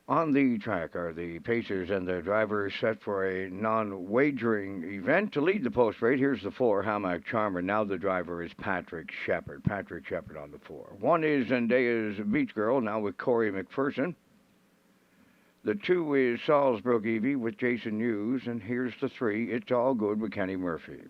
On the track are the Pacers and their drivers set for a non-wagering event. To lead the post race, here's the 4, Hamac Charmer. Now the driver is Patrick Shepard. Patrick Shepard on the 4. 1 is Zendaya's Beach Girl, now with Corey McPherson. The 2 is Salzbrook Evie with Jason Hughes. And here's the 3, It's All Good with Kenny Murphy.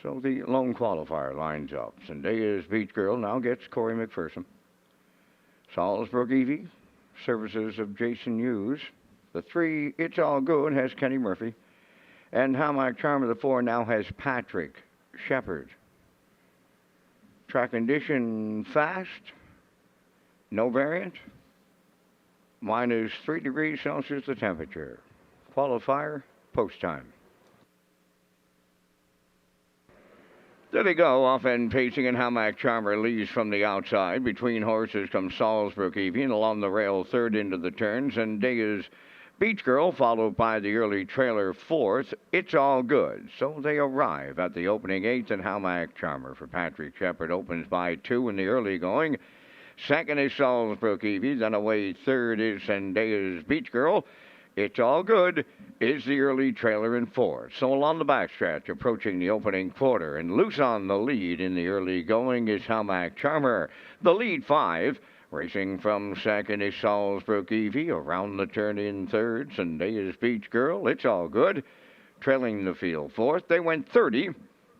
So the lone qualifier lines up. Zendaya's Beach Girl now gets Corey McPherson. Salzbrook Evie, services of Jason Hughes. The 3, It's All Good, has Kenny Murphy. And Hamac Charmer, the 4, now has Patrick Shepard. Track condition fast, no variant. Minus 3 degrees Celsius the temperature. Qualifier, post time. There they go, off and pacing, and Hamac Charmer leads from the outside. Between horses comes Salzbrook Evie, and along the rail, third into the turns, and Daya's Beach Girl, followed by the early trailer, fourth. It's All Good. So they arrive at the opening eighth, and Hamac Charmer for Patrick Shepard opens by 2 in the early going. Second is Salzbrook Evie, then away third is Zendaya's Beach Girl. It's All Good is the early trailer in fourth. So along the backstretch, approaching the opening quarter, and loose on the lead in the early going is Hamac Charmer. The lead 5, racing from second is Salzbrook Evie. Around the turn in third, Zendaya's Beach Girl. It's All Good. Trailing the field fourth, they went 30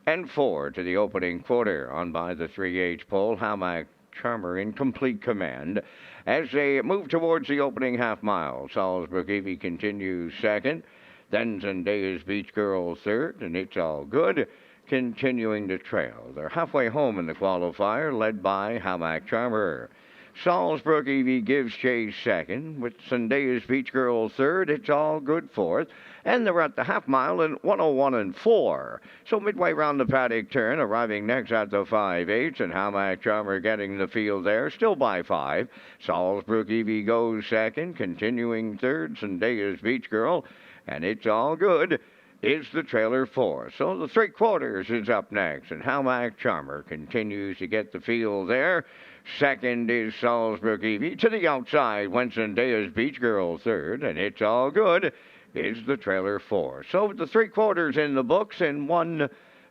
and 4 to the opening quarter. On by the 3H pole, Hamac Charmer in complete command. As they move towards the opening half mile, Salzbrook Evie continues second. Then Zendaya's Beach Girl third, and It's All Good continuing to trail. They're halfway home in the qualifier, led by Hamac Charmer. Salzbrook Evie gives chase second, with Zendaya's Beach Girl third. It's All Good fourth. And they're at the half mile in 101 and 4. So midway round the paddock turn, arriving next at the 5/8, and Hamac Charmer getting the field there, still by 5. Salzbrook Evie goes second, continuing third, Zendaya's Beach Girl, and It's All Good is the trailer 4. So the 3/4 is up next, and Hamac Charmer continues to get the field there. Second is Salzbrook Evie. To the outside went Zendaya's Beach Girl third, and It's All Good is the trailer 4. So the 3/4 in the books in 1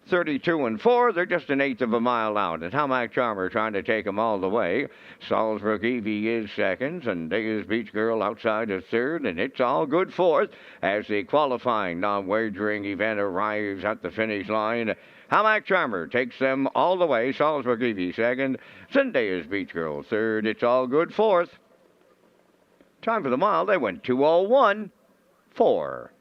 32 and 4. They're just an eighth of a mile out. And Hamac Charmer trying to take them all the way. Salisbury Evie is second, and Dea's Beach Girl outside is third, and it's all good fourth as the qualifying non-wagering event arrives at the finish line. Hamac Charmer takes them all the way. Salisbury Evie second, Zendaya's Beach Girl third. It's all good fourth. Time for the mile, they went 2:01.4.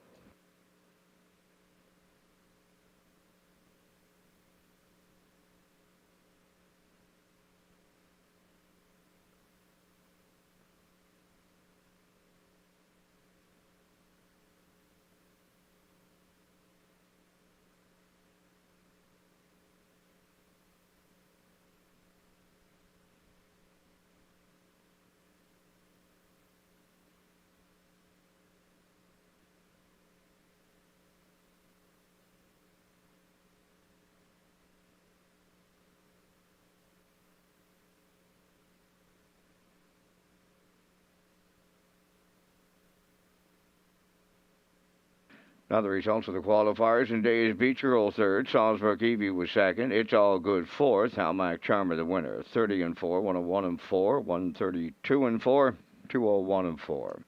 Now the results of the qualifiers. In Days Beach Girl third, Salisbury Evie was second. It's all good fourth. Hamac Charmer the winner. 30 and 4, 101 and 4, 132 and 4, 201 and 4.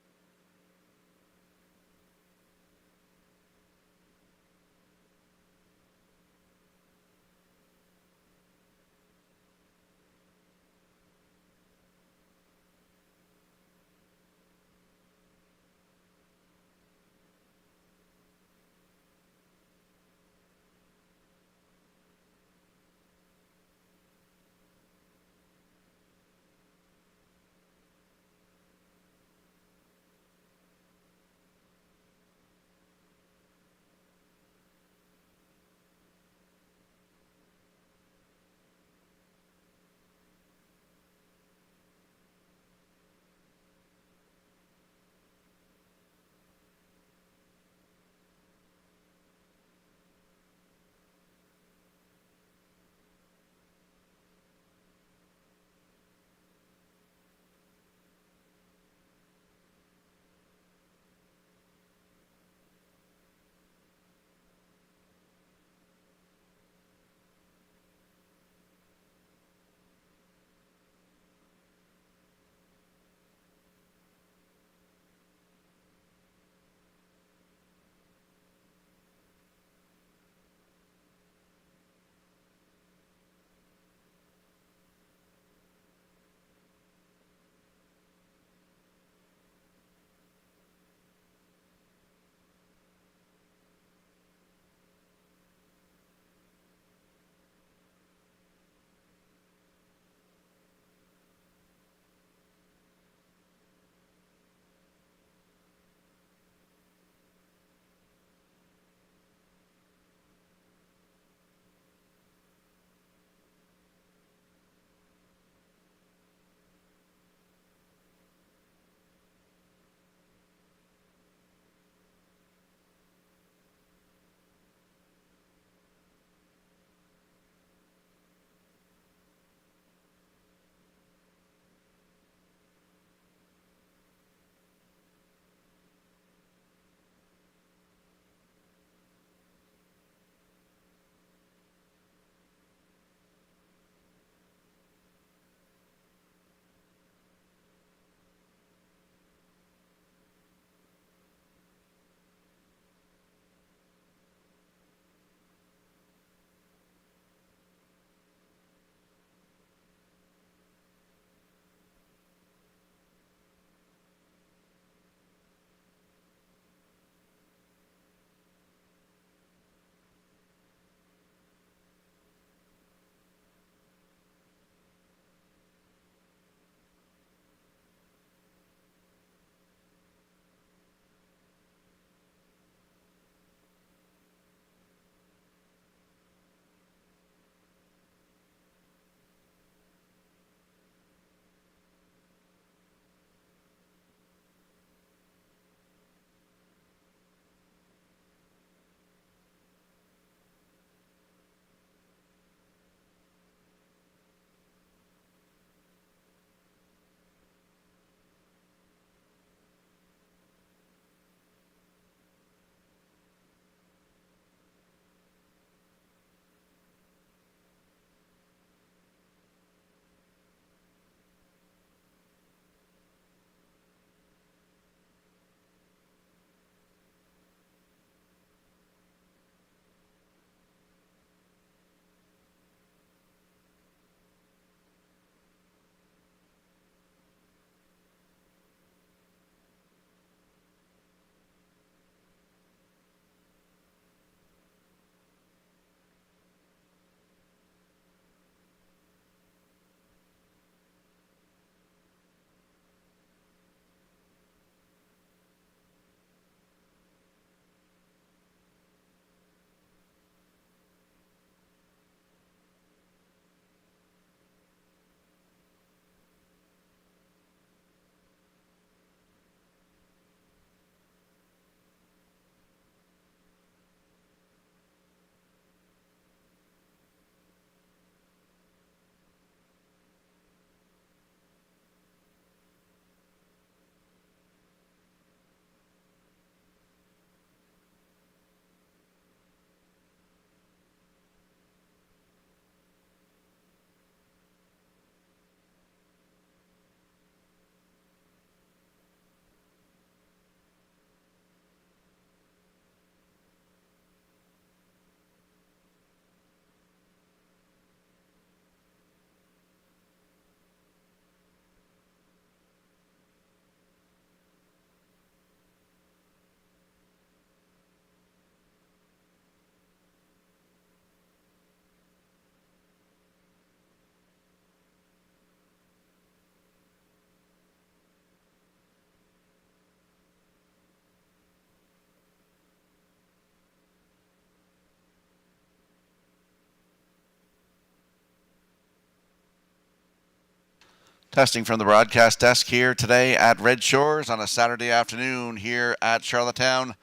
Testing from the broadcast desk here today at Red Shores on a Saturday afternoon here at Charlottetown.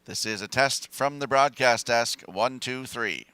This is a test from the broadcast desk. 1, 2, 3.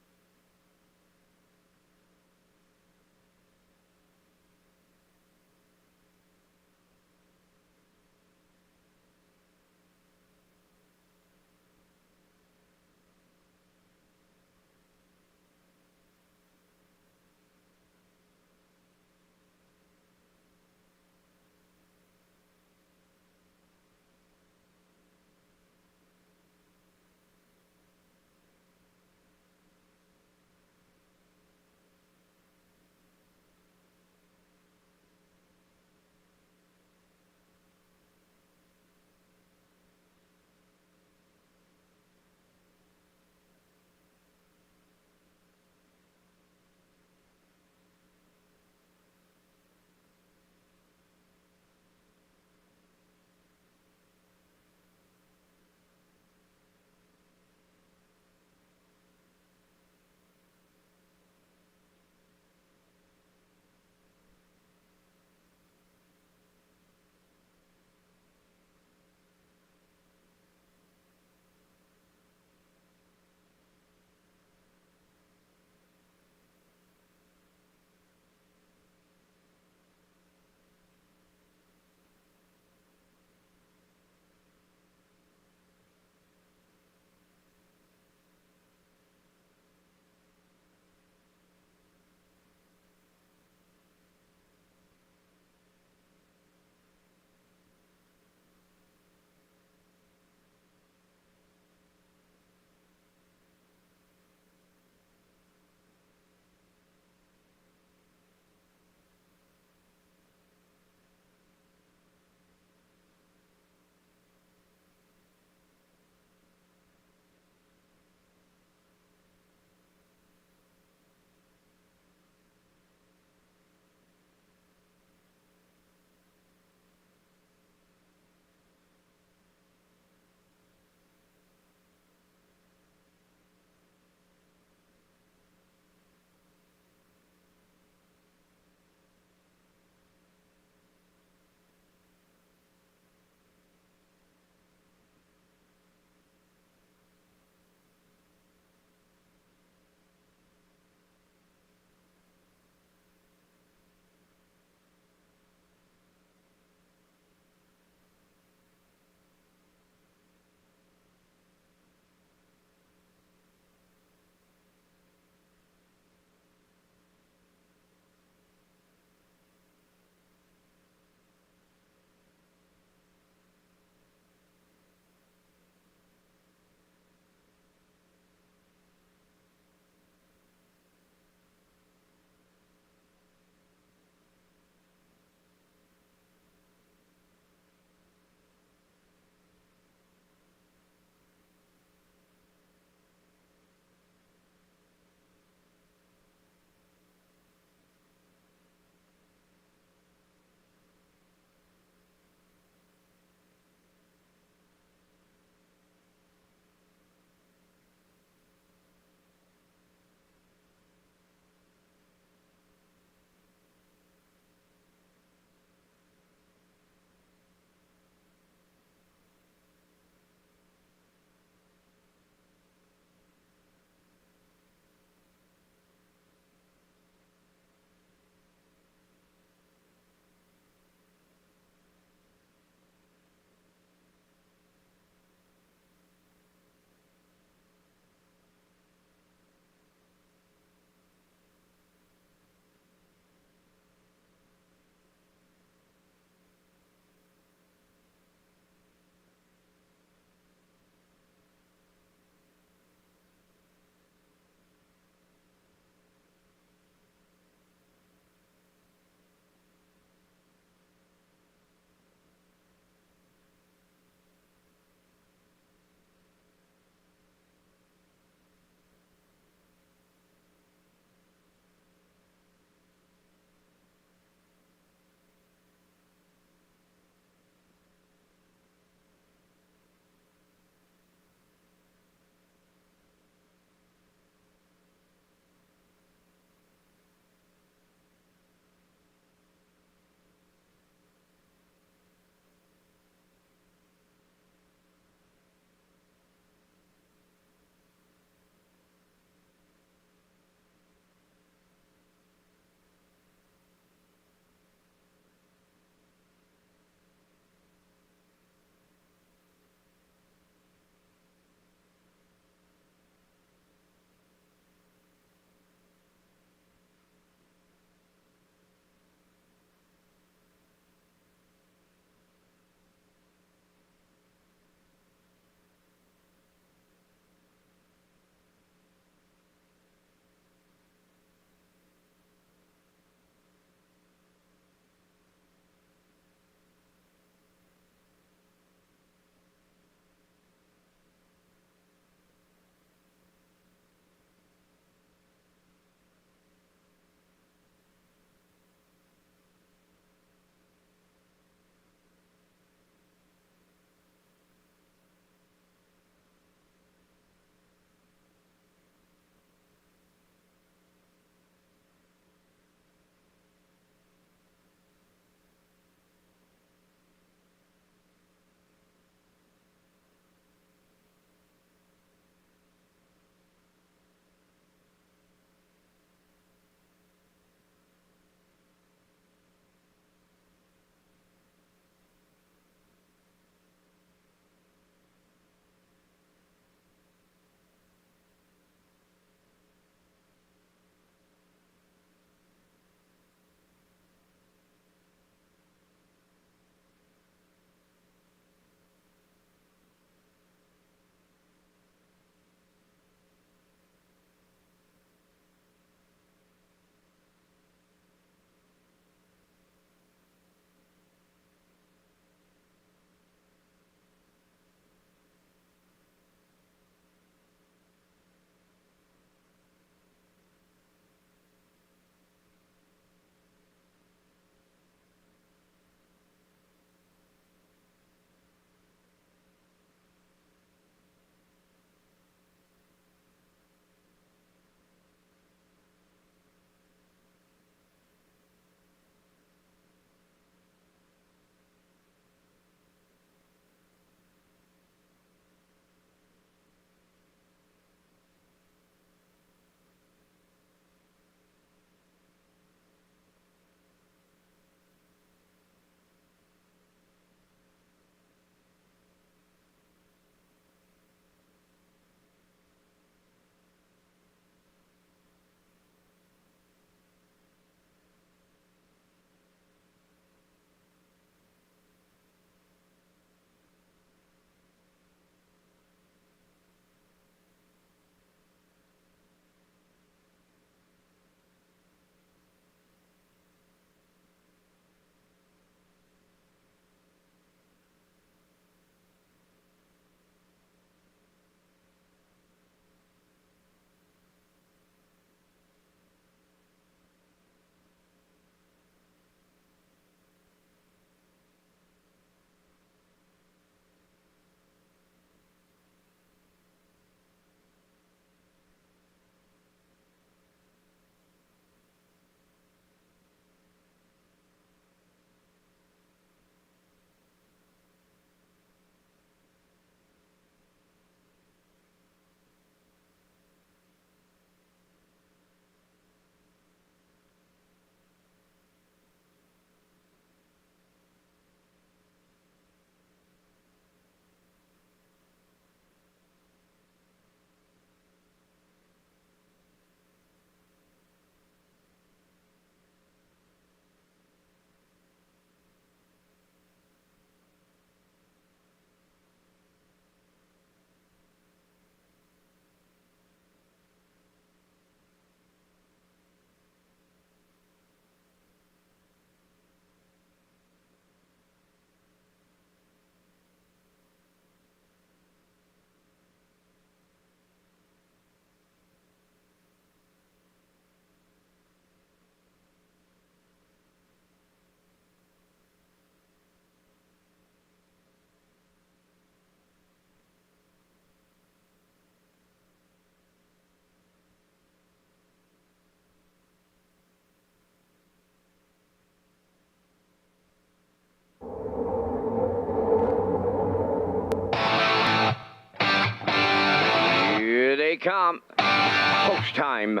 come. Post time.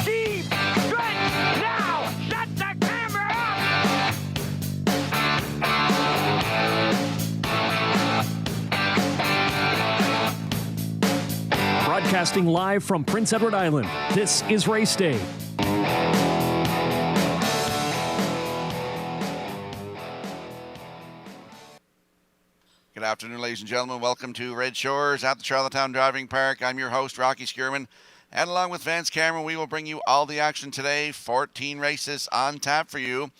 Deep stretch now. Shut the camera up. Broadcasting live from Prince Edward Island, this is Race Day. Good afternoon, ladies and gentlemen. Welcome to Red Shores at the Charlottetown Driving Park. I'm your host, Rocky Skierman, and along with Vance Cameron, we will bring you all the action today. 14 races on tap for you.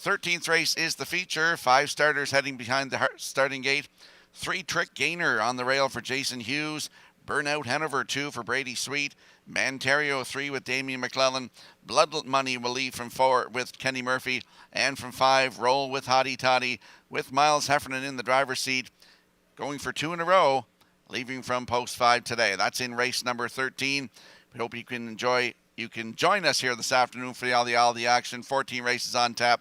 13th race is the feature. 5 starters heading behind the starting gate. 3 Trick Gainer on the rail for Jason Hughes. Burnout Hanover 2 for Brady Sweet. Manterio 3 with Damian McClellan. Blood Money will lead from 4 with Kenny Murphy. And from 5, Roll with Hottie Toddy with Miles Heffernan in the driver's seat. Going for 2 in a row, leaving from post 5 today. That's in race number 13. We hope you can join us here this afternoon for all the action. 14 races on tap.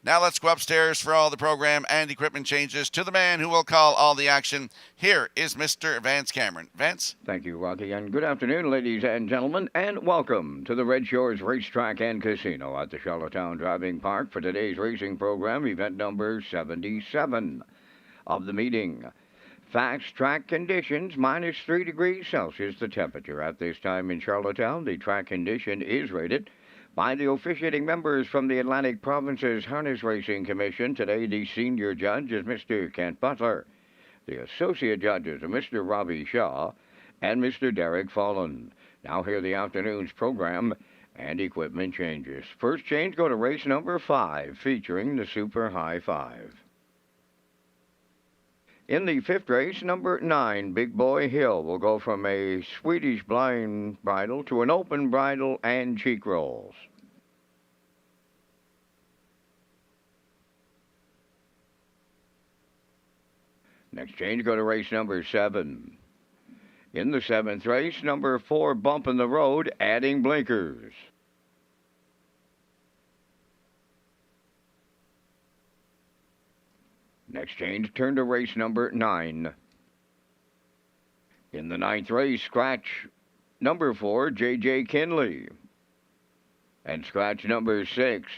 Now let's go upstairs for all the program and equipment changes to the man who will call all the action. Here is Mr. Vance Cameron. Vance? Thank you, Rocky, and good afternoon, ladies and gentlemen, and welcome to the Redshores Racetrack and Casino at the Charlottetown Driving Park for today's racing program, event number 77 of the meeting. Fast track conditions, minus 3 degrees Celsius, the temperature at this time in Charlottetown. The track condition is rated by the officiating members from the Atlantic Province's Harness Racing Commission. Today, the senior judge is Mr. Kent Butler. The associate judges are Mr. Robbie Shaw and Mr. Derek Follen. Now hear the afternoon's program and equipment changes. First change, go to race number 5, featuring the Super High 5. In the 5th race, number 9, Big Boy Hill, will go from a Swedish blind bridle to an open bridle and cheek rolls. Next change, go to race number 7. In the 7th race, number 4, Bump in the Road, adding blinkers. Next change, turn to race number 9. In the 9th race, scratch number 4, J.J. Kinley. And scratch number 6,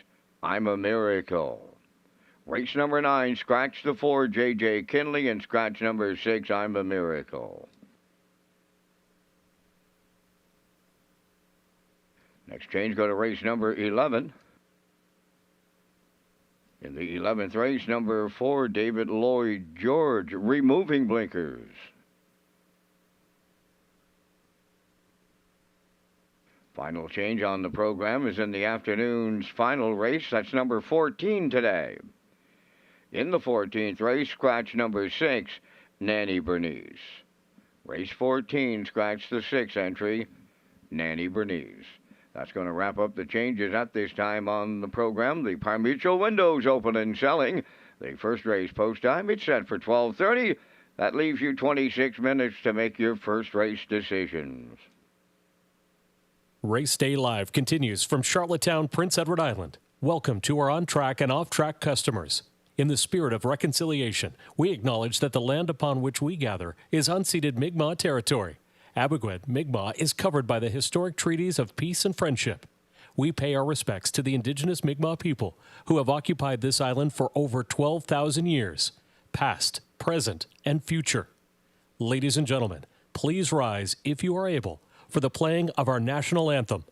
I'm a Miracle. Race number 9, scratch the 4, J.J. Kinley, and scratch number 6, I'm a Miracle. Next change, go to race number 11. In the 11th race, number 4, David Lloyd George, removing blinkers. Final change on the program is in the afternoon's final race. That's number 14 today. In the 14th race, scratch number 6, Nanny Bernice. Race 14, scratch the 6th entry, Nanny Bernice. That's going to wrap up the changes at this time on the program. The Par Mutual window's open and selling. The first race post time, it's set for 12:30. That leaves you 26 minutes to make your first race decisions. Race Day Live continues from Charlottetown, Prince Edward Island. Welcome to our on-track and off-track customers. In the spirit of reconciliation, we acknowledge that the land upon which we gather is unceded Mi'kmaq territory. Abogwed, Mi'kmaq is covered by the historic treaties of peace and friendship. We pay our respects to the indigenous Mi'kmaq people who have occupied this island for over 12,000 years, past, present, and future. Ladies and gentlemen, please rise, if you are able, for the playing of our national anthem.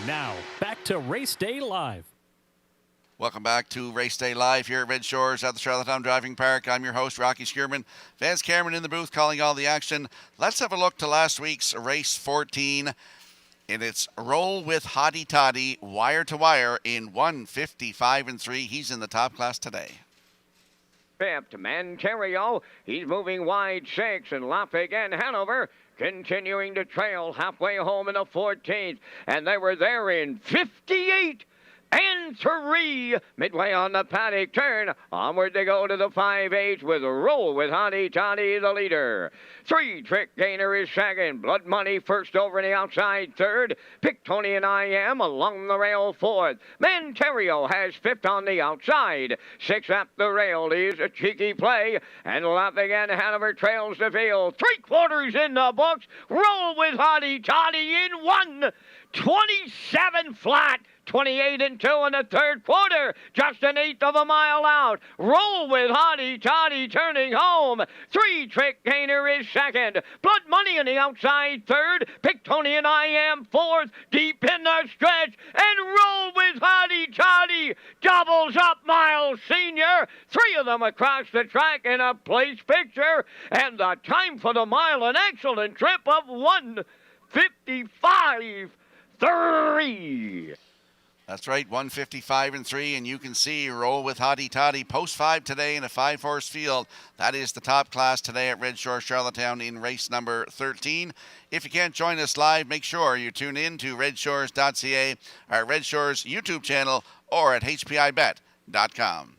Now, back to Race Day Live. Welcome back to Race Day Live here at Red Shores at the Charlottetown Driving Park. I'm your host, Rocky Skierman. Vance Cameron in the booth calling all the action. Let's have a look to last week's race 14. And it's Roll with Hottie Toddy, wire to wire in 155 and 3. He's in the top class today. Fifth, Manterio. He's moving wide 6, and Lafayette Hanover continuing to trail halfway home in the 14th. And they were there in 58 and 3. Midway on the paddock turn. Onward they go to the 5/8 with Roll with Hottie Toddy the leader. 3, Trick Gainer is second. Blood Money first over in the outside third. Pictonian I Am along the rail fourth. Manterio has fifth on the outside. 6 at the rail is a cheeky play. And Lafayette Hanover trails the field. 3/4 in the books. Roll with Hottie Toddy in 1:27 flat. 28 and 2 in the third quarter, just an eighth of a mile out. Roll with Hottie Toddy turning home. 3, Trick Gainer is second. Blood Money on the outside third. Pictonian I Am fourth, deep in the stretch. And Roll with Hottie Toddy doubles up Miles Senior. 3 of them across the track in a place picture. And the time for the mile, an excellent trip of 1:55.3. That's right, 155 and 3, and you can see Roll with Hottie Toddy post 5 today in a 5-horse field. That is the top class today at Red Shore Charlottetown in race number 13. If you can't join us live, make sure you tune in to Redshores.ca, our Red Shores YouTube channel, or at HPIBet.com.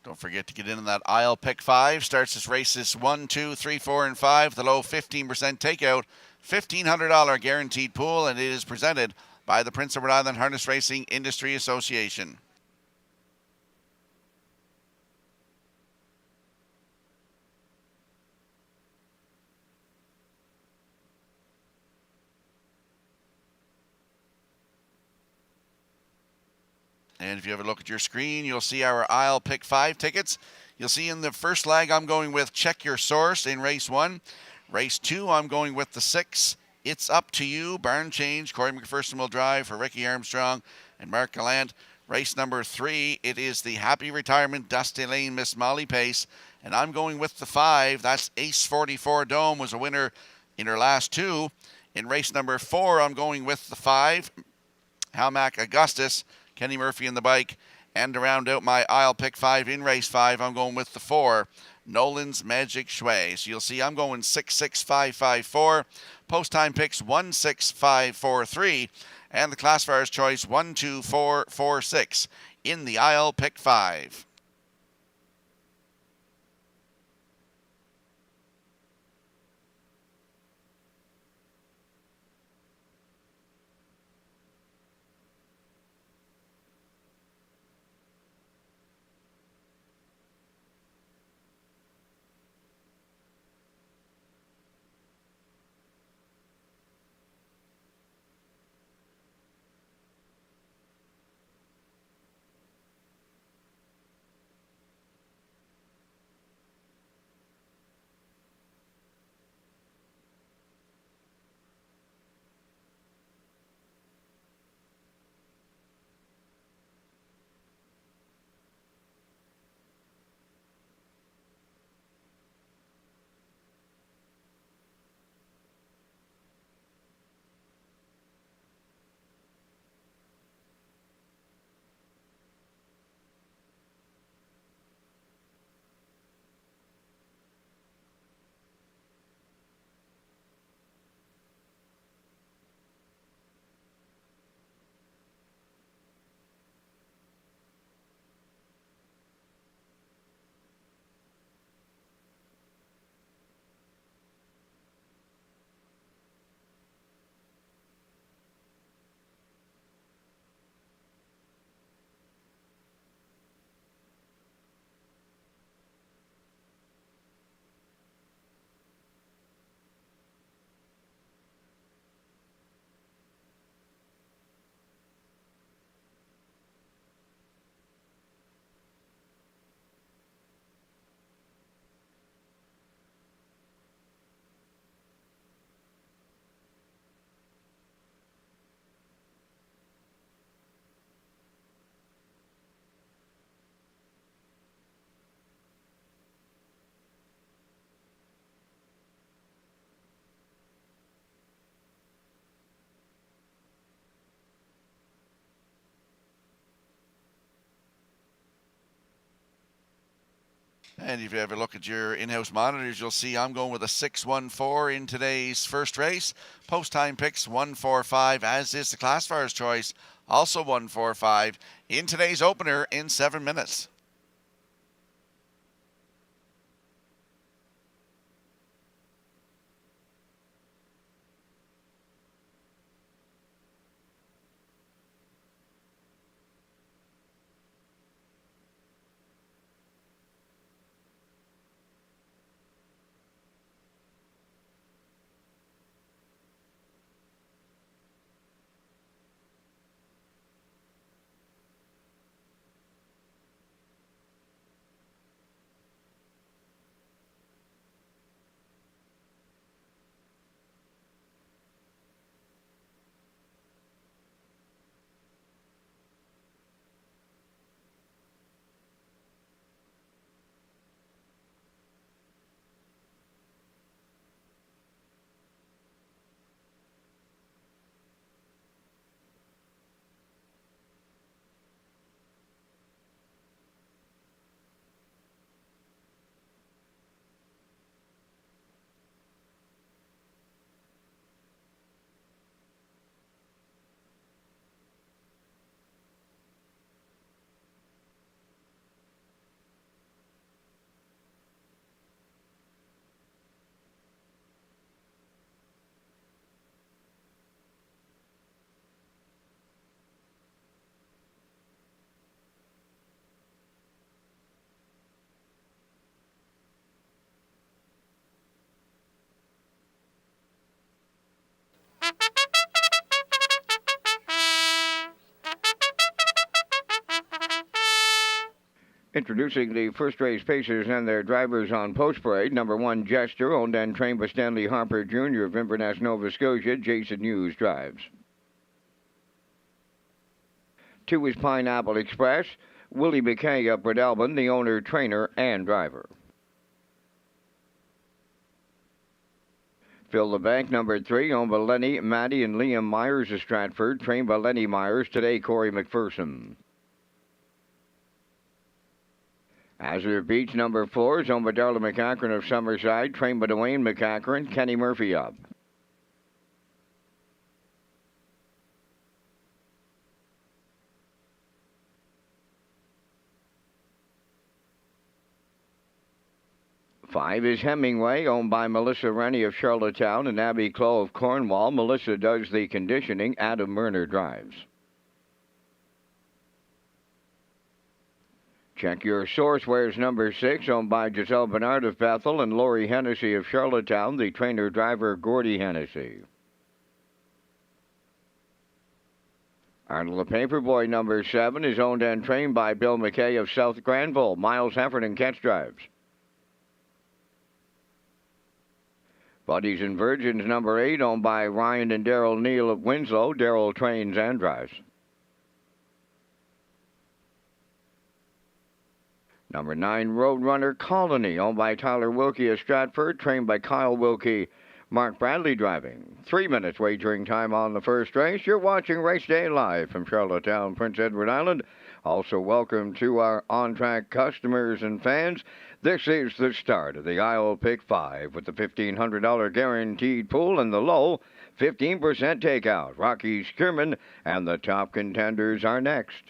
Don't forget to get in on that aisle pick 5. Starts as races 1, 2, 3, 4, and 5. The low 15% takeout, $1,500 guaranteed pool, and it is presented by the Prince Edward Island Harness Racing Industry Association. And if you have a look at your screen, you'll see our aisle pick 5 tickets. You'll see in the first leg, I'm going with Check Your Source in race 1. Race 2, I'm going with the 6, It's Up to You, Barn Change. Corey McPherson will drive for Ricky Armstrong and Mark Gallant. Race number 3, it is the Happy Retirement Dusty Lane Miss Molly Pace. And I'm going with the 5. That's Ace 44 Dome, was a winner in her last 2. In race number 4, I'm going with the 5, Halmac Augustus. Kenny Murphy in the bike. And to round out my aisle pick 5 in race 5, I'm going with the 4, Nolan's Magic Shui. So you'll see I'm going 66554. Post time picks 16543. And the classifier's choice 12446 in the aisle pick 5. And if you ever look at your in-house monitors, you'll see I'm going with a 614 in today's first race. Post time picks 145, as is the classifier's choice, also 145 in today's opener in 7 minutes. Introducing the first race pacers and their drivers on post parade. Number 1, Jester, owned and trained by Stanley Harper Jr. of Inverness, Nova Scotia. Jason Hughes drives. 2 is Pineapple Express. Willie McKay of Bredelban, the owner, trainer, and driver. Fill the Bank, number 3, owned by Lenny, Maddie, and Liam Myers of Stratford, trained by Lenny Myers. Today, Corey McPherson. Azure Beach number 4 is owned by Darla McCachran of Summerside, trained by Dwayne McCachran. Kenny Murphy up. Five is Hemingway, owned by Melissa Rennie of Charlottetown and Abby Clough of Cornwall. Melissa does the conditioning. Adam Murner drives. Check Your Source wears number 6, owned by Giselle Bernard of Bethel and Lori Hennessy of Charlottetown, the trainer-driver Gordy Hennessy. Arnold the Paperboy number 7 is owned and trained by Bill McKay of South Granville. Miles Heffernan catch drives. Buddies and Virgins number 8, owned by Ryan and Daryl Neal of Winslow. Daryl trains and drives. Number 9, Roadrunner Colony, owned by Tyler Wilkie of Stratford, trained by Kyle Wilkie. Mark Bradley driving. 3 minutes wagering time on the first race. You're watching Race Day live from Charlottetown, Prince Edward Island. Also, welcome to our on-track customers and fans. This is the start of the Isle Pick 5 with the $1,500 guaranteed pool and the low 15% takeout. Rocky Skierman and the top contenders are next.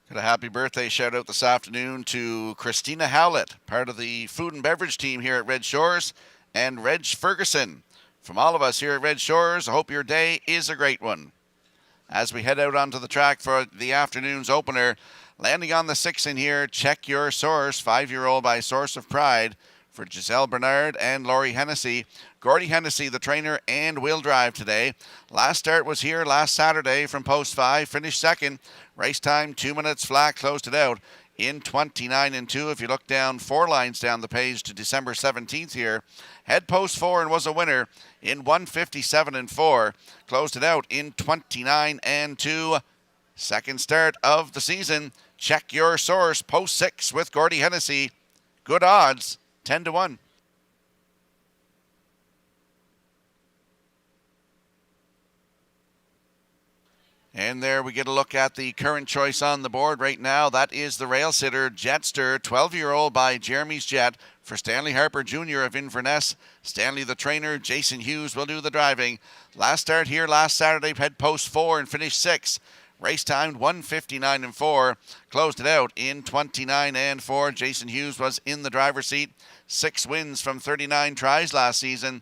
Got a happy birthday shout out this afternoon to Christina Howlett, part of the food and beverage team here at Red Shores, and Reg Ferguson. From all of us here at Red Shores, I hope your day is a great one. As we head out onto the track for the afternoon's opener, landing on the 6 in here, Check Your Source, 5-year-old by Source of Pride for Giselle Bernard and Laurie Hennessy. Gordy Hennessy, the trainer, and will drive today. Last start was here last Saturday from post 5, finished second. Race time 2 minutes flat, closed it out in 29-2. If you look down 4 lines down the page to December 17th here, head post 4 and was a winner in 157-4. Closed it out in 29-2. Second start of the season. Check Your Source, post 6 with Gordy Hennessy. Good odds, 10-1. And there we get a look at the current choice on the board right now. That is the rail sitter Jetster, 12-year-old by Jeremy's Jet for Stanley Harper Jr. of Inverness. Stanley the trainer, Jason Hughes will do the driving. Last start here last Saturday, head post 4 and finished 6. Race timed 159-4. Closed it out in 29-4. Jason Hughes was in the driver's seat. 6 wins from 39 tries last season.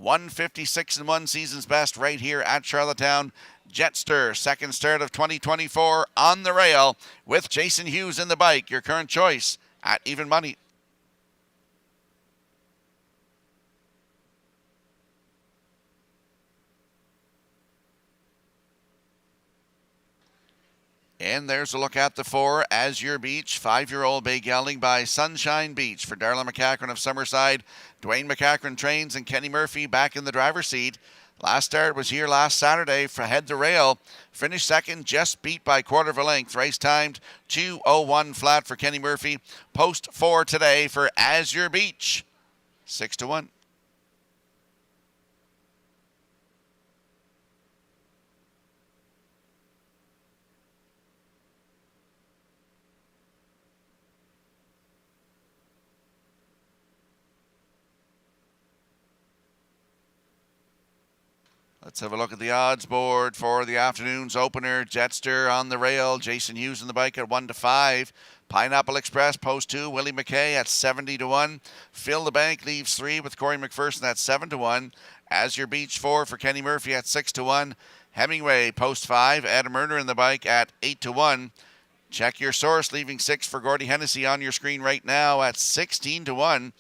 156-1 season's best right here at Charlottetown. Jetster, second start of 2024 on the rail with Jason Hughes in the bike. Your current choice at even money. And there's a look at the 4, Azure Beach, 5-year-old bay gelding by Sunshine Beach for Darla McCachran of Summerside. Dwayne McCachran trains and Kenny Murphy back in the driver's seat. Last start was here last Saturday for head to rail. Finished second, just beat by quarter of a length. Race timed 2:01 flat for Kenny Murphy. Post 4 today for Azure Beach, 6-1. Let's have a look at the odds board for the afternoon's opener. Jetster on the rail. Jason Hughes in the bike at 1-5. Pineapple Express, post 2. Willie McKay at 70-1. Fill the Bank leaves 3 with Corey McPherson at 7-1. Azure Beach 4 for Kenny Murphy at 6-1. Hemingway, post 5. Adam Murner in the bike at 8-1. Check Your Source, leaving 6 for Gordy Hennessy on your screen right now at 16-1.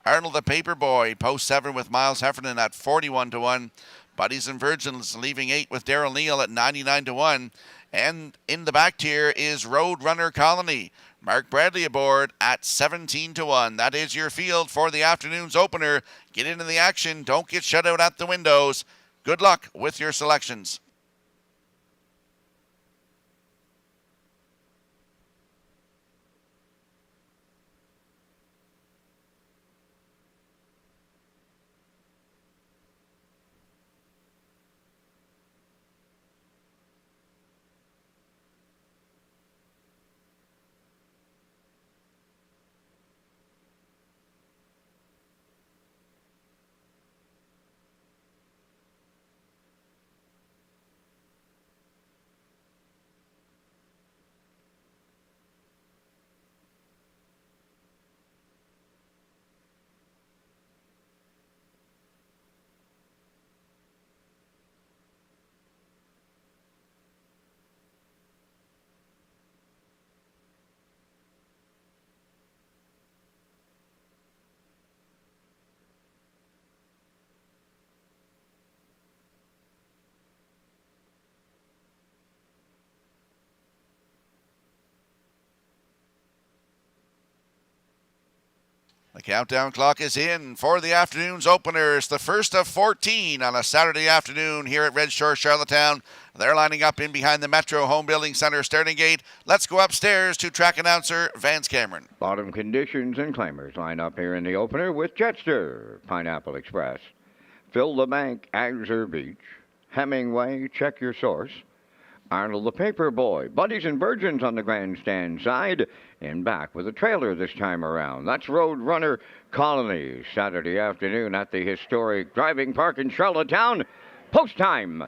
Arnold the Paperboy, post 7 with Miles Heffernan at 41-1. Buddies and Virgins leaving 8 with Daryl Neal at 99-1. And in the back tier is Roadrunner Colony. Mark Bradley aboard at 17-1. That is your field for the afternoon's opener. Get into the action. Don't get shut out at the windows. Good luck with your selections. The countdown clock is in for the afternoon's opener. It's the first of 14 on a Saturday afternoon here at Red Shores, Charlottetown. They're lining up in behind the Metro Home Building Center starting gate. Let's go upstairs to track announcer Vance Cameron. Bottom conditions and claimers line up here in the opener with Jetster, Pineapple Express, Fill the Bank, Azure Beach, Hemingway, Check Your Source, Arnold the Paper Boy, Buddies and Virgins on the grandstand side, and back with a trailer this time around. That's Roadrunner Colony, Saturday afternoon at the historic driving park in Charlottetown. Post time.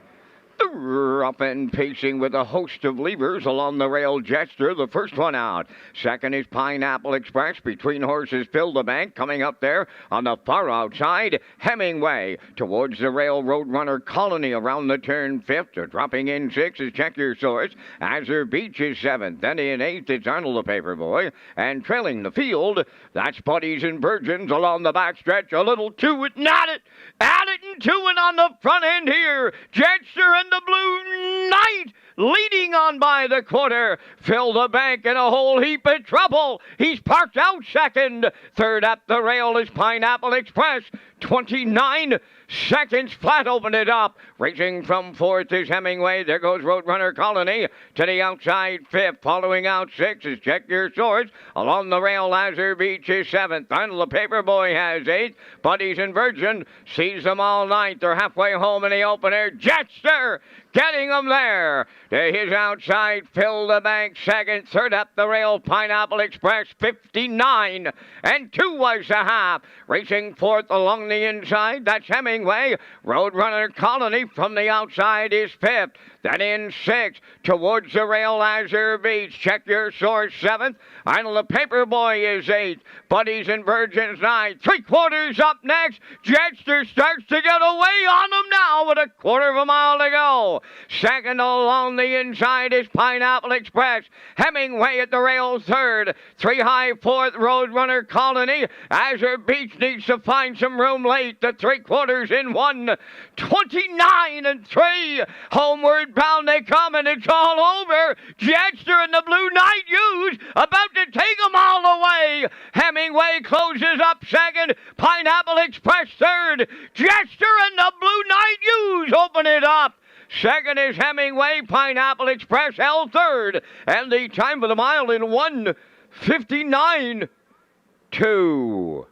Up and pacing with a host of levers along the rail, Jetster, the first one out. Second is Pineapple Express. Between horses, Fill the Bank. Coming up there on the far outside, Hemingway. Towards the rail, Roadrunner Colony around the turn, fifth. Dropping in sixth is Check Your Source. Azure Beach is seventh. Then in eighth, it's Arnold the Paperboy. And trailing the field, that's Buddies and Virgins along the back stretch. A little to it, not it. Add it and to it on the front end here. Jetster and the Blue Knight leading on by the quarter. Fill the Bank in a whole heap of trouble. He's parked out second. Third up the rail is Pineapple Express. 29 seconds flat, open it up. Racing from fourth is Hemingway. There goes Roadrunner Colony to the outside fifth. Following out sixth is Check Your Source. Along the rail, Azure Beach is seventh. Arnold the Paperboy has eighth. Buddies and Virgin sees them all ninth. They're halfway home in the opener. Jetster getting them there. To his outside, Fill the Bank second. Third up the rail, Pineapple Express, 59 and 2 was the half. Racing fourth along the inside, that's Hemingway. Roadrunner Colony from the outside is fifth. Then in sixth, towards the rail, Azure Beach. Check Your Source, seventh. Arnold the Paperboy is eighth. Buddies and Virgins, ninth. 3/4 up next. Jetster starts to get away on them now with a quarter of a mile to go. Second along the inside is Pineapple Express. Hemingway at the rail, third. 3 high, fourth, Roadrunner Colony. Azure Beach needs to find some room late. The 3/4 in 1. 29 and 3. Homeward bound they come, and it's all over. Jetster and the Blue Knight Use about to take them all away. Hemingway closes up second. Pineapple Express third. Jetster and the Blue Knight Use open it up. Second is Hemingway. Pineapple Express held third. And the time for the mile in 1:59.2.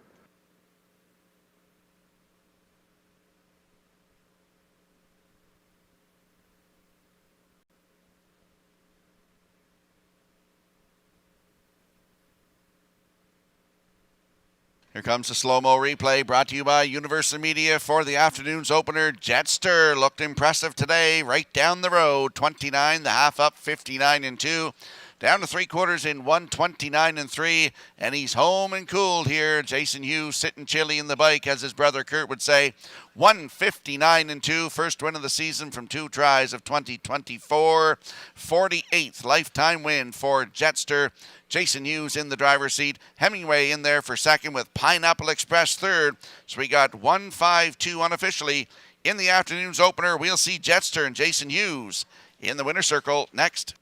Here comes the slow-mo replay brought to you by Universal Media for the afternoon's opener. Jetster looked impressive today right down the road. 29, the half up, 59 and 2. Down to 3/4 in 1:29 and 3. And he's home and cooled here. Jason Hughes sitting chilly in the bike, as his brother Kurt would say. 1:59 and 2. First win of the season from 2 tries of 2024. 48th lifetime win for Jetster. Jason Hughes in the driver's seat. Hemingway in there for second with Pineapple Express third. So we got 1-5-2 unofficially in the afternoon's opener. We'll see Jetster and Jason Hughes in the winner's circle next.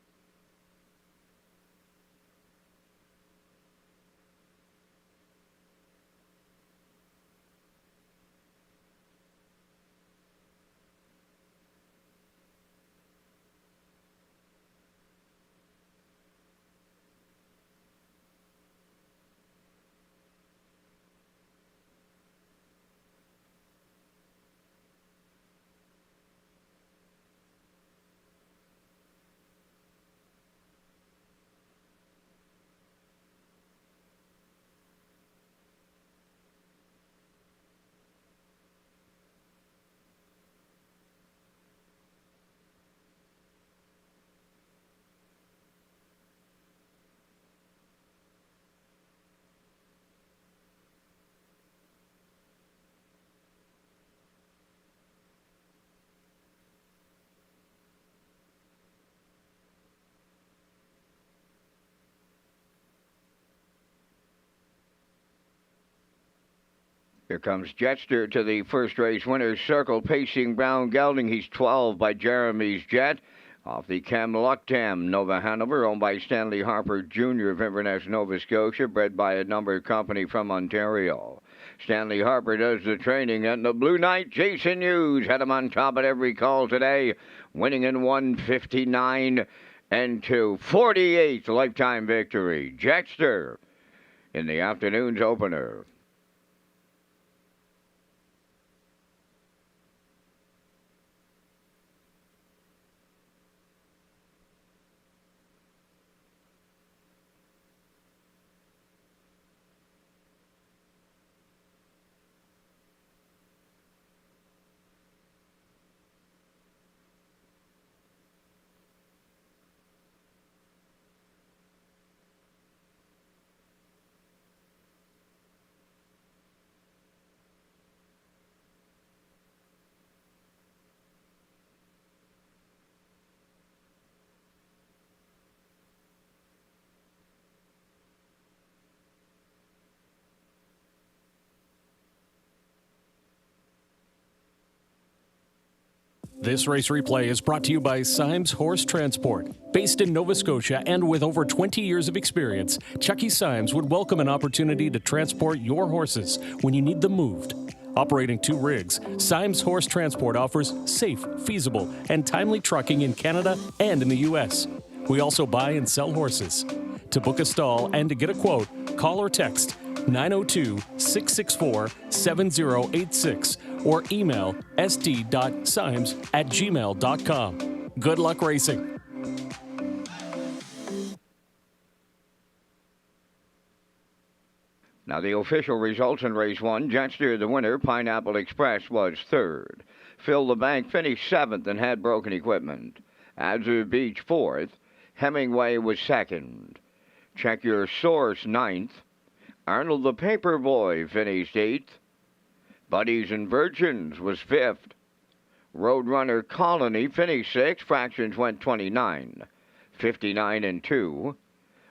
Here comes Jetster to the first race winner's circle, pacing Brown Gelding. He's 12 by Jeremy's Jet. Off the Kamlootam Nova Hanover, owned by Stanley Harper Jr. of Inverness, Nova Scotia, bred by a number company from Ontario. Stanley Harper does the training, and the Blue Knight, Jason Hughes, had him on top at every call today, winning in 159 and 2. 48th lifetime victory. Jexter in the afternoon's opener. This race replay is brought to you by Symes Horse Transport. Based in Nova Scotia and with over 20 years of experience, Chucky Symes would welcome an opportunity to transport your horses when you need them moved. Operating 2 rigs, Symes Horse Transport offers safe, feasible, and timely trucking in Canada and in the U.S. We also buy and sell horses. To book a stall and to get a quote, call or text 902-664-7086 or email sd.symes@gmail.com. Good luck racing. Now the official results in race 1. Jexter, the winner. Pineapple Express was 3rd. Fill the Bank finished 7th and had broken equipment. Azure Beach 4th. Hemingway was 2nd. Check Your Source 9th. Arnold the Paperboy finished 8th. Buddies and Virgins was 5th. Roadrunner Colony finished 6th. Fractions went 29, 59 and 2,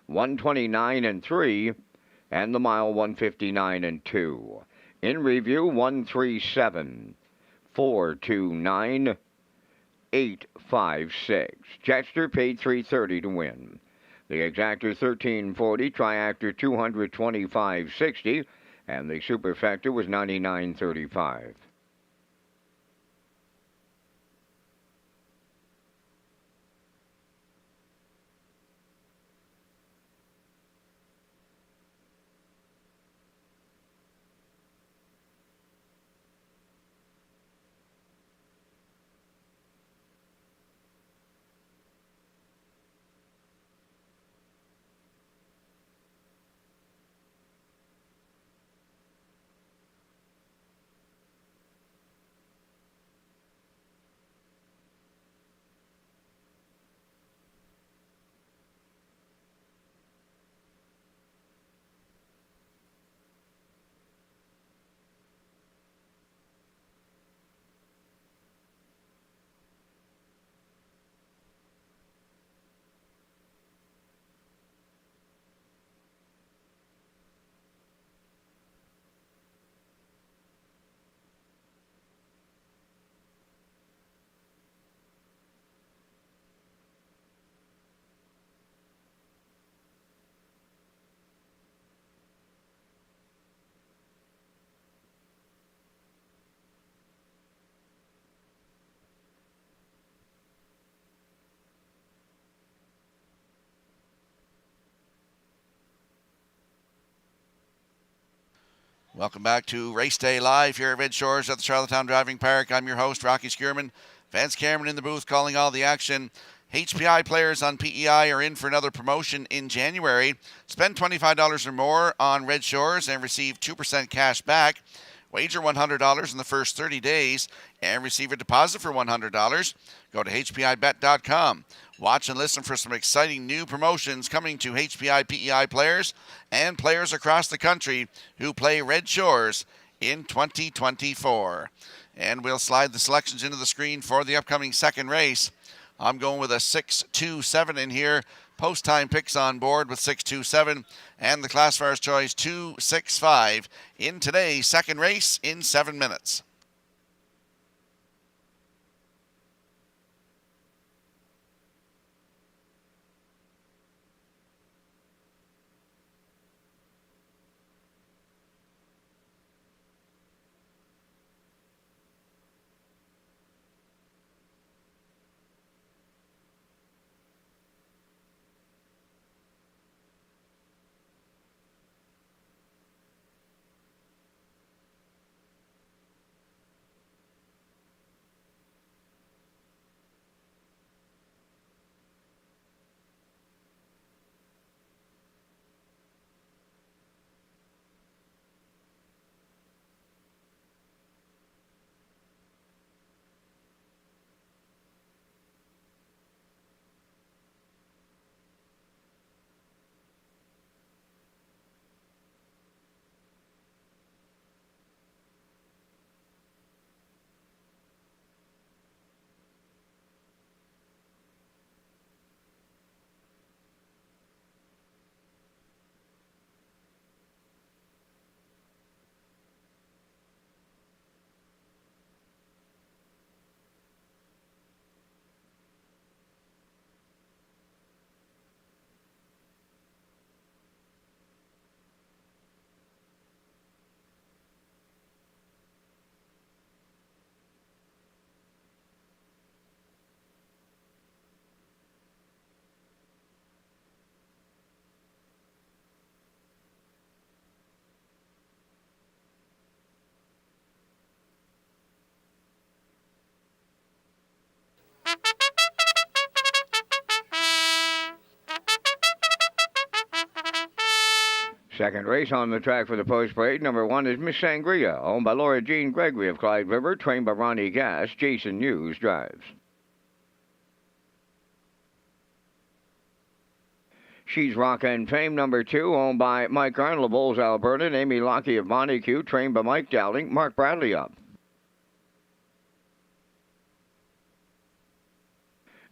129 and 3, and the mile 159 and 2. In review, 137, 429, 856. Jexter paid $330 to win. The Exactor $1340, Triactor $225.60, and the Superfecta was $99.35. Welcome back to Race Day Live here at Red Shores at the Charlottetown Driving Park. I'm your host, Rocky Skierman. Vance Cameron in the booth calling all the action. HPI players on PEI are in for another promotion in January. Spend $25 or more on Red Shores and receive 2% cash back. Wager $100 in the first 30 days and receive a deposit for $100. Go to hpibet.com. Watch and listen for some exciting new promotions coming to HPI PEI players and players across the country who play Red Shores in 2024. And we'll slide the selections into the screen for the upcoming second race. I'm going with a 6-2-7 in here. Post-time picks on board with 6-2-7 and the classifier's choice 2-6-5 in today's second race in 7 minutes. Second race on the track for the post parade. Number 1 is Miss Sangria, owned by Laura Jean Gregory of Clyde River, trained by Ronnie Gass. Jason Hughes drives. She's Rock and Fame, number 2, owned by Mike Arnold of Bowles, Alberta, and Amy Lockie of Montague, trained by Mike Dowling. Mark Bradley up.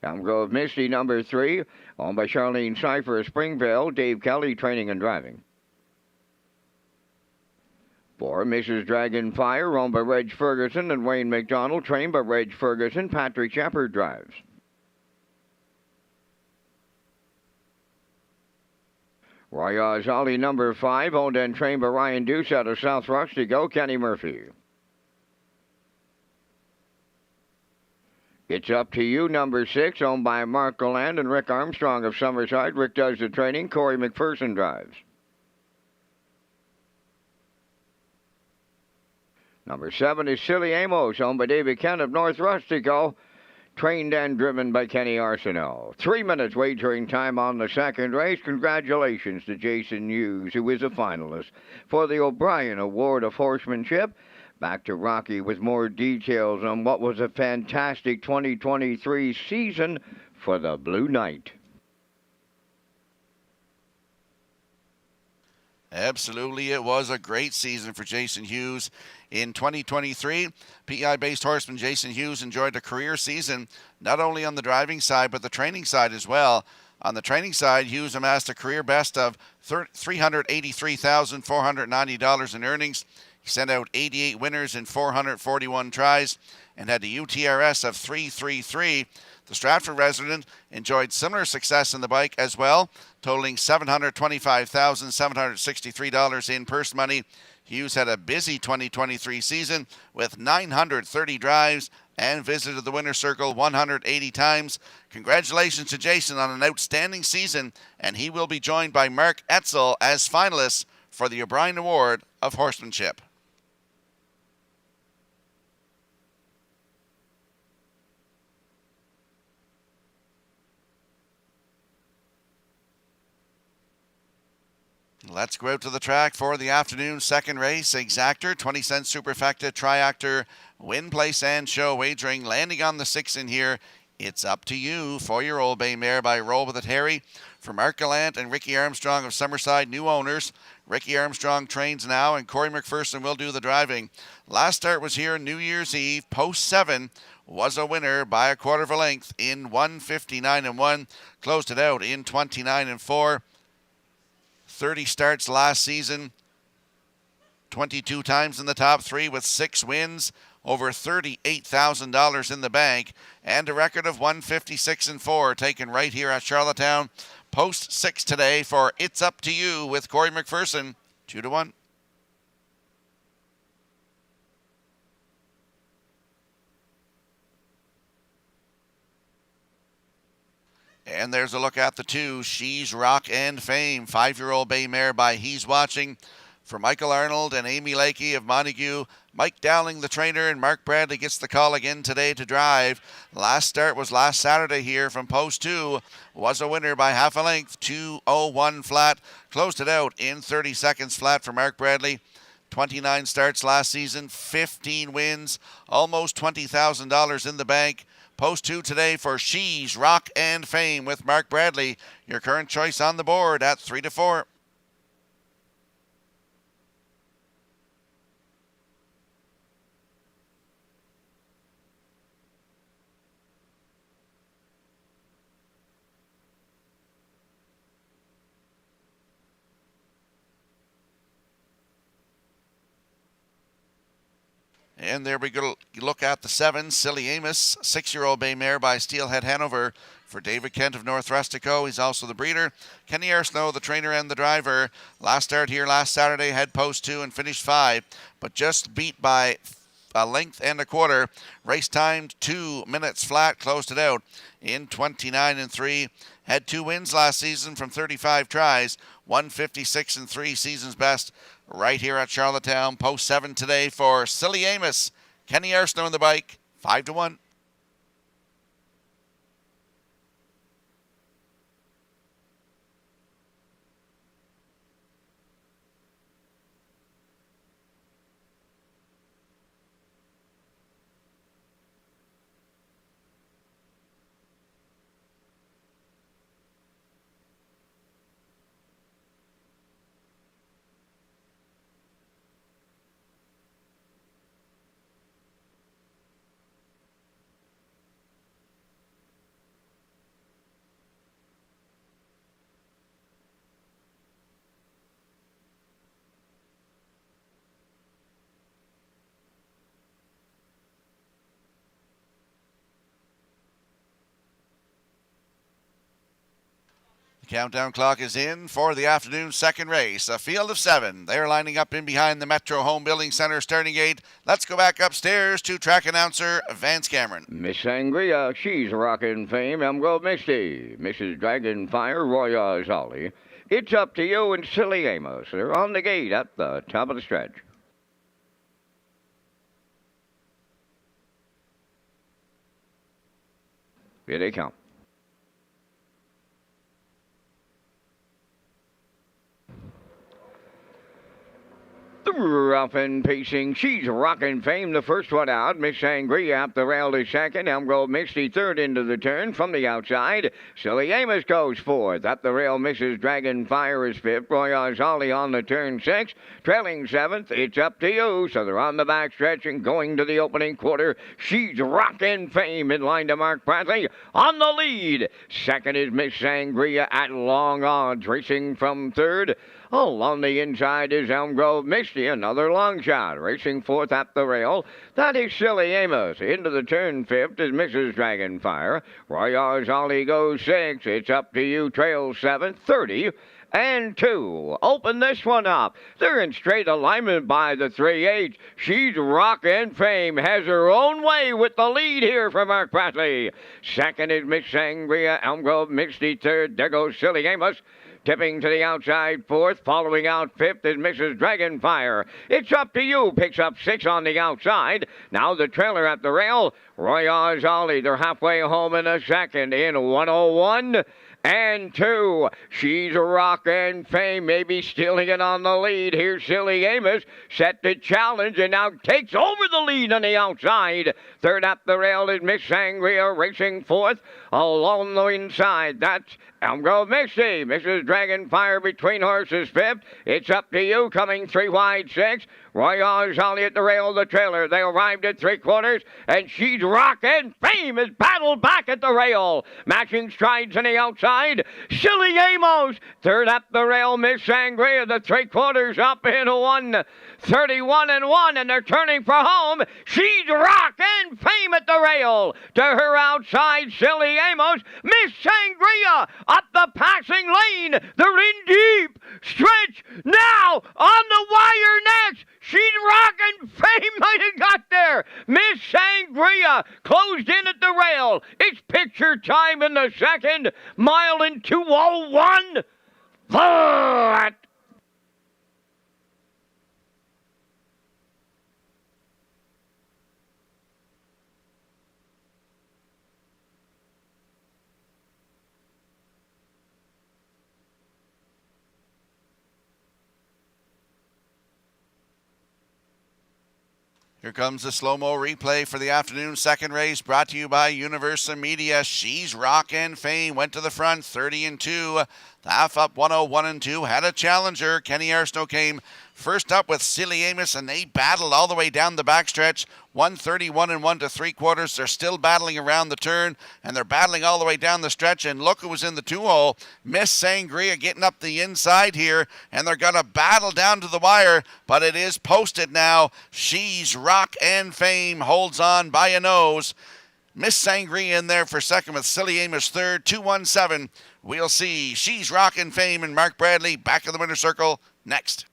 Elm Grove Misty, number 3, owned by Charlene Cipher of Springvale, Dave Kelly training and driving. 4, Mrs. Dragonfire, owned by Reg Ferguson and Wayne McDonald, trained by Reg Ferguson. Patrick Shepard drives. Royals Ollie, number 5, owned and trained by Ryan Deuce out of South Rustico, Kenny Murphy. It's Up to You, number 6, owned by Mark Galland and Rick Armstrong of Summerside. Rick does the training. Corey McPherson drives. Number 7 is Silly Amos, owned by David Kent of North Rustico, trained and driven by Kenny Arsenault. 3 minutes wagering time on the second race. Congratulations to Jason Hughes, who is a finalist for the O'Brien Award of Horsemanship. Back to Rocky with more details on what was a fantastic 2023 season for the Blue Knight. Absolutely, it was a great season for Jason Hughes. In 2023, PI-based horseman Jason Hughes enjoyed a career season, not only on the driving side, but the training side as well. On the training side, Hughes amassed a career best of $383,490 in earnings. He sent out 88 winners in 441 tries and had a UTRS of 333. The Stratford resident enjoyed similar success in the bike as well, totaling $725,763 in purse money. Hughes had a busy 2023 season with 930 drives and visited the winner's circle 180 times. Congratulations to Jason on an outstanding season, and he will be joined by Mark Etzel as finalists for the O'Brien Award of Horsemanship. Let's go out to the track for the afternoon second race. Exactor, 20-cent superfecta, triactor, win, place, and show wagering. Landing on the 6 in here. It's Up to You. 4-year-old bay mare by Roll With It Harry. For Mark Gallant and Ricky Armstrong of Summerside, new owners. Ricky Armstrong trains now, and Corey McPherson will do the driving. Last start was here New Year's Eve. Post 7 was a winner by a quarter of a length in 1:59.1. Closed it out in 29.4. 30 starts last season, 22 times in the top 3 with 6 wins, over $38,000 in the bank, and a record of 156.4 taken right here at Charlottetown. Post 6 today for It's Up to You with Corey McPherson, 2-1. And there's a look at the 2. She's Rock and Fame. 5-year-old bay mare by He's Watching. For Michael Arnold and Amy Lakey of Montague, Mike Dowling, the trainer, and Mark Bradley gets the call again today to drive. Last start was last Saturday here from post 2. Was a winner by half a length, 2:01 flat. Closed it out in 30 seconds flat for Mark Bradley. 29 starts last season, 15 wins, almost $20,000 in the bank. Post 2 today for She's Rock and Fame with Mark Bradley. Your current choice on the board at 3-4. And there we go. Look at the 7, Silly Amos, 6-year-old bay mare by Steelhead Hanover. For David Kent of North Rustico, he's also the breeder. Kenny Arsenault, the trainer and the driver. Last start here last Saturday, had post 2 and finished 5, but just beat by a length and a quarter. Race timed 2 minutes flat, closed it out in 29.3. Had 2 wins last season from 35 tries, 156.3 season's best. Right here at Charlottetown. Post 7 today for Silly Amos. Kenny Arsenault on the bike, 5-1. The countdown clock is in for the afternoon's second race. A field of 7. They're lining up in behind the Metro Home Building Center starting gate. Let's go back upstairs to track announcer Vance Cameron. Miss Sangria, she's rockin' fame. Emerald Misty, Mrs. Dragonfire, Roy Ollie. It's up to you and Silly Amos. They're on the gate at the top of the stretch. Here they come. Rough and pacing, she's rockin' fame, the first one out. Miss Sangria up the rail to second. Emerald Misty third into the turn from the outside. Silly Amos goes fourth. Up the rail, Mrs. Dragonfire is fifth. Roy Ollie on the turn sixth. Trailing seventh, it's up to you. So they're on the back stretch and going to the opening quarter. She's rockin' fame in line to Mark Bradley on the lead. Second is Miss Sangria at long odds, racing from third. Oh, on the inside is Elm Grove Misty, another long shot. Racing fourth at the rail. That is Silly Amos. Into the turn fifth is Mrs. Dragonfire. Roy Ollie goes sixth. It's up to you. Trail seventh, 30. And 2. Open this one up. They're in straight alignment by the 3/8. She's rockin' fame. Has her own way with the lead here from Mark Bradley. Second is Miss Sangria. Elm Grove Misty third. There goes Silly Amos. Tipping to the outside fourth. Following out fifth is Mrs. Dragonfire. It's up to you. Picks up 6 on the outside. Now the trailer at the rail. Roy Ollie. They're halfway home in a second in 101. And 2. She's rockin' fame, maybe stealing it on the lead. Here's Silly Amos, set to challenge, and now takes over the lead on the outside. Third up the rail is Miss Sangria, racing fourth. Along the inside, that's Elm Grove Misty. Mrs. Dragonfire between horses fifth. It's up to you, coming 3 wide 6. Roy Ollie at the rail of the trailer. They arrived at 3/4, and she's rockin' fame is battled back at the rail. Matching strides on the outside. Silly Amos. Third up the rail, Miss Sangria. The 3/4 up in 1:31 and 1, and they're turning for home. She's rockin' fame at the rail. To her outside, Silly Amos. Miss Sangria up the passing lane. They're in deep. Stretch now on the wire next. She's rockin' fame. Might have got there. Miss Sangria closed in at the rail. It's picture time in the second. Mile in 2:01. But Here comes the slow-mo replay for the afternoon second race, brought to you by Universal Media. She's rockin' fame. Went to the front, 30 and 2. The half up 101 and 2. Had a challenger. Kenny Arsenault came first up with Silly Amos, and they battled all the way down the backstretch. 131 and 1 to 3/4. They're still battling around the turn, and they're battling all the way down the stretch. And look who was in the 2-hole. Miss Sangria getting up the inside here, and they're going to battle down to the wire, but it is posted now. She's rockin' fame holds on by a nose. Miss Sangria in there for second with Silly Amos third, 217. We'll see She's rockin' fame and Mark Bradley back in the winner's circle next.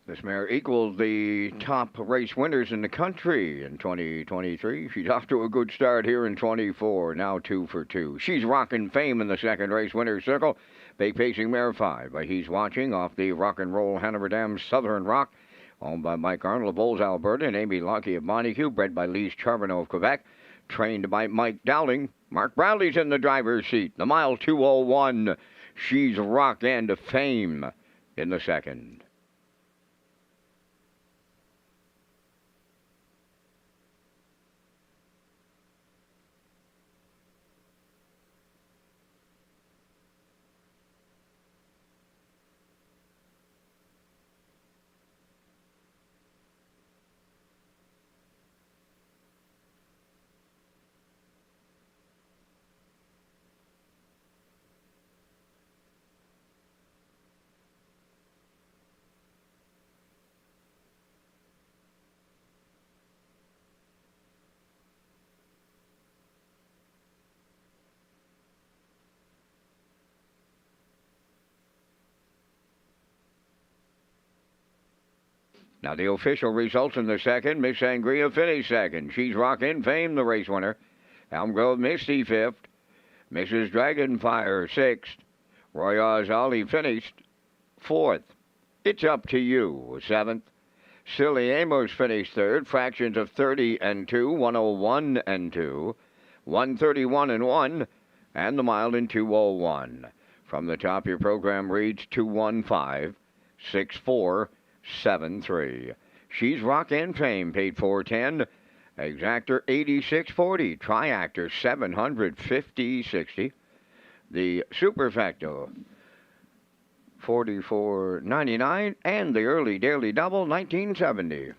This mare equaled the top race winners in the country in 2023. She's off to a good start here in 24, now 2 for 2. She's rocking fame in the second race winner's circle. Big pacing mare 5 by He's Watching off the Rock and Roll Hanover Dam Southern Rock. Owned by Mike Arnold of Bowles, Alberta, and Amy Lockie of Montague. Bred by Lise Charbonneau of Quebec. Trained by Mike Dowling. Mark Bradley's in the driver's seat. The mile 2:01. She's rocking fame in the second. Now the official results in the second. Miss Sangria finished second. She's Rockin' Fame, the race winner. Elm Grove Misty fifth. Mrs. Dragonfire sixth. Roy Ollie finished fourth. It's Up to You seventh. Silly Amos finished third. Fractions of 30 and 2, 101 and 2, 131 and 1, and the mile in 2:01. From the top, your program reads 215 64 7-3. She's Rockin' Fame, paid $410. Exactor 86.40. Triactor 750.60. The Superfecto 44.99, and the early daily double 1970.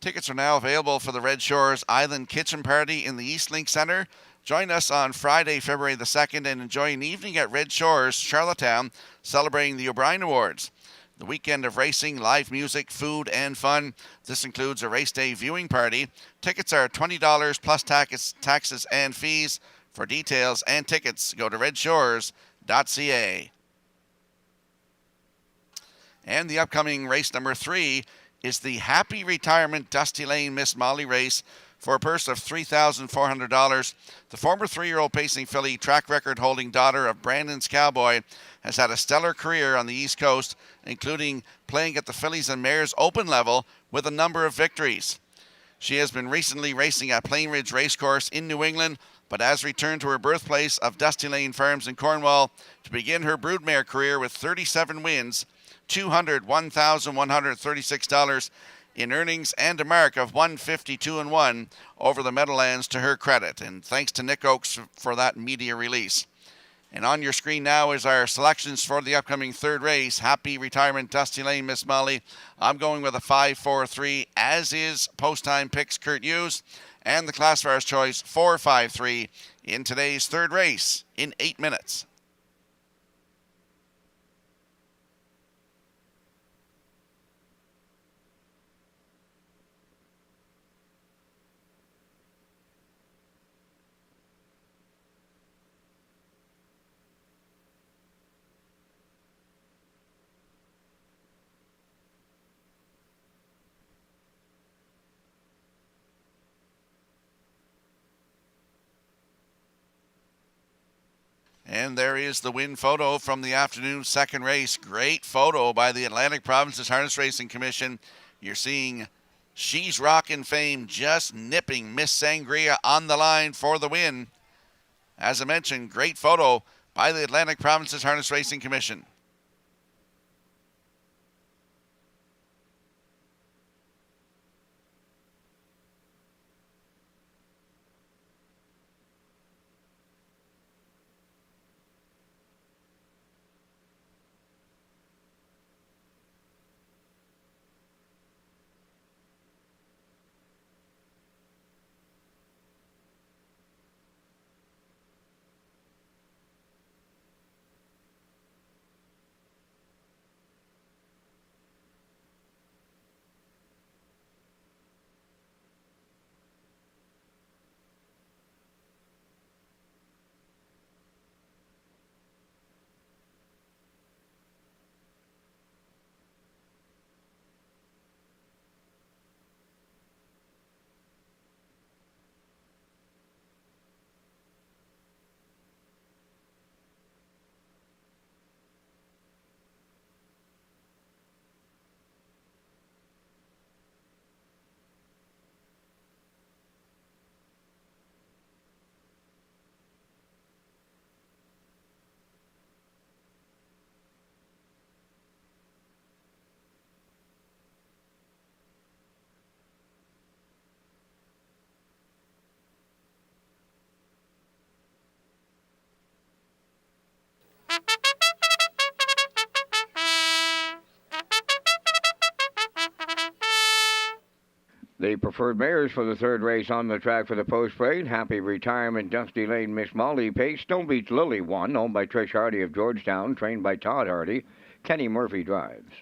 Tickets are now available for the Red Shores Island Kitchen Party in the East Link Centre. Join us on Friday, February the 2nd, and enjoy an evening at Red Shores, Charlottetown, celebrating the O'Brien Awards. The weekend of racing, live music, food, and fun. This includes a race day viewing party. Tickets are $20 plus taxes and fees. For details and tickets, go to Redshores.ca. And the upcoming race number 3 is the Happy Retirement Dusty Lane Miss Molly race for a purse of $3,400. The former 3-year-old pacing filly, track record holding daughter of Brandon's Cowboy, has had a stellar career on the East Coast, including playing at the Fillies and Mares Open level with a number of victories. She has been recently racing at Plain Ridge Racecourse in New England, but has returned to her birthplace of Dusty Lane Farms in Cornwall to begin her broodmare career with 37 wins, $1,136 in earnings, and a mark of 152-1 over the Meadowlands to her credit. And thanks to Nick Oakes for that media release. And on your screen now is our selections for the upcoming third race, Happy Retirement Dusty Lane Miss Molly. I'm going with a 5-4-3, as is post-time picks Kurt Hughes, and the classifier's choice 4-5-3 in today's third race in 8 minutes. And there is the win photo from the afternoon's second race. Great photo by the Atlantic Provinces Harness Racing Commission. You're seeing She's Rockin' Fame just nipping Miss Sangria on the line for the win. As I mentioned, great photo by the Atlantic Provinces Harness Racing Commission. The preferred mares for the third race on the track for the post parade. Happy Retirement, Dusty Lane, Miss Molly Pace. Stone Beach Lily won, owned by Trish Hardy of Georgetown, trained by Todd Hardy. Kenny Murphy drives.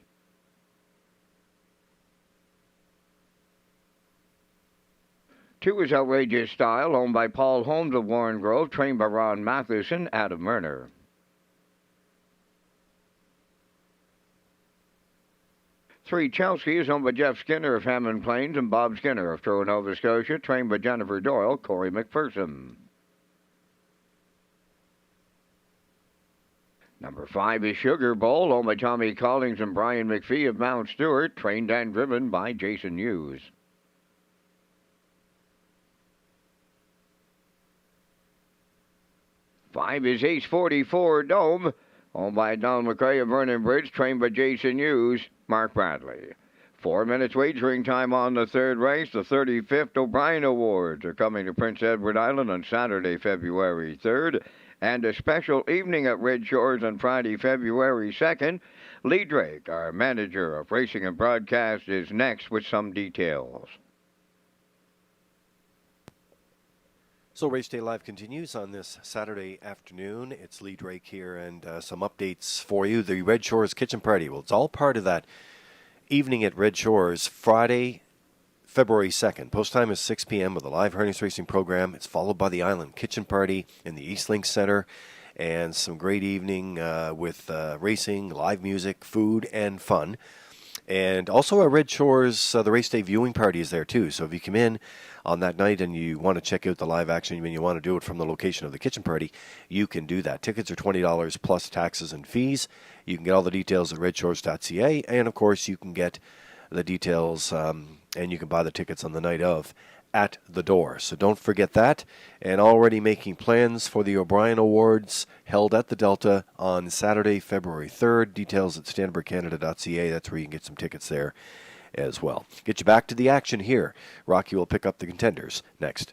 Two is Outrageous Style, owned by Paul Holmes of Warren Grove, trained by Ron Matheson, Adam Murner. 3 Chelsea is owned by Jeff Skinner of Hammond Plains and Bob Skinner of Truro, Nova Scotia, trained by Jennifer Doyle, Corey McPherson. Number 5 is Sugar Bowl, owned by Tommy Collins and Brian McPhee of Mount Stewart, trained and driven by Jason Hughes. 5 is Ace 44 Dome, owned by Donald McRae of Vernon Bridge, trained by Jason Hughes, Mark Bradley. 4 minutes wagering time on the third race. The 35th O'Brien Awards are coming to Prince Edward Island on Saturday, February 3rd, and a special evening at Red Shores on Friday, February 2nd. Lee Drake, our manager of racing and broadcast, is next with some details. So Race Day Live continues on this Saturday afternoon. It's Lee Drake here and some updates for you. The Red Shores Kitchen Party. Well, it's all part of that evening at Red Shores, Friday, February 2nd. Post time is 6 p.m. with a live harness racing program. It's followed by the Island Kitchen Party in the East Link Center and some great evening with racing, live music, food, and fun. And also at Red Shores, the Race Day viewing party is there too. So if you come in on that night and you want to check out the live action and you want to do it from the location of the kitchen party, you can do that. Tickets are $20 plus taxes and fees. You can get all the details at Redshores.ca. And, of course, you can get the details and you can buy the tickets on the night of at the door. So don't forget that. And already making plans for the O'Brien Awards held at the Delta on Saturday, February 3rd. Details at stanfordcanada.ca. That's where you can get some tickets there as well. Get you back to the action here. Rocky will pick up the contenders next.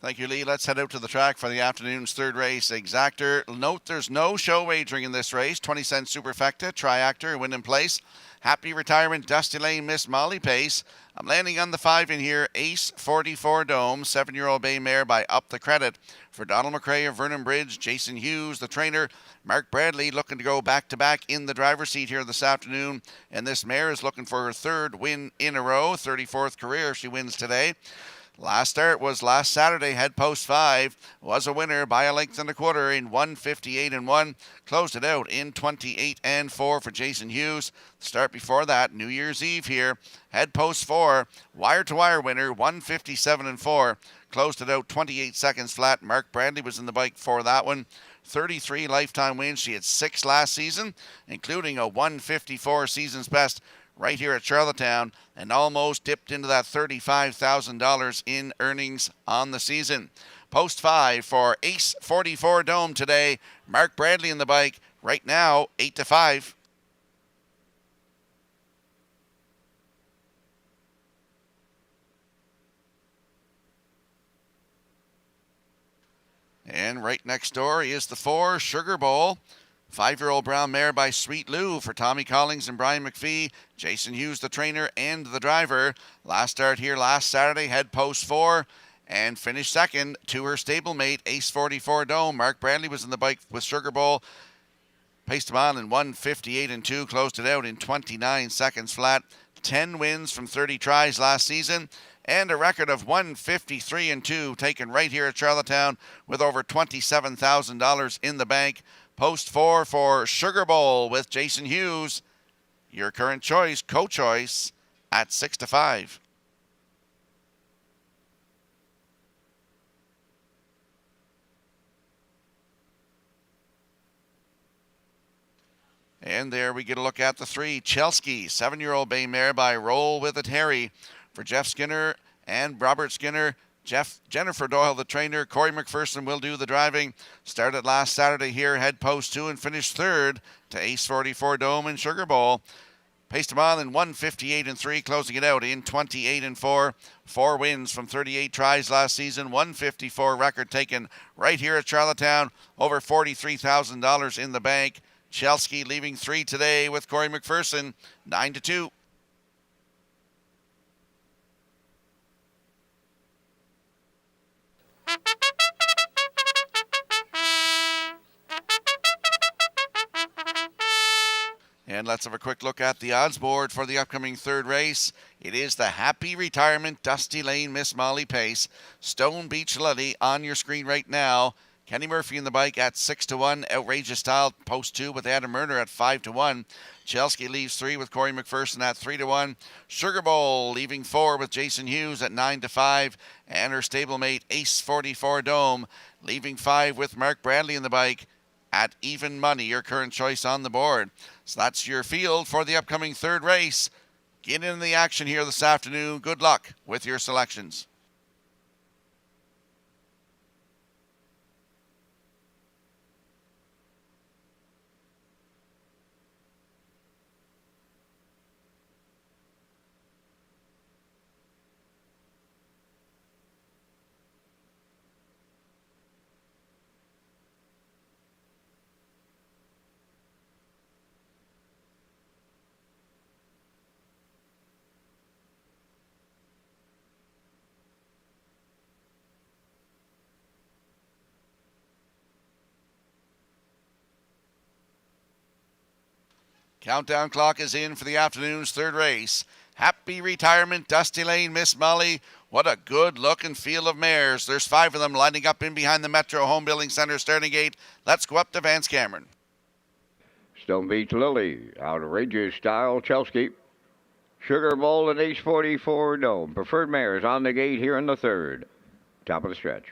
Thank you, Lee. Let's head out to the track for the afternoon's third race. Exactor. Note there's no show wagering in this race. 20 cents superfecta, triactor, win in place. Happy Retirement, Dusty Lane, Miss Molly Pace. I'm landing on the 5 in here. Ace 44 Dome, 7-year-old bay mare by Up the Credit. For Donald McRae of Vernon Bridge, Jason Hughes, the trainer. Mark Bradley looking to go back-to-back in the driver's seat here this afternoon. And this mare is looking for her third win in a row, 34th career if she wins today. Last start was last Saturday, head post 5, was a winner by a length and a quarter in 1:58-1, closed it out in 28-4 for Jason Hughes. The start before that, New Year's Eve here, head post 4, wire-to-wire winner, 1:57-4, closed it out 28 seconds flat. Mark Bradley was in the bike for that one. 33 lifetime wins. She had 6 last season, including a 154 season's best right here at Charlottetown, and almost dipped into that $35,000 in earnings on the season. Post 5 for Ace 44 Dome today. Mark Bradley in the bike right now, 8-5. And right next door is the 4 Sugar Bowl. 5-year-old brown mare by Sweet Lou for Tommy Collings and Brian McPhee. Jason Hughes, the trainer and the driver. Last start here last Saturday, head post 4 and finished second to her stablemate, Ace 44 Dome. Mark Bradley was in the bike with Sugar Bowl. Paced him on in 1:58.2, closed it out in 29 seconds flat. 10 wins from 30 tries last season, and a record of 1:53.2 taken right here at Charlottetown with over $27,000 in the bank. Post 4 for Sugar Bowl with Jason Hughes. Your current choice, co-choice, at 6-5. And there we get a look at the 3, Chelsea, 7-year-old bay mare by Roll With It Harry for Jeff Skinner and Robert Skinner. Jennifer Doyle, the trainer. Corey McPherson will do the driving. Started last Saturday here, head post 2, and finished third to Ace 44 Dome and Sugar Bowl. Paced him on in 1:58.3, closing it out in 28-4. 4 wins from 38 tries last season. 154 record taken right here at Charlottetown. Over $43,000 in the bank. Chelsea leaving 3 today with Corey McPherson, 9-2. And let's have a quick look at the odds board for the upcoming third race. It is the Happy Retirement Dusty Lane Miss Molly Pace. Stone Beach Lily on your screen right now. Kenny Murphy in the bike at 6-1. Outrageous Style post 2 with Adam Murner at 5-1. Chelsea leaves 3 with Corey McPherson at 3-1. Sugar Bowl leaving 4 with Jason Hughes at 9-5. And her stablemate Ace 44 Dome leaving 5 with Mark Bradley in the bike at even money. Your current choice on the board. So that's your field for the upcoming third race. Get in the action here this afternoon. Good luck with your selections. Countdown clock is in for the afternoon's third race. Happy Retirement, Dusty Lane, Miss Molly. What a good look and feel of mares. There's 5 of them lining up in behind the Metro Home Building Center starting gate. Let's go up to Vance Cameron. Stone Beach Lily, Outrageous Style, Chelsea. Sugar Bowl and Ace 44 Dome. Preferred mares on the gate here in the third. Top of the stretch.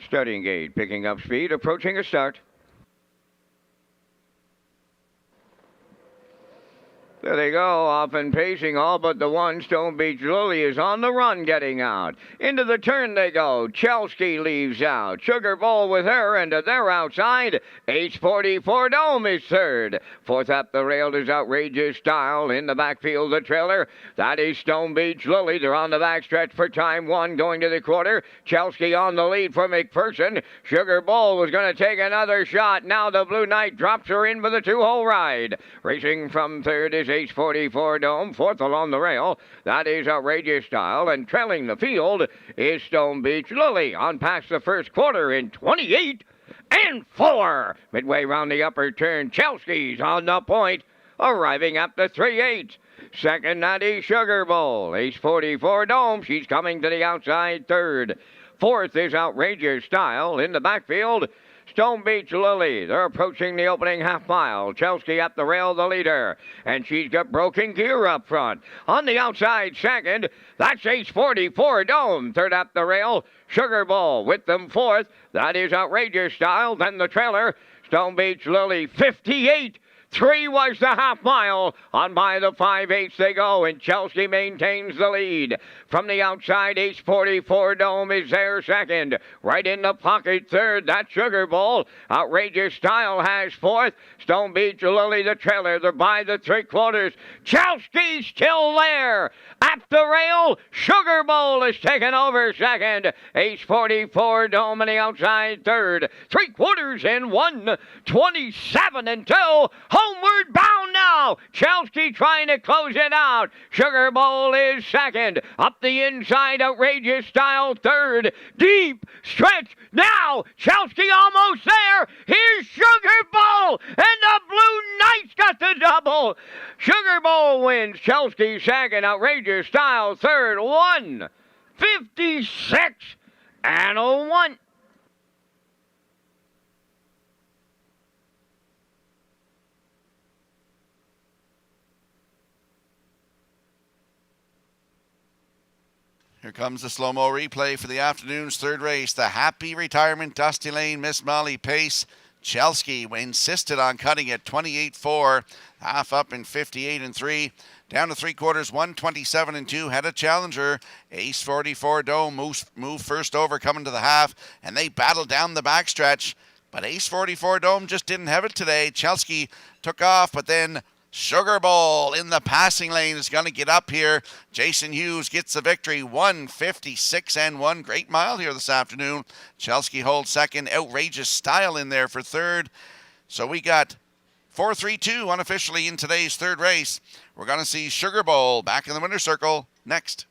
Starting gate, picking up speed, approaching a start. There they go, off and pacing, all but the one. Stone Beach Lily is on the run, getting out. Into the turn they go. Chelsea leaves out. Sugar Bowl with her, and to their outside, Ace 44 Dome is third. Fourth up the rail is Outrageous Style. In the backfield, the trailer. That is Stone Beach Lily. They're on the backstretch for time 1, going to the quarter. Chelsea on the lead for McPherson. Sugar Bowl was going to take another shot. Now the Blue Knight drops her in for the 2-hole ride. Racing from third is Ace 44 Dome. Fourth along the rail, that is Outrageous Style. And trailing the field is Stone Beach Lily on past the first quarter in 28-4. Midway round the upper turn, Chelsea's on the point, arriving up to 3-8. Second, that is Sugar Bowl. Ace 44 Dome, she's coming to the outside third. Fourth is Outrageous Style. In the backfield, Stone Beach Lily. They're approaching the opening half mile. Chelsea up the rail, the leader. And she's got Broken Gear up front. On the outside, second. That's Ace 44 Dome. Third up the rail. Sugar Bowl with them fourth. That is Outrageous Style. Then the trailer. Stone Beach Lily 58. 3 was the half mile. On by the 5/8 they go, and Chelsea maintains the lead. From the outside, Ace 44 Dome is there second. Right in the pocket third, that's Sugar Bowl. Outrageous Style has fourth. Stone Beach Lily, the trailer. They're by the 3/4. Chelsea still there. At the rail, Sugar Bowl is taken over second. Ace 44 Dome on the outside third. 3/4 in 1:27 and 2. Homeward bound now. Chelsea trying to close it out. Sugar Bowl is second. Up the inside, Outrageous Style third. Deep stretch now. Chelsea almost there. Here's Sugar Bowl. And the Blue Knights got the double. Sugar Bowl wins. Chelsea second. Outrageous Style third. 1:56 and a 1. Here comes the slow-mo replay for the afternoon's third race. The Happy Retirement Dusty Lane Miss Molly pace. Chelsea insisted on cutting it 28-4. Half up in 58 and 3. Down to 3/4, 127 and 2. Had a challenger. Ace 44 Dome moved first over coming to the half. And they battled down the backstretch. But Ace 44 Dome just didn't have it today. Chelsea took off, but then Sugar Bowl in the passing lane is going to get up here. Jason Hughes gets the victory, 1:56 and 1. Great mile here this afternoon. Chelsea holds second. Outrageous Style in there for third. So we got 4-3-2 unofficially in today's third race. We're going to see Sugar Bowl back in the winner's circle next.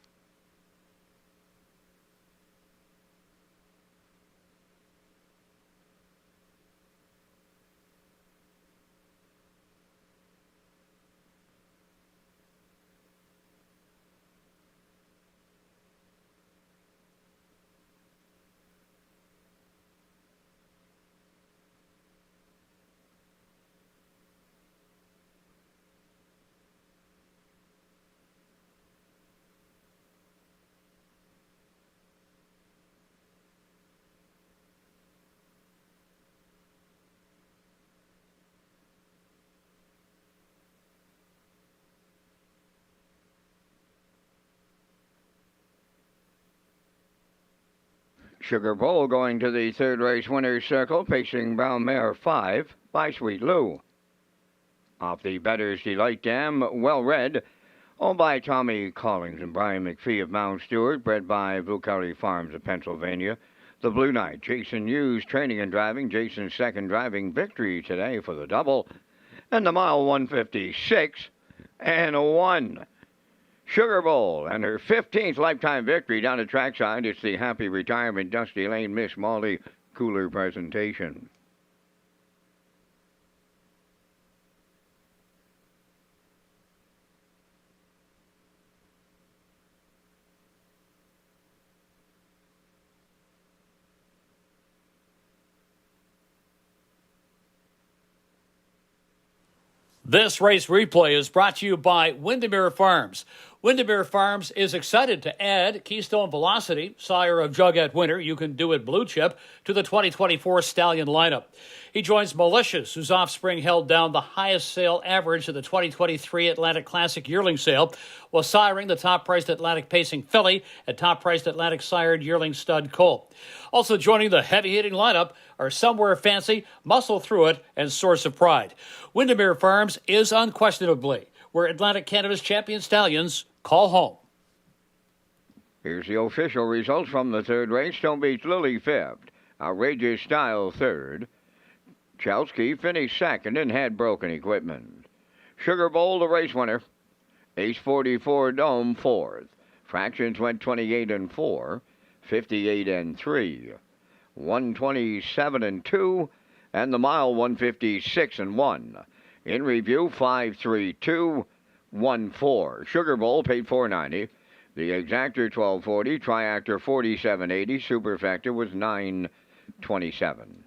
Sugar Bowl going to the third race winner's circle, pacing Brown Mare 5 by Sweet Lou. Off the Better's Delight Dam, Well Read, owned by Tommy Collins and Brian McPhee of Mount Stewart, bred by Blue County Farms of Pennsylvania. The Blue Knight, Jason Hughes, training and driving. Jason's second driving victory today for the double. And the mile 1:56 and a 1. Sugar Bowl and her 15th lifetime victory down the trackside. It's the Happy Retirement Dusty Lane Miss Molly Cooler presentation. This race replay is brought to you by Windermere Farms. Windermere Farms is excited to add Keystone Velocity, sire of Jugette Winter, you can do it blue chip, to the 2024 Stallion lineup. He joins Malicious, whose offspring held down the highest sale average of the 2023 Atlantic Classic yearling sale, while siring the top-priced Atlantic Pacing filly and top-priced Atlantic sired yearling stud colt. Also joining the heavy-hitting lineup are Somewhere Fancy, Muscle Through It, and Source of Pride. Windermere Farms is unquestionably where Atlantic Canada's champion stallions call home. Here's the official results from the third race. Stone Beach Lily fifth. Outrageous Style third. Chelsea finished second and had broken equipment. Sugar Bowl, the race winner. Ace 44 Dome fourth. Fractions went 28 and 4, 58 and 3, 127 and 2, and the mile 156 and 1. In review, 53214. Sugar Bowl paid $4.90. The exactor $12.40. Triactor $47.80. Superfactor was $9.27.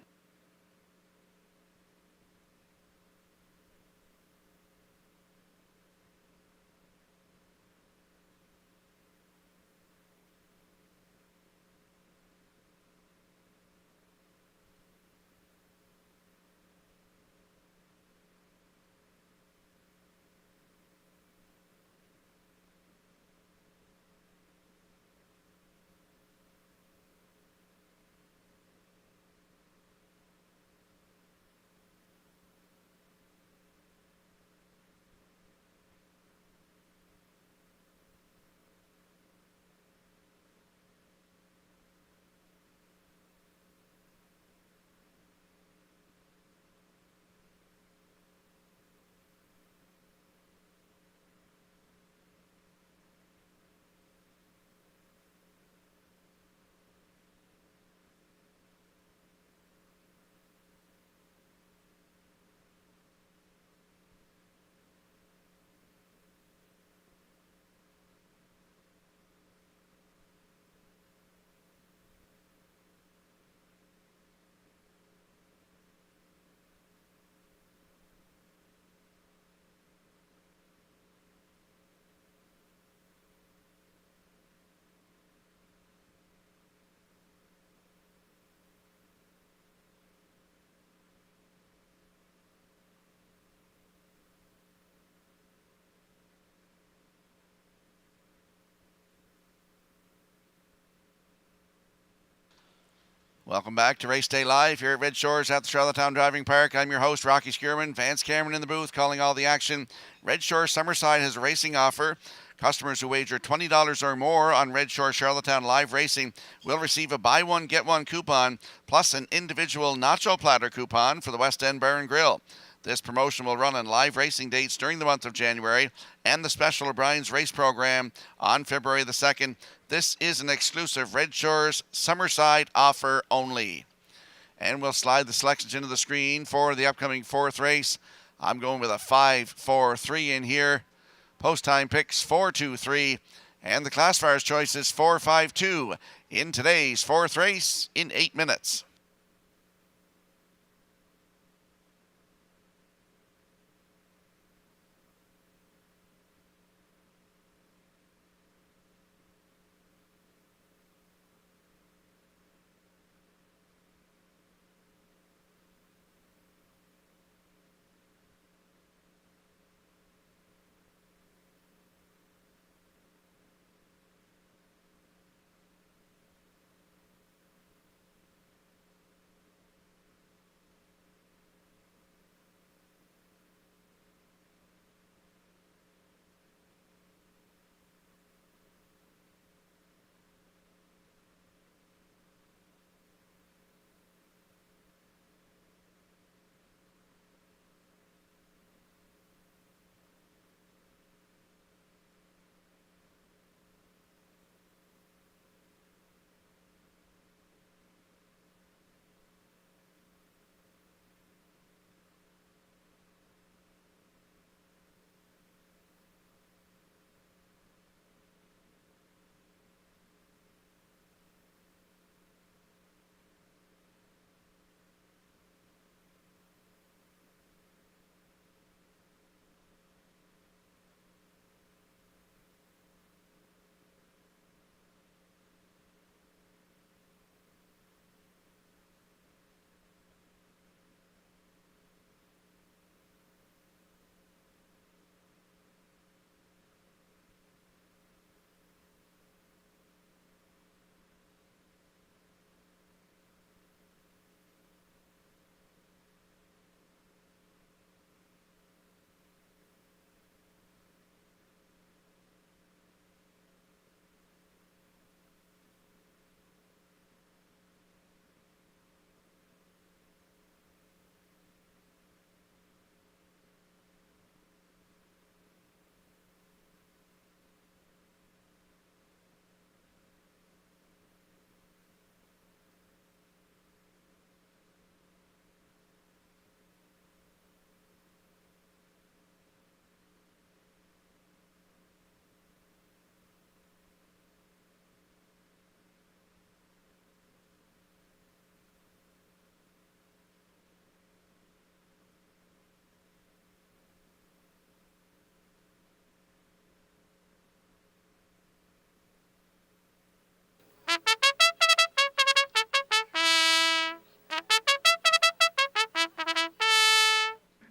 Welcome back to Race Day Live here at Red Shores at the Charlottetown Driving Park. I'm your host, Rocky Skierman. Vance Cameron in the booth calling all the action. Red Shore Summerside has a racing offer. Customers who wager $20 or more on Red Shore Charlottetown Live Racing will receive a buy one, get one coupon, plus an individual nacho platter coupon for the West End Bar and Grill. This promotion will run on live racing dates during the month of January and the special O'Brien's race program on February the 2nd. This is an exclusive Red Shores Summerside offer only. And we'll slide the selections into the screen for the upcoming fourth race. I'm going with a 5-4-3 in here. Post time picks 4-2-3. And the classifier's choice is 4-5-2 in today's fourth race in 8 minutes.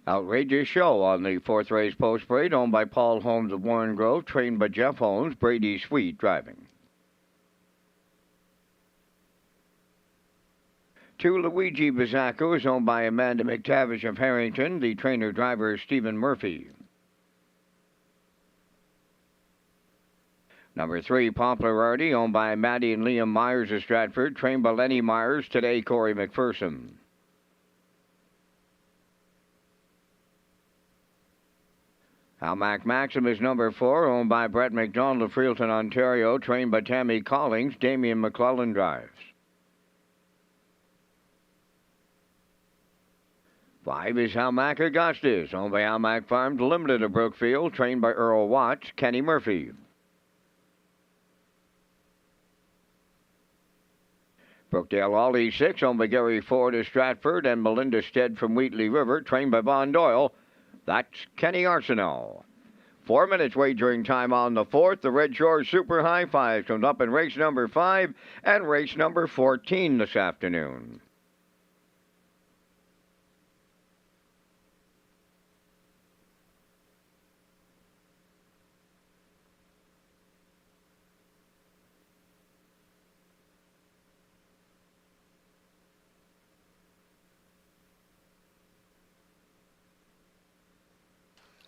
Outrageous show on the fourth race post parade, owned by Paul Holmes of Warren Grove, trained by Jeff Holmes, Brady Sweet driving. Two Luigi Bizzacco is owned by Amanda McTavish of Harrington. The trainer-driver is Stephen Murphy. Number 3, Popularity, owned by Maddie and Liam Myers of Stratford, trained by Lenny Myers, today Corey McPherson. Almac Maxim is number 4, owned by Brett McDonald of Freelton, Ontario, trained by Tammy Collings, Damian McClellan drives. 5 is Almac Augustus, owned by Almac Farms Limited of Brookfield, trained by Earl Watts, Kenny Murphy. Brookdale Ollie 6, owned by Gary Ford of Stratford, and Melinda Stead from Wheatley River, trained by Von Doyle. That's Kenny Arsenault. 4 minutes wagering time on the fourth. The Red Shores Super High Fives comes up in race number 5 and race number 14 this afternoon.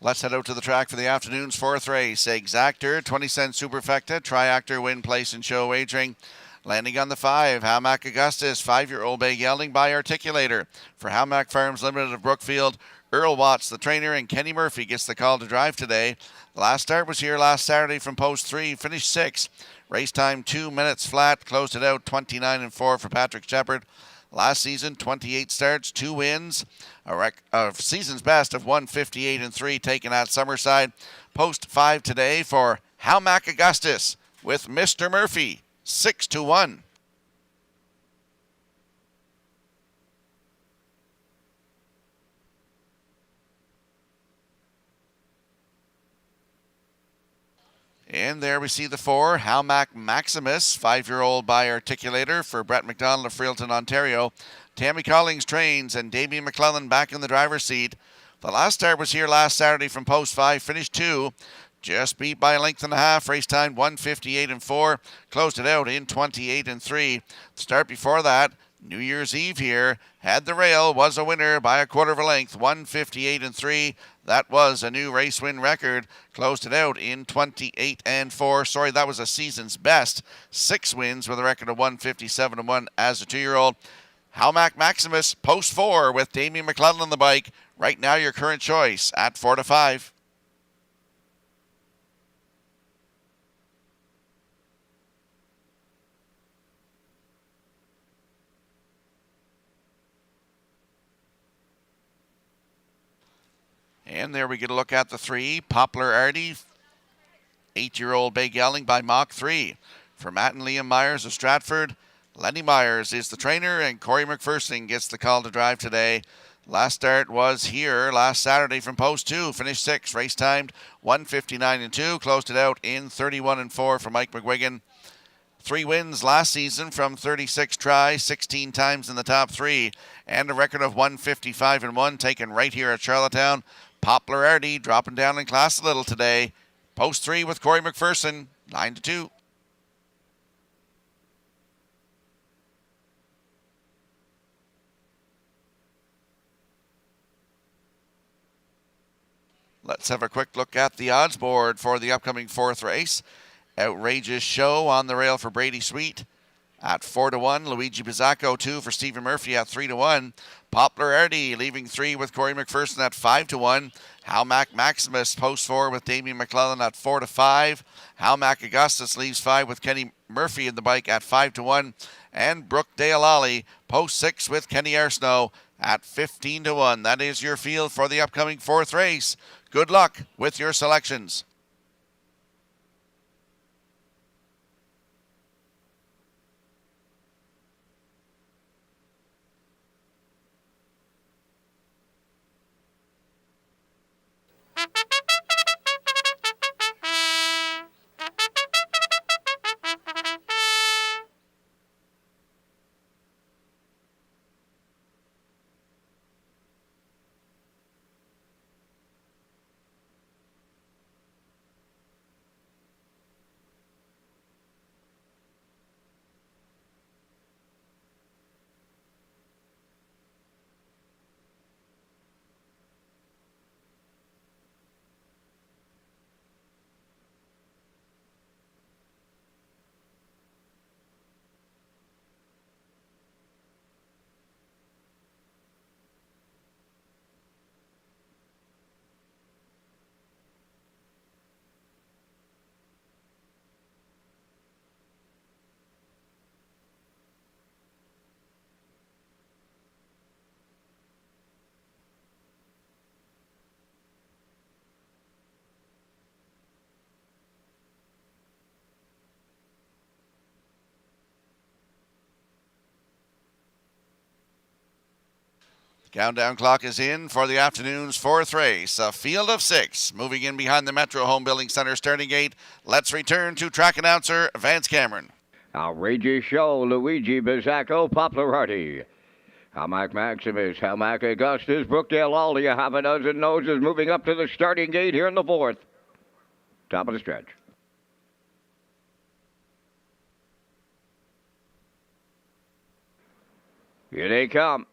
Let's head out to the track for the afternoon's fourth race. Exactor, 20-cent Superfecta, Triactor, Win Place and Show Wagering. Landing on the 5, Hamac Augustus, 5-year-old bay gelding by Articulator. For Hamac Farms Limited of Brookfield, Earl Watts, the trainer, and Kenny Murphy gets the call to drive today. The last start was here last Saturday from post 3, finished 6. Race time 2 minutes flat, closed it out 29-4 for Patrick Shepard. Last season, 28 starts, 2 wins, a season's best of 158-3 taken at Summerside. Post 5 today for Hamac Augustus with Mr. Murphy, 6-1. And there we see the 4, Hamac Maximus, 5-year-old by Articulator for Brett McDonald of Freelton, Ontario. Tammy Collings trains and Damien McClellan back in the driver's seat. The last start was here last Saturday from post 5, finished 2. Just beat by a length and a half. Race time 158-4. Closed it out in 28-3. The start before that, New Year's Eve here, had the rail, was a winner by a quarter of a length, 158-3. That was a new race win record. Closed it out in 28-4. Sorry, that was a season's best. 6 wins with a record of 157-1 as a 2-year-old. Hamac Maximus, post 4 with Damien McClellan on the bike. Right now, your current choice at 4-5. And there we get a look at the 3, Poplar Artie, 8-year-old bay gelding by Mach 3. For Matt and Liam Myers of Stratford, Lenny Myers is the trainer, and Corey McPherson gets the call to drive today. Last start was here last Saturday from post 2, finished 6, race timed 159-2, closed it out in 31-4 for Mike McGuigan. 3 wins last season from 36 tries, 16 times in the top 3, and a record of 155-1 taken right here at Charlottetown. Poplar Artie dropping down in class a little today. Post 3 with Corey McPherson, 9-2. Let's have a quick look at the odds board for the upcoming 4th race. Outrageous Show on the rail for Brady Sweet at 4-1. Luigi Bizzacco 2 for Stephen Murphy at 3-1. Poplar Artie leaving 3 with Corey McPherson at 5-1. Hamac Maximus post 4 with Damien McClellan at 4-5. Hamac Augustus leaves 5 with Kenny Murphy in the bike at 5-1. And Brookdale Ollie post 6 with Kenny Arsnow at 15-1. That is your field for the upcoming 4th race. Good luck with your selections. Countdown clock is in for the afternoon's 4th race. A field of 6 moving in behind the Metro Home Building Center starting gate. Let's return to track announcer Vance Cameron. Outrageous Show, Luigi Bizzacco, Poplar Artie. Hamac Maximus, Hamac Augustus, Brookdale Ollie, a half a dozen noses moving up to the starting gate here in the 4th. Top of the stretch. Here they come.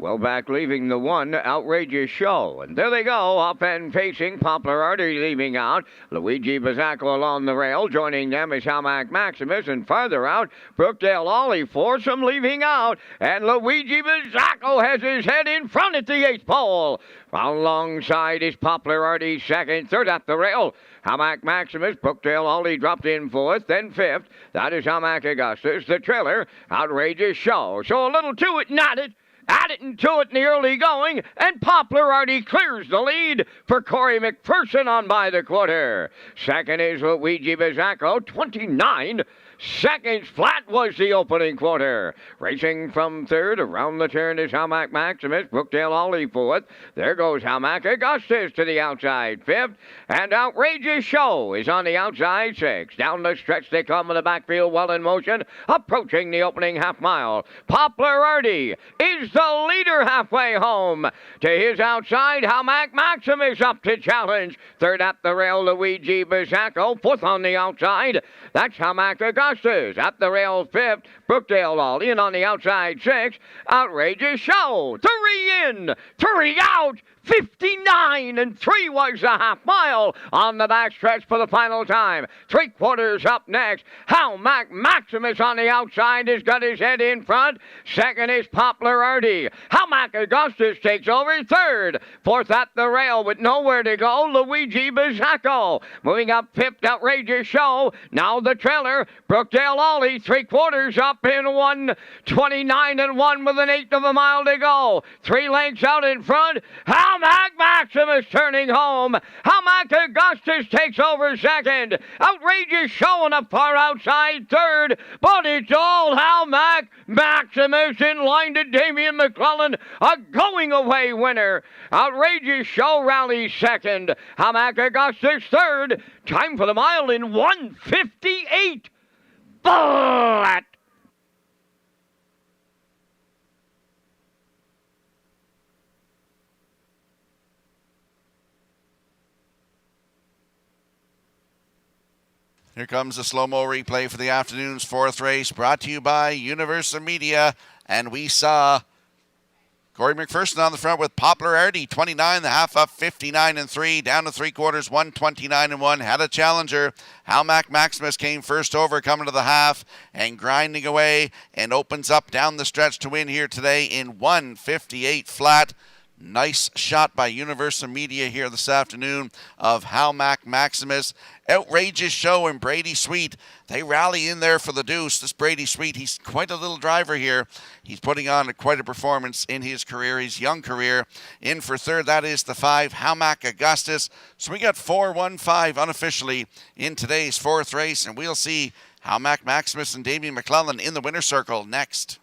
Well back leaving the 1, Outrageous Show. And there they go, up and pacing. Poplar Artery leaving out. Luigi Bazzacco along the rail. Joining them is Halmac Maximus. And farther out, Brookdale Ollie Foursome leaving out. And Luigi Bazzacco has his head in front at the 8th pole. Alongside is Poplar Artery second. Third at the rail. Halmac Maximus, Brookdale Ollie dropped in 4th, then 5th. That is Halmac Augustus. The trailer, Outrageous Show. So a little to it, not it. Add it and to it in the early going, and Poplar Artie clears the lead for Corey McPherson on by the quarter. Second is Luigi Bazzacco, 29 seconds flat was the opening quarter. Racing from third, around the turn is Halmac Maximus, Brookdale Ollie 4th. There goes Halmac Augustus to the outside 5th, and Outrageous Show is on the outside 6th. Down the stretch they come in the backfield, well in motion, approaching the opening half mile. Poplar Artie is the leader halfway home. To his outside, Halmac Maximus up to challenge. Third at the rail, Luigi Bazzacco. 4th on the outside, that's Halmac Augustus. At the rail 5th, Brookdale Ollie, and on the outside 6th, Outrageous Show. 3 in, 3 out. 59 and 3 was the half mile on the backstretch for the final time. 3/4 up next. Halmac Maximus on the outside has got his head in front. Second is Poplar Artie. Halmac Augustus takes over third. 4th at the rail with nowhere to go, Luigi Bazzacco. Moving up 5th, Outrageous Show. Now the trailer, Brookdale Ollie, 3/4 up in 1:29 and 1 with an 1/8 of a mile to go. 3 lengths out in front. Halmac Maximus turning home. Halmac Augustus takes over second. Outrageous Show on the far outside third. But it's all Halmac Maximus in line to Damian McClellan, a going-away winner. Outrageous Show rallies second. Halmac Augustus third. Time for the mile in 1:58. Flat. Here comes the slow-mo replay for the afternoon's 4th race, brought to you by Universal Media. And we saw Corey McPherson on the front with Poplar Artie, 29, the half up, 59 and 3, down to 3/4, 129 and 1. Had a challenger. Halmac Maximus came first over, coming to the half and grinding away, and opens up down the stretch to win here today in 1:58 flat. Nice shot by Universal Media here this afternoon of Halmac Maximus. Outrageous Show and Brady Sweet, they rally in there for the deuce. This Brady Sweet, he's quite a little driver here. He's putting on quite a performance in his career, his young career. In for third, that is the 5, Halmac Augustus. So we got 4-1-5 unofficially in today's 4th race, and we'll see Halmac Maximus and Damian McClellan in the winner's circle next.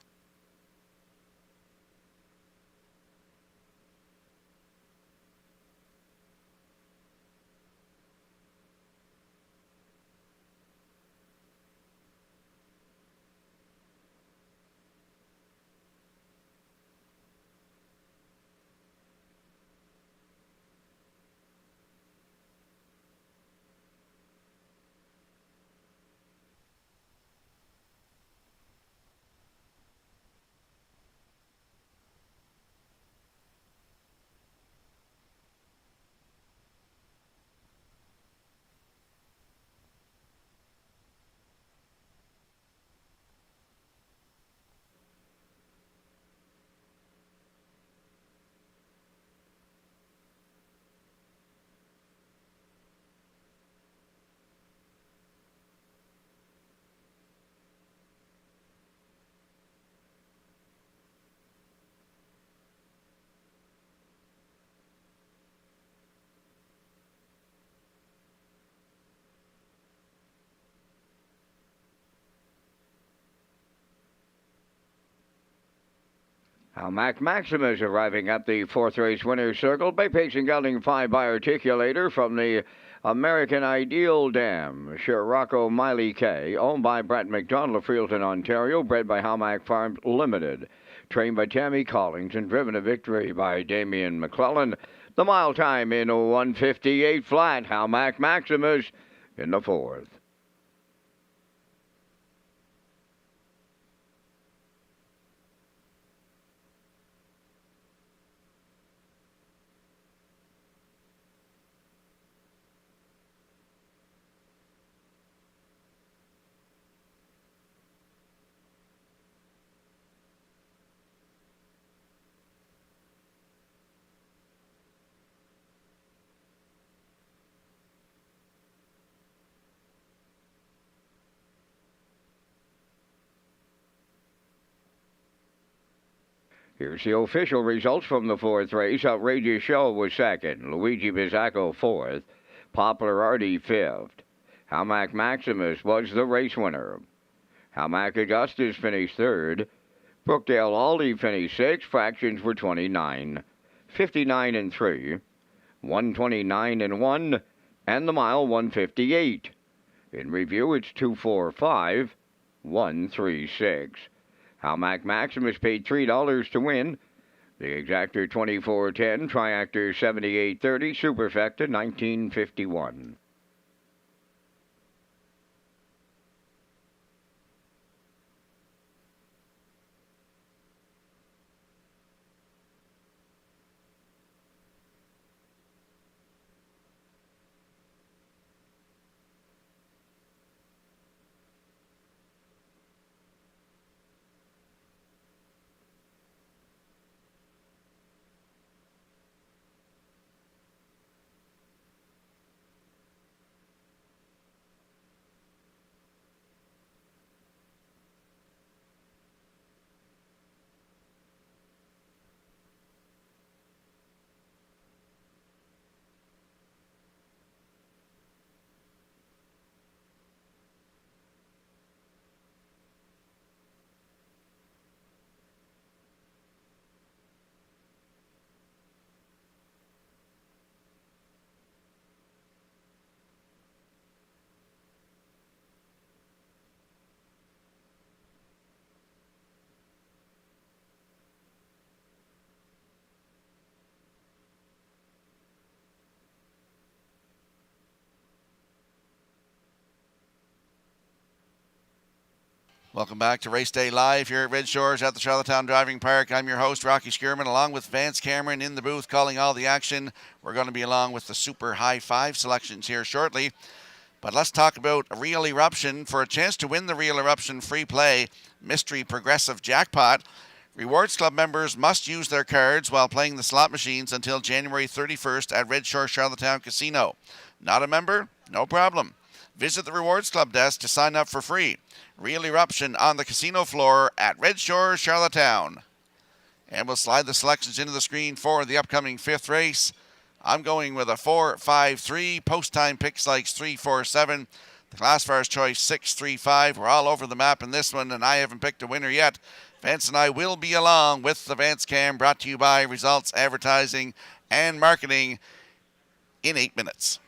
Halmac Maximus arriving at the 4th race winner's circle by pacing gelding 5 by Articulator from the American Ideal Dam, Scirocco Miley K, owned by Brett McDonald of Freelton, Ontario, bred by Halmac Farms Limited, trained by Tammy Collings and driven to victory by Damian McClellan. The mile time in 1:58 flat. Halmac Maximus in the 4th. Here's the official results from the fourth race. Outrageous Show was second. Luigi Bizzacco fourth. Poplar Artie fifth. Hamac Maximus was the race winner. Hamac Augustus finished third. Brookdale Aldi finished sixth. Fractions were 29. 59 and 3. 129 and 1. And the mile 158. In review, it's 245. 136. Hamac Maximus paid $3 to win. The Exactor 2410, Triactor 7830, Superfecta 1951. Welcome back to Race Day Live here at Red Shores at the Charlottetown Driving Park. I'm your host, Rocky Skierman, along with Vance Cameron in the booth calling all the action. We're going to be along with the Super High Five selections here shortly. But let's talk about Real Eruption. For a chance to win the Real Eruption free play Mystery Progressive Jackpot, Rewards Club members must use their cards while playing the slot machines until January 31st at Red Shore Charlottetown Casino. Not a member? No problem. Visit the Rewards Club desk to sign up for free. Real Eruption on the casino floor at Red Shore Charlottetown. And we'll slide the selections into the screen for the upcoming fifth race. I'm going with a 4-5-3. Post time picks like 3-4-7. The classifiers choice 6-3-5. We're all over the map in this one, and I haven't picked a winner yet. Vance and I will be along with the Vance Cam, brought to you by Results Advertising and Marketing in 8 minutes.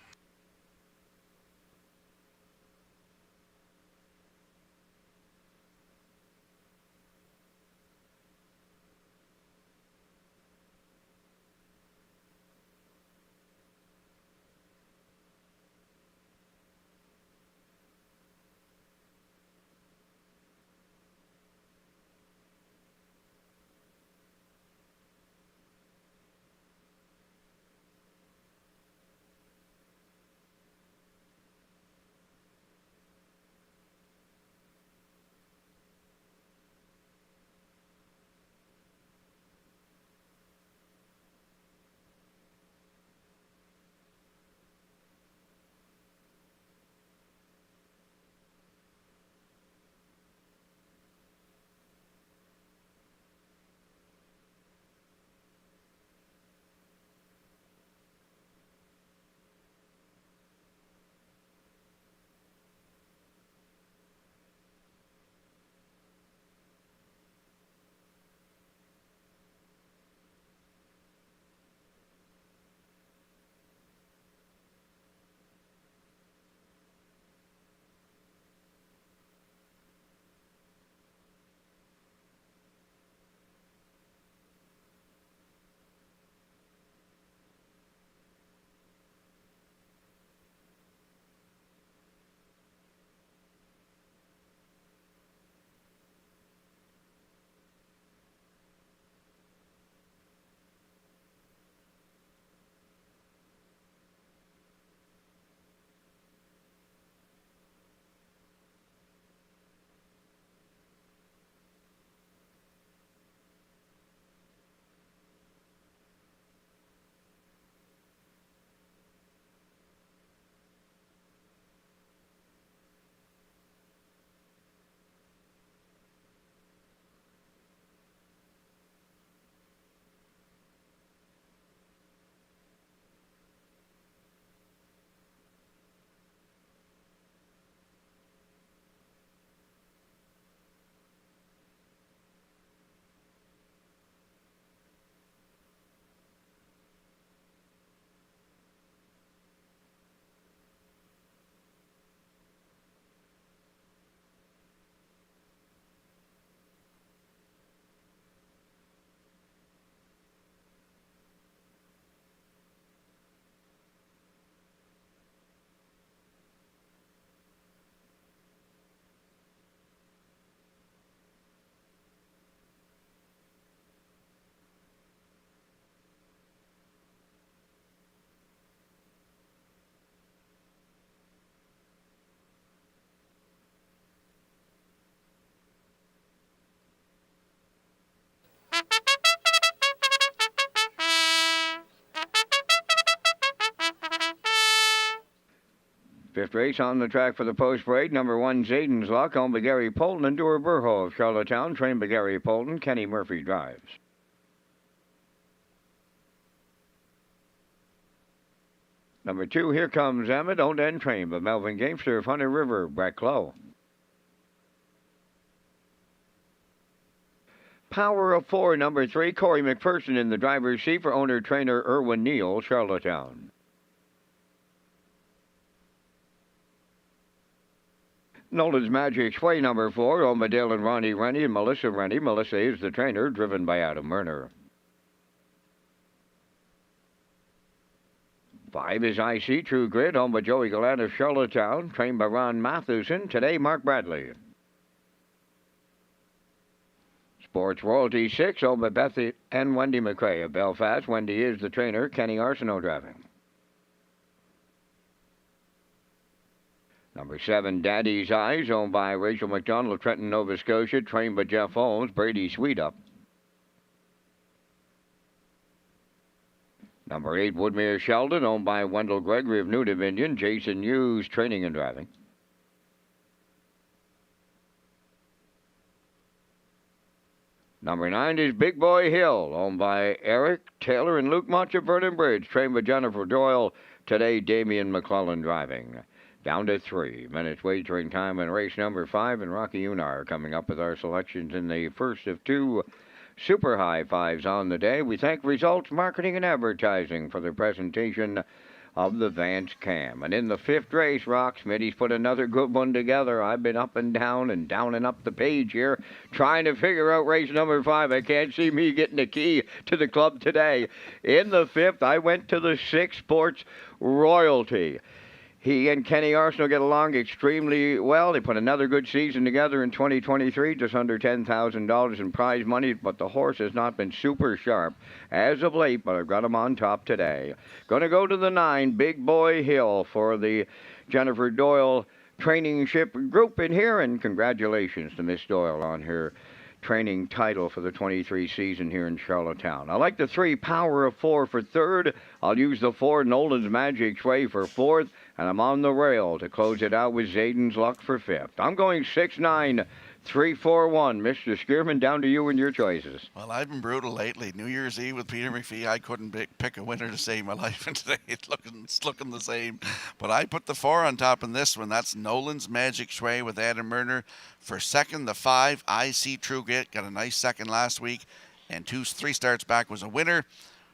Fifth race on the track for the post parade. Number 1, Zayden's Luck, owned by Gary Polton and Dura Burho of Charlottetown, trained by Gary Polton. Kenny Murphy drives. Number 2, Here Comes Emmett, owned and trained by Melvin Gamester of Hunter River, Brett Lowe. Power of 4, number 3, Corey McPherson in the driver's seat for owner-trainer Irwin Neal, Charlottetown. Nolan's Magic Way, number 4, owned by Dale and Ronnie Rennie and Melissa Rennie. Melissa is the trainer, driven by Adam Murner. 5 is IC True Grit, owned by Joey Gallant of Charlottetown, trained by Ron Mathewson. Today, Mark Bradley. Sports Royalty 6, owned by Bethy and Wendy McRae of Belfast. Wendy is the trainer, Kenny Arsenault driving. Number 7, Daddy's Eyes, owned by Rachel McDonald of Trenton, Nova Scotia, trained by Jeff Holmes, Brady Sweetup. Number 8, Woodmere Sheldon, owned by Wendell Gregory of New Dominion, Jason Hughes, training and driving. Number 9 is Big Boy Hill, owned by Eric Taylor and Luke Munch of Vernon Bridge, trained by Jennifer Doyle. Today, Damian McClellan driving. Down to 3 minutes wagering time in race number 5, and Rocky Unar coming up with our selections in the first of 2 super high fives on the day. We thank Results Marketing and Advertising for the presentation of the Vance Cam. And in the 5th race, Rock Smitty's put another good one together. I've been up and down and up the page here trying to figure out race number 5. I can't see me getting the key to the club today. In the 5th, I went to the 6 Sports Royalty. He and Kenny Arsenault get along extremely well. They put another good season together in 2023, just under $10,000 in prize money, but the horse has not been super sharp as of late, but I've got him on top today. Going to go to the 9, Big Boy Hill, for the Jennifer Doyle training ship group in here, and congratulations to Miss Doyle on her training title for the 23 season here in Charlottetown. I like the 3, Power of 4 for 3rd. I'll use the 4, Nolan's Magic Sway for 4th. And I'm on the rail to close it out with Zayden's Luck for 5th. I'm going 6-9, 3-4-1. Mr. Skierman, down to you and your choices. Well, I've been brutal lately. New Year's Eve with Peter McPhee, I couldn't pick a winner to save my life, and today it's looking the same. But I put the 4 on top in this one. That's Nolan's Magic Sway with Adam Murner. For 2nd, the 5, IC True Grit. Got a nice 2nd last week, and 3 starts back was a winner.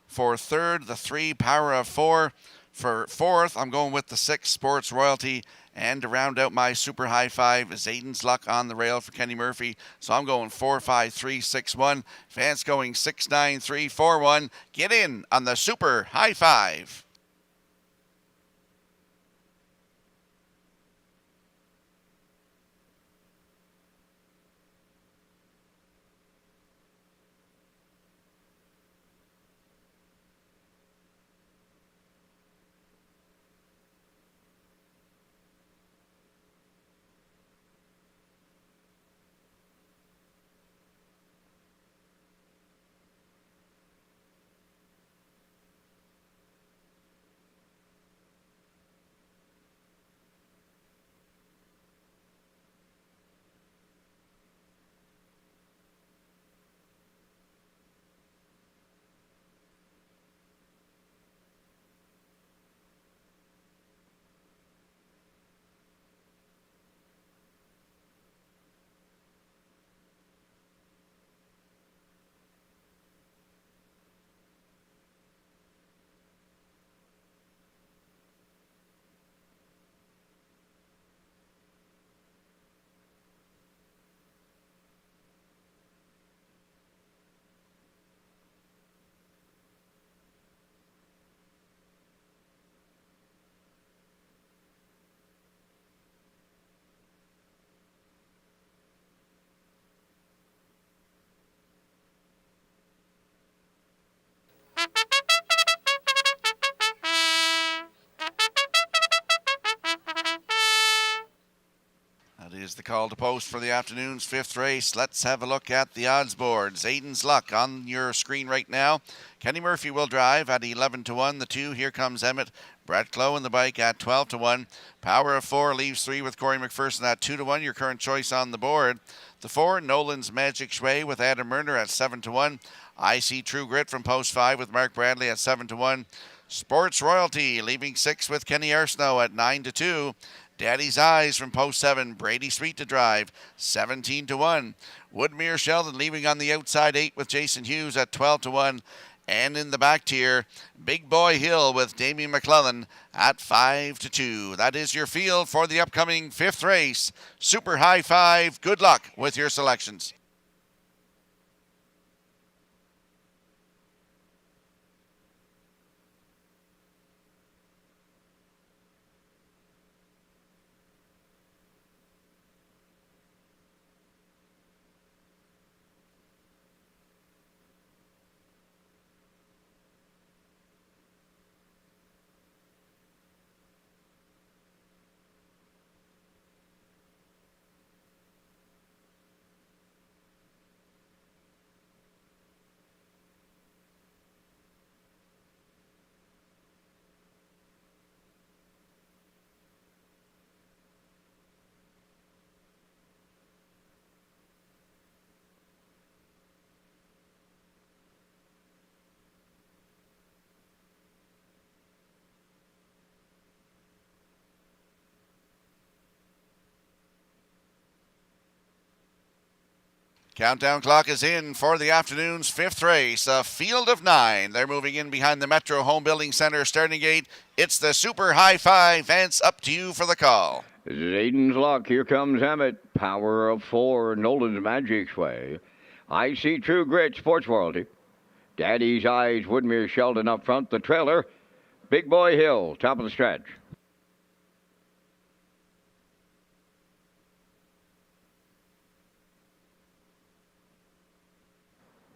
For 3rd, the 3, Power of 4. For 4th, I'm going with the 6, Sports Royalty. And to round out my super high 5, Zayden's Luck on the rail for Kenny Murphy. So I'm going 4-5-3-6-1. Vance going 6-9-3-4-1. Get in on the super high 5. Is the call to post for the afternoon's 5th race. Let's have a look at the odds board. Zayden's Luck on your screen right now. Kenny Murphy will drive at 11-1. The 2, Here Comes Emmett, Brett Clough in the bike at 12-1. Power of 4 leaves 3 with Corey McPherson at 2-1. Your current choice on the board. The 4, Nolan's Magic Sway with Adam Murner at 7-1. I See True Grit from post 5 with Mark Bradley at 7-1. Sports Royalty leaving 6 with Kenny Arsenault at 9-2. Daddy's Eyes from post 7, Brady Sweet to drive, 17-1. Woodmere Sheldon leaving on the outside 8 with Jason Hughes at 12-1. And in the back tier, Big Boy Hill with Damien McClellan at 5-2. That is your field for the upcoming 5th race. Super High Five. Good luck with your selections. Countdown clock is in for the afternoon's 5th race, a field of 9. They're moving in behind the Metro Home Building Center starting gate. It's the Super High Five. Vance, up to you for the call. This is Aiden's Luck. Here comes Emmett. Power of 4, Nolan's Magic Sway. I See True Grit, Sports Royalty. Daddy's Eyes, Woodmere Sheldon up front. The trailer, Big Boy Hill, top of the stretch.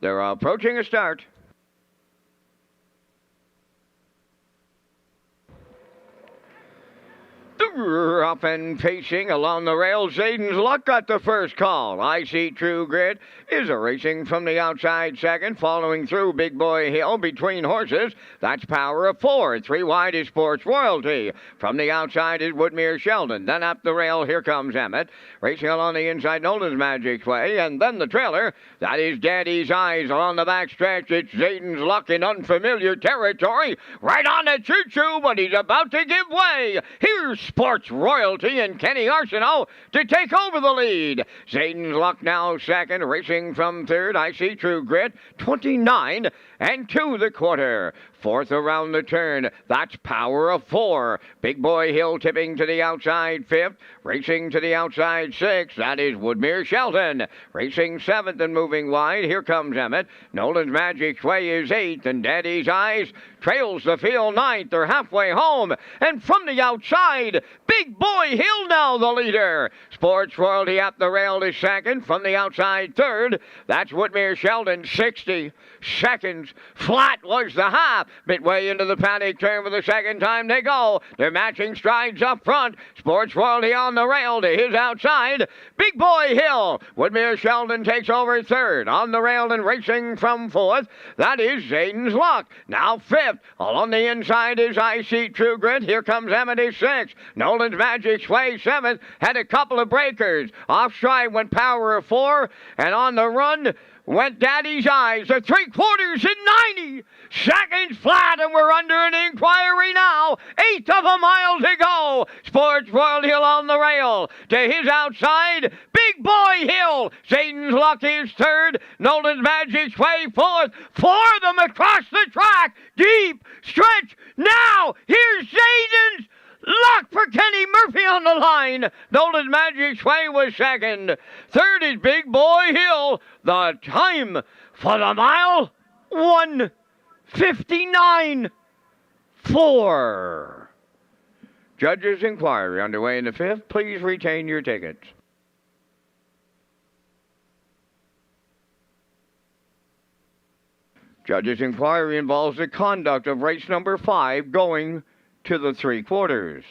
They're approaching a start. Up and pacing along the rails. Aiden's Luck got the first call. I See True Grit is a racing from the outside second, following through Big Boy Hill between horses. That's Power of 4. 3 wide is Sports Royalty. From the outside is Woodmere Sheldon. Then up the rail, here comes Emmett. Racing along the inside, Nolan's Magic Way. And then the trailer, that is Daddy's Eyes. Along the back stretch, it's Aiden's Luck in unfamiliar territory. Right on the choo-choo, but he's about to give way. Here's Sports Royalty and Kenny Arsenault to take over the lead. Zayden's Luck now second, racing from third. I See True Grit, 29 and 2 the quarter. Fourth around the turn, that's Power of 4. Big Boy Hill tipping to the outside fifth. Racing to the outside sixth, that is Woodmere Sheldon. Racing seventh and moving wide, here comes Emmett. Nolan's Magic Sway is eighth, and Daddy's Eyes trails the field ninth. They're halfway home, and from the outside, Big Boy Hill now the leader. Sports Royalty at the rail is second. From the outside third, that's Woodmere Sheldon, 60 seconds. Flat was the half. Midway into the paddock turn for the second time they go. They're matching strides up front. Sports Royalty on the rail to his outside. Big Boy Hill. Woodmere Sheldon takes over third. On the rail and racing from fourth, that is Zayden's Luck. Now fifth. Along the inside is I See True Grit. Here comes Emmett is sixth. Nolan's Magic Sway seventh. Had a couple of breakers. Off stride went Power of 4. And on the run went Daddy's Eyes. The 3/4 in 90 seconds flat, and we're under an inquiry now. Eighth of a mile to go. Sports Royalty on the rail. To his outside, Big Boy Hill. Zayden's Luck is third. Nolan's Magic Sway fourth. Four of them across the track. Deep stretch. Now, here's Zayden's Luck for Kenny Murphy on the line. Nolan's Magic Sway was second. Third is Big Boy Hill. The time for the mile, 1:59.4. Judges' inquiry underway in the fifth. Please retain your tickets. Judges' inquiry involves the conduct of race number 5 going to the 3/4.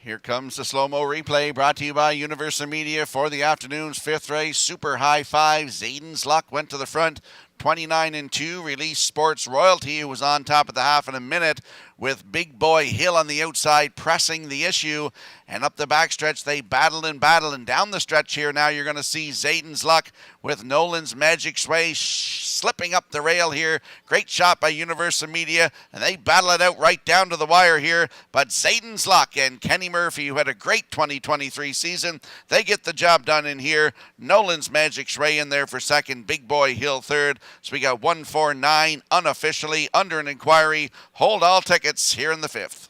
Here comes the slow-mo replay brought to you by Universal Media for the afternoon's 5th race. Super High Five. Zayden's Luck went to the front. 29 and 2. Release Sports Royalty, who was on top of the half in a minute, with Big Boy Hill on the outside pressing the issue. And up the backstretch, they battled. And down the stretch here now, you're going to see Zayden's Luck with Nolan's Magic Sway slipping up the rail here. Great shot by Universal Media, and they battle it out right down to the wire here. But Zayden's Luck and Kenny Murphy, who had a great 2023 season, they get the job done in here. Nolan's Magic Sway in there for second, Big Boy Hill third. So we got 149 unofficially under an inquiry. Hold all tickets here in the fifth.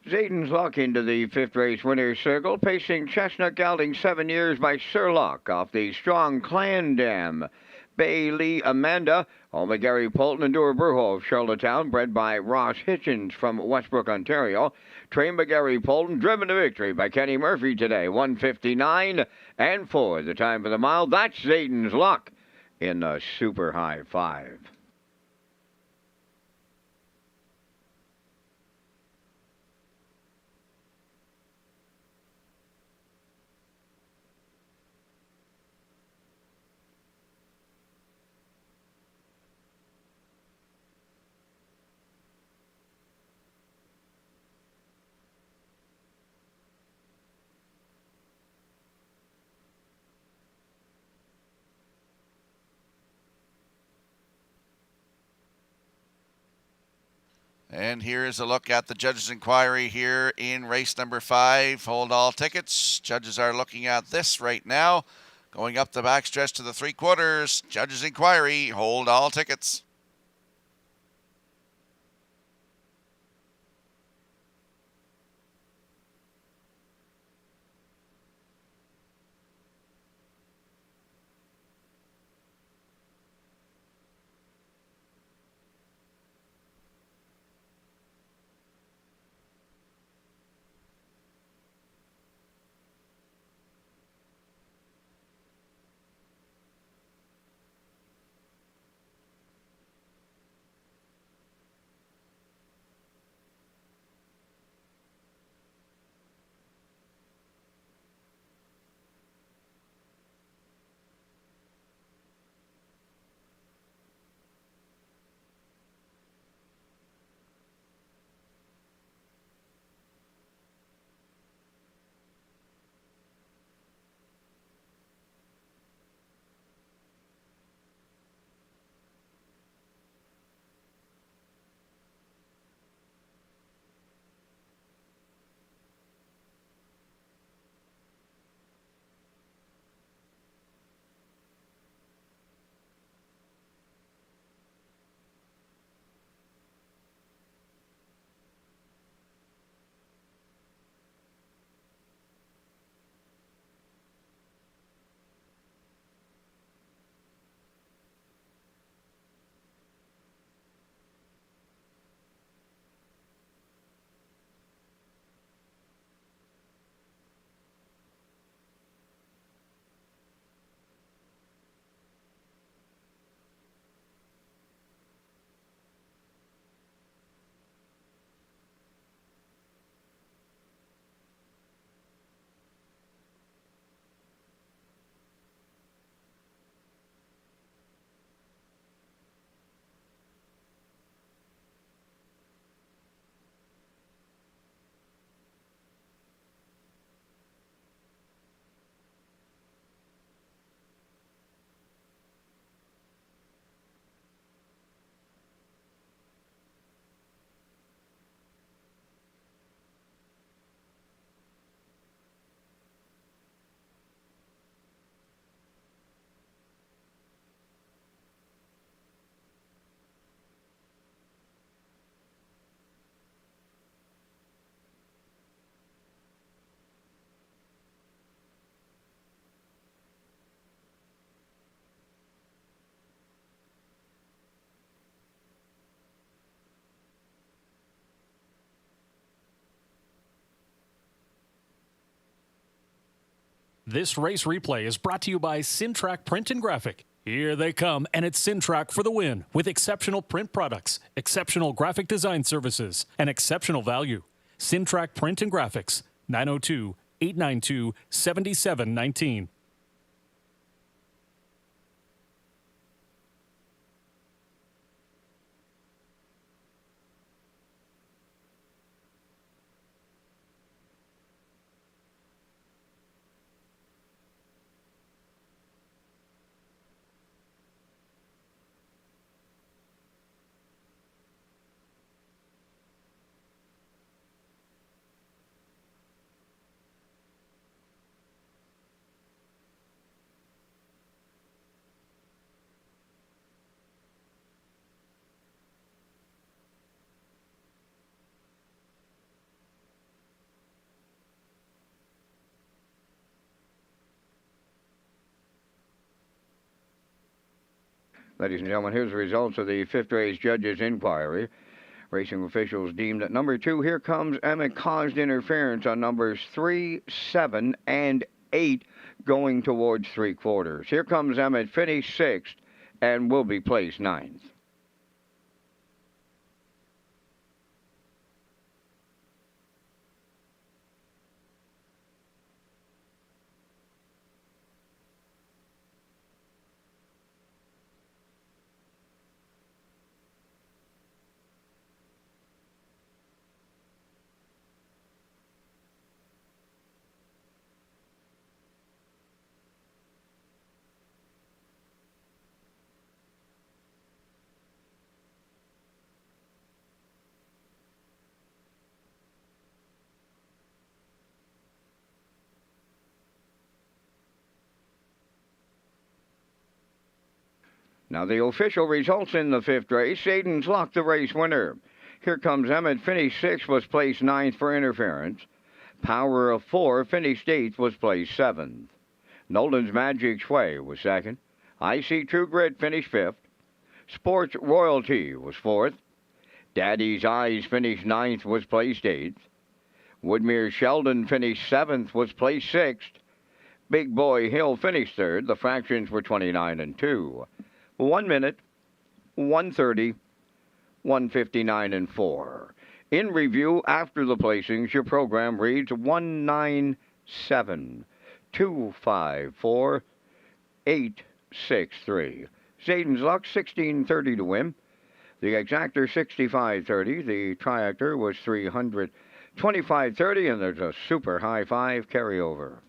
Zayden's Luck into the fifth race winner's circle, pacing Chestnut Gelding 7 years by Sir Luck off the strong Clan Dam. Bailey Amanda, home of Gary Polton and Dura Brujo of Charlottetown, bred by Ross Hitchens from Westbrook, Ontario. Trained by Gary Polton, driven to victory by Kenny Murphy today, 1:59 and 4. The time for the mile. That's Zayden's Luck in the Super High 5. And here is a look at the judges' inquiry here in race number 5. Hold all tickets. Judges are looking at this right now. Going up the backstretch to the 3/4. Judges' inquiry. Hold all tickets. This race replay is brought to you by Sintrack Print and Graphic. Here they come, and it's Sintrack for the win with exceptional print products, exceptional graphic design services, and exceptional value. Sintrack Print and Graphics, 902-892-7719. Ladies and gentlemen, here's the results of the fifth race judges' inquiry. Racing officials deemed that number 2, Here Comes Emmett, caused interference on numbers 3, 7, and 8 going towards 3/4. Here Comes Emmett finished 6th and will be placed 9th. Now the official results in the fifth race. Satan's Luck, the race winner. Here Comes Emmett finished 6th, was placed 9th for interference. Power of 4 finished 8th, was placed 7th. Nolan's Magic Sway was 2nd. I See True Grit finished 5th. Sports Royalty was 4th. Daddy's Eyes finished 9th, was placed 8th. Woodmere Sheldon finished 7th, was placed 6th. Big Boy Hill finished 3rd. The fractions were 29 and 2. 1 minute, 1:30, 1:59 and 4. In review, after the placings, your program reads 197-254-863. Satan's Luck, 1630 to win. The exactor, 6530. The triactor was 325.30, and there's a super high 5 carryover.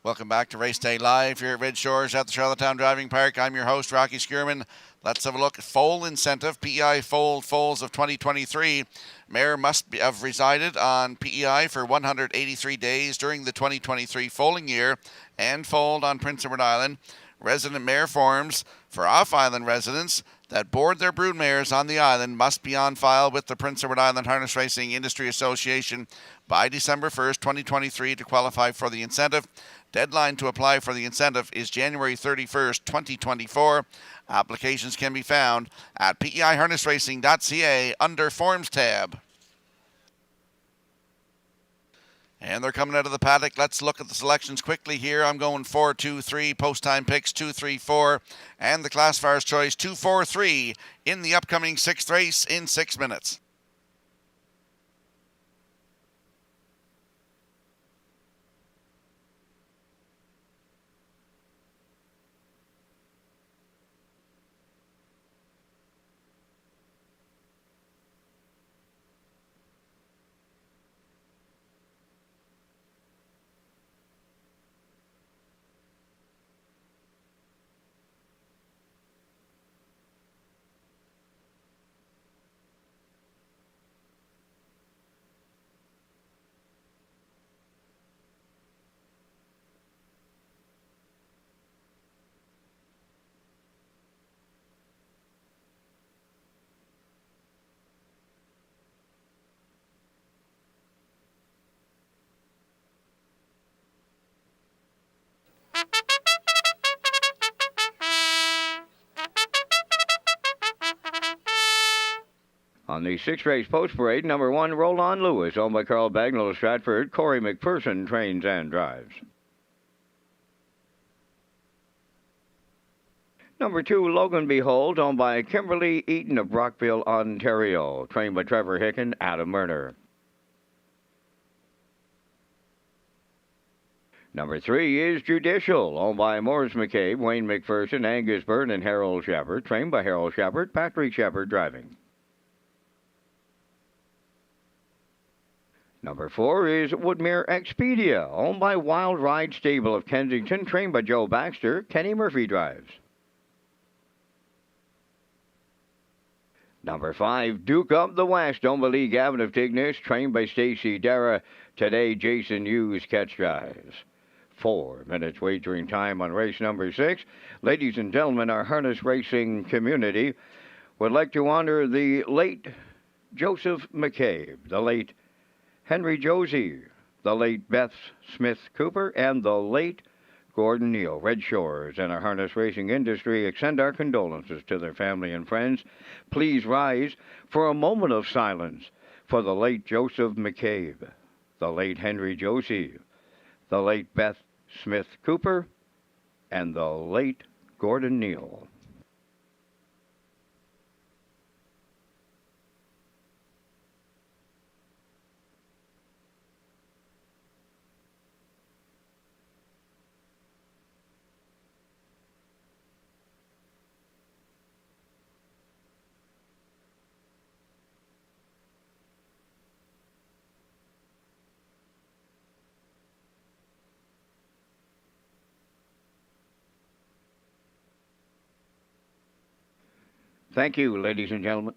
Welcome back to Race Day Live here at Red Shores at the Charlottetown Driving Park. I'm your host, Rocky Skierman. Let's have a look at foal incentive. PEI foals of 2023. Mare must have resided on PEI for 183 days during the 2023 foaling year and foaled on Prince Edward Island. Resident mare forms for off-island residents that board their brood mares on the island must be on file with the Prince Edward Island Harness Racing Industry Association by December 1st, 2023 to qualify for the incentive. Deadline to apply for the incentive is January 31st, 2024. Applications can be found at peiharnessracing.ca under Forms tab. And they're coming out of the paddock. Let's look at the selections quickly here. I'm going 4, 2, 3, post time picks 2, 3, 4, and the classifier's choice 2, 4, 3 in the upcoming 6th race in 6 minutes. On the 6th race post parade, number 1, Roll On Lewis, owned by Carl Bagnall of Stratford. Corey McPherson trains and drives. Number 2, Logan Behold, owned by Kimberly Eaton of Brockville, Ontario. Trained by Trevor Hicken, Adam Murner. Number 3 is Judicial, owned by Morris McCabe, Wayne McPherson, Angus Byrne, and Harold Shepard. Trained by Harold Shepard, Patrick Shepard driving. Number 4 is Woodmere Expedia, owned by Wild Ride Stable of Kensington. Trained by Joe Baxter, Kenny Murphy drives. Number 5, Duke of the West, owned by Lee Gavin of Tignes, trained by Stacy Dara. Today, Jason Hughes catch drives. 4 minutes wagering time on race number 6. Ladies and gentlemen, our harness racing community would like to honor the late Joseph McCabe, the late Henry Josie, the late Beth Smith Cooper, and the late Gordon Neal. Red Shores and our harness racing industry extend our condolences to their family and friends. Please rise for a moment of silence for the late Joseph McCabe, the late Henry Josie, the late Beth Smith Cooper, and the late Gordon Neal. Thank you, ladies and gentlemen.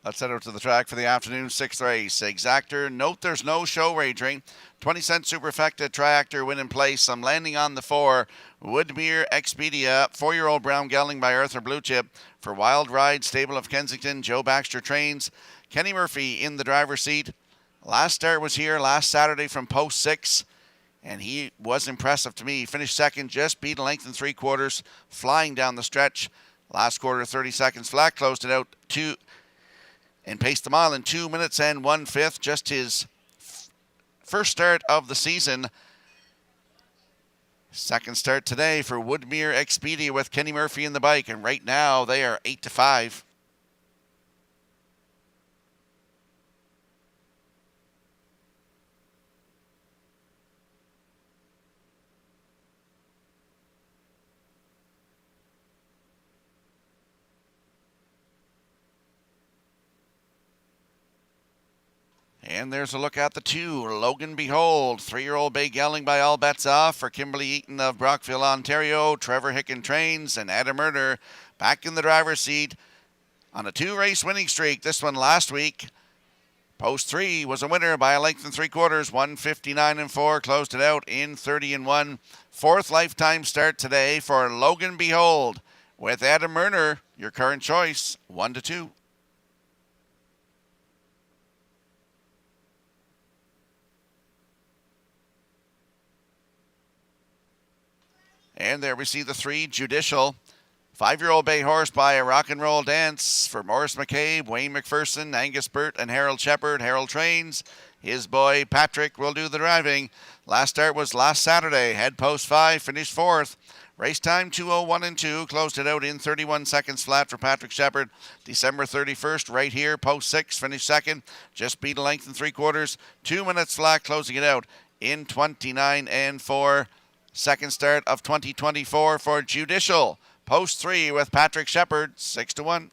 Let's head out to the track for the afternoon 6th race. Exactor, note there's no show wagering. 20-cent superfecta triactor win in place. I'm landing on the 4. Woodmere Expedia, 4-year-old brown gelding by Arthur Blue Chip. For Wild Ride Stable of Kensington, Joe Baxter trains. Kenny Murphy in the driver's seat. Last start was here last Saturday from post 6, and he was impressive to me. He finished second, just beat a length and 3/4, flying down the stretch. Last quarter, 30 seconds flat, closed it out and paced the mile in 2 minutes and 1/5. Just his first start of the season. Second start today for Woodmere Expedia with Kenny Murphy in the bike, and right now they are 8-5. And there's a look at the 2, Logan Behold, 3-year-old bay gelding by All Bets Off for Kimberly Eaton of Brockville, Ontario. Trevor Hicken trains, and Adam Murner back in the driver's seat on a 2-race winning streak. This one last week. Post 3 was a winner by a length and 3/4, 1:59.4, closed it out in 30-1. 4th lifetime start today for Logan Behold with Adam Murner, your current choice, 1-2. And there we see the 3, Judicial. 5-year-old bay horse by a Rock and Roll Dance for Morris McCabe, Wayne McPherson, Angus Burt, and Harold Shepard. Harold trains. His boy Patrick will do the driving. Last start was last Saturday. Head post 5, finished 4th. Race time 2:01.2, closed it out in 31 seconds flat for Patrick Shepard. December 31st, right here, post 6, finished 2nd. Just beat a length and 3/4. 2 minutes flat, closing it out in 29-4. Second start of 2024 for Judicial. Post 3 with Patrick Shepard, 6-1.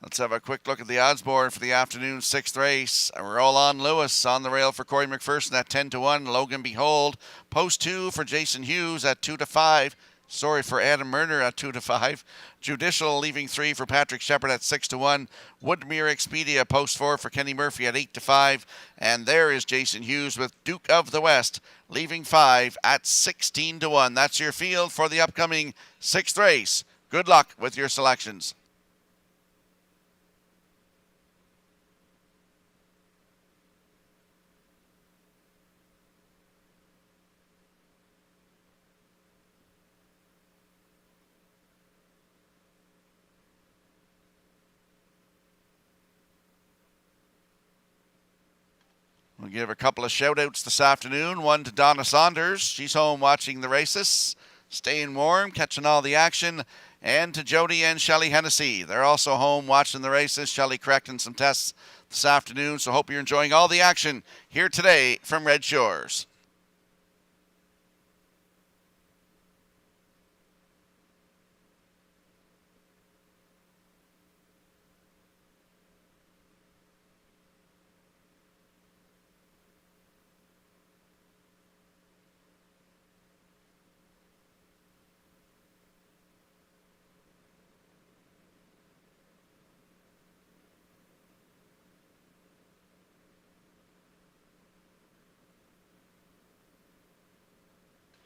Let's have a quick look at the odds board for the afternoon 6th race. Roll On Lewis on the rail for Corey McPherson at 10-1. Logan Behold. Post 2 for Jason Hughes at 2-5. Sorry for Adam Murner at 2-5. Judicial leaving 3 for Patrick Shepard at 6-1. Woodmere Expedia post 4 for Kenny Murphy at 8-5. And there is Jason Hughes with Duke of the West leaving 5 at 16-1. That's your field for the upcoming 6th race. Good luck with your selections. We'll give a couple of shout-outs this afternoon. One to Donna Saunders. She's home watching the races, staying warm, catching all the action. And to Jody and Shelley Hennessy. They're also home watching the races. Shelley correcting some tests this afternoon, so hope you're enjoying all the action here today from Red Shores.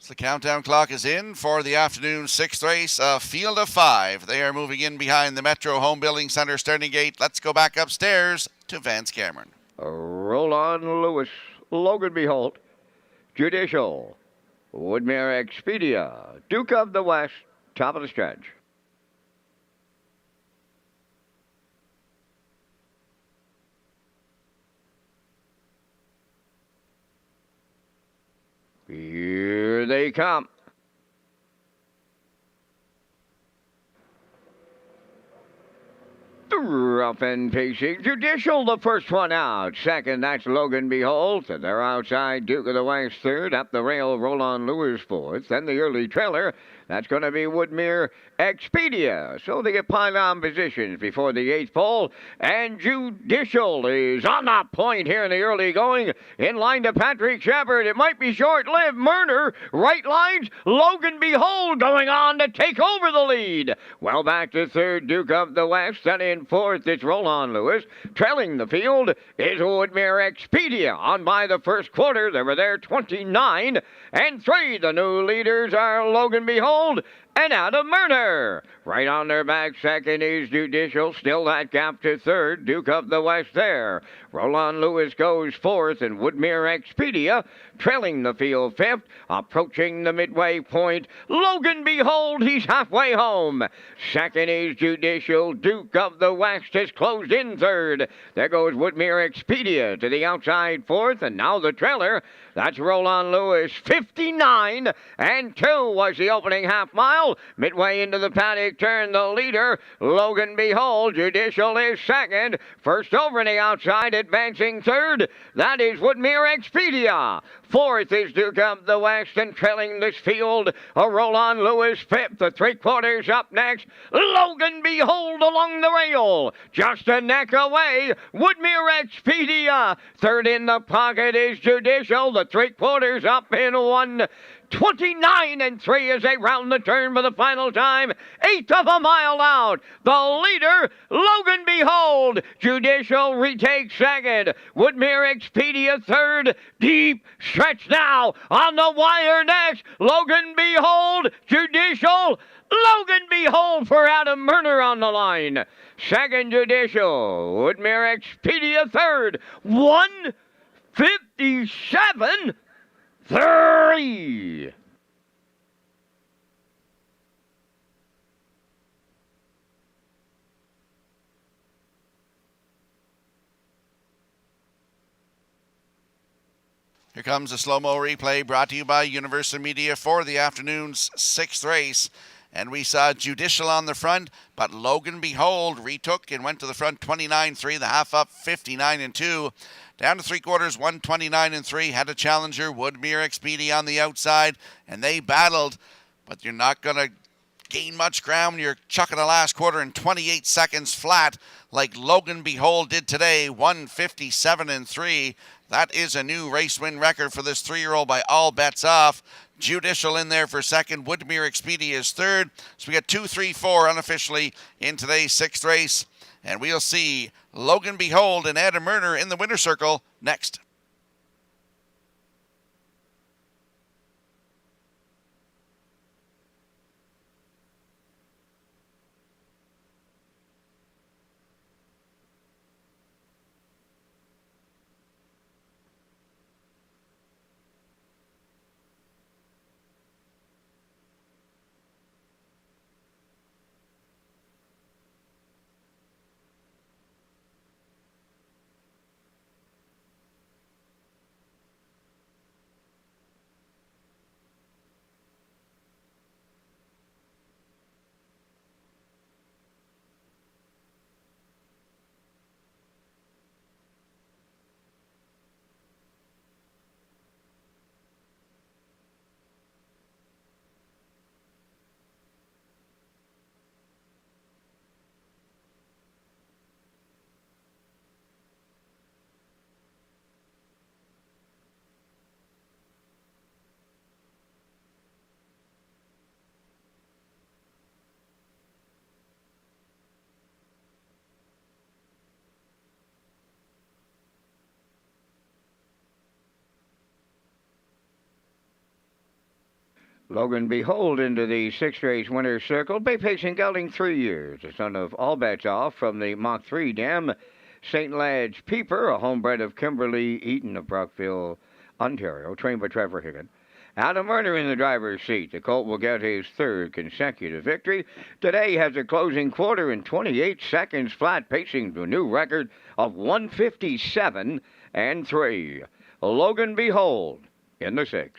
The countdown clock is in for the afternoon 6th race, a field of 5. They are moving in behind the Metro Home Building Center starting gate. Let's go back upstairs to Vance Cameron. Roll on Lewis, Logan Behold, Judicial, Woodmere Expedia, Duke of the West, top of the stretch. Here they come. Rough and pacing. Judicial, the first one out. Second, that's Logan Behold. To their outside, Duke of the West third. Up the rail, Roland Lewis fourth. Then the early trailer. That's going to be Woodmere Expedia. So they get pylon positions before the 8th pole. And Judicial is on the point here in the early going. In line to Patrick Shepard. It might be short-lived. Murner, right lines. Logan Behold going on to take over the lead. Well back to third, Duke of the West. Then in fourth, it's Roland Lewis. Trailing the field is Woodmere Expedia. On by the first quarter, they were there 29 and 3. The new leaders are Logan Behold and Adam Murner. Right on their back, second is Judicial. Still that gap to third. Duke of the West there. Roland Lewis goes fourth, and Woodmere Expedia trailing the field fifth. Approaching the midway point. Logan Behold, he's halfway home. Second is Judicial. Duke of the West has closed in third. There goes Woodmere Expedia to the outside fourth, and now the trailer. That's Roland Lewis. 59 and 2 was the opening half mile. Midway into the paddock turn, the leader, Logan Behold. Judicial is second. First over on the outside, advancing third. That is Woodmere Expedia. Fourth is Duke of the West, and trailing this field, a Roland Lewis fifth. The 3/4 up next. Logan Behold along the rail. Just a neck away. Woodmere Expedia. Third in the pocket is Judicial. The 3/4 up in 1:29 and 3 as they round the turn for the final time. 1/8 of a mile out. The leader, Logan Behold. Judicial retakes second. Woodmere Expedia third. Deep stretch now on the wire next. Logan Behold. Judicial. Logan Behold for Adam Murner on the line. Second, Judicial. Woodmere Expedia third. 1:57.3. Here comes a slow-mo replay brought to you by Universal Media for the afternoon's 6th race. And we saw Judicial on the front, but Logan Behold retook and went to the front 29-3, the half up 59-2. Down to 3/4, 129-3. Had a challenger, Woodmere Expedia on the outside, and they battled. But you're not going to gain much ground. You're chucking the last quarter in 28 seconds flat, like Logan Behold did today, 1:57.3. That is a new race win record for this 3-year-old by All Bets Off. Judicial in there for second. Woodmere Expedia is third. So we got 2, 3, 4 unofficially in today's 6th race. And we'll see Logan Behold and Adam Murner in the winner's circle next. Logan Behold into the 6th race winner's circle. Bay pacing gelding 3 years. The son of All Bets Off from the Mach 3 dam. St. Lad's Peeper, a homebred of Kimberly Eaton of Brockville, Ontario, trained by Trevor Higgin. Adam Murner in the driver's seat. The colt will get his 3rd consecutive victory. Today has a closing quarter in 28 seconds flat, pacing to a new record of 157 and 3. Logan Behold in the 6th.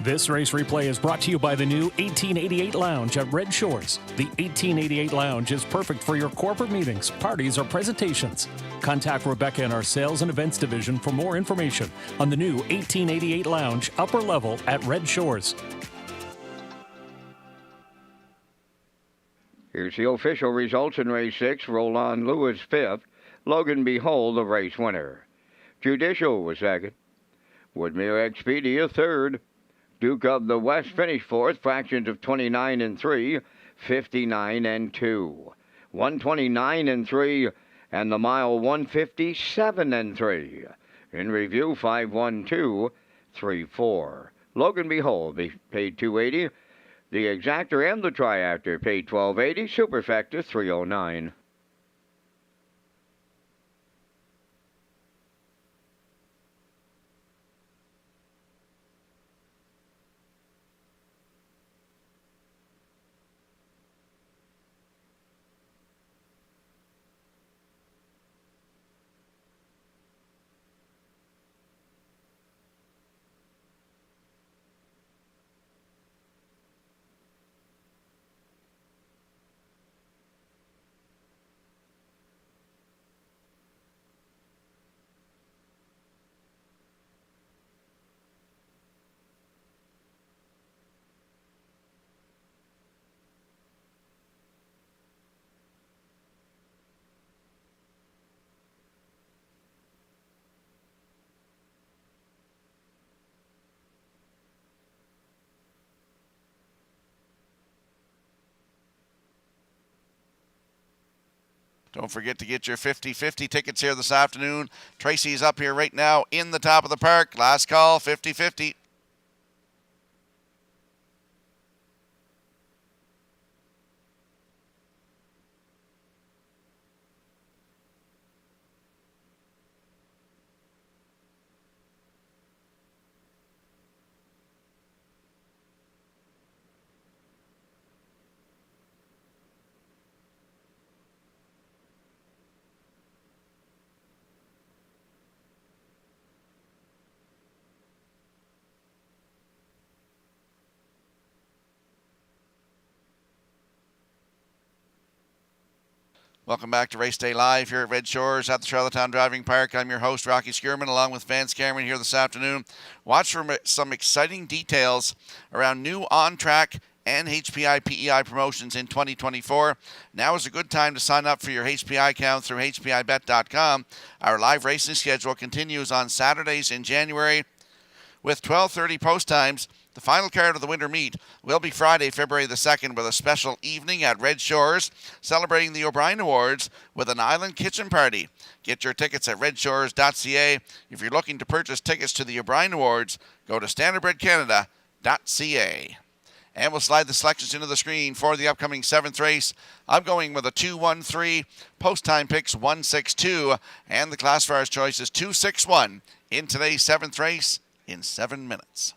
This race replay is brought to you by the new 1888 Lounge at Red Shores. The 1888 Lounge is perfect for your corporate meetings, parties, or presentations. Contact Rebecca in our sales and events division for more information on the new 1888 Lounge upper level at Red Shores. Here's the official results in race 6. Roland Lewis 5th. Logan Behold, the race winner. Judicial was 2nd. Woodmere Expedia 3rd. Duke of the West finished 4th, fractions of 29 and 3, 59 and 2. 129 and 3, and the mile 157 and 3. In review, 51234. Logan Behold paid $280. The exactor and the triactor paid $1280. Superfecta $309. Don't forget to get your 50-50 tickets here this afternoon. Tracy's up here right now in the top of the park. Last call, 50-50. Welcome back to Race Day Live here at Red Shores at the Charlottetown Driving Park. I'm your host, Rocky Skierman, along with Vance Cameron here this afternoon. Watch for some exciting details around new on-track and HPI PEI promotions in 2024. Now is a good time to sign up for your HPI account through HPIBet.com. Our live racing schedule continues on Saturdays in January with 12:30 post times. The final card of the winter meet will be Friday, February the 2nd, with a special evening at Red Shores, celebrating the O'Brien Awards with an island kitchen party. Get your tickets at Redshores.ca. If you're looking to purchase tickets to the O'Brien Awards, go to standardbredcanada.ca. And we'll slide the selections into the screen for the upcoming 7th race. I'm going with a 2-1-3, post time picks 1-6-2, and the classifier's choice is 2-6-1 in today's 7th race in 7 minutes.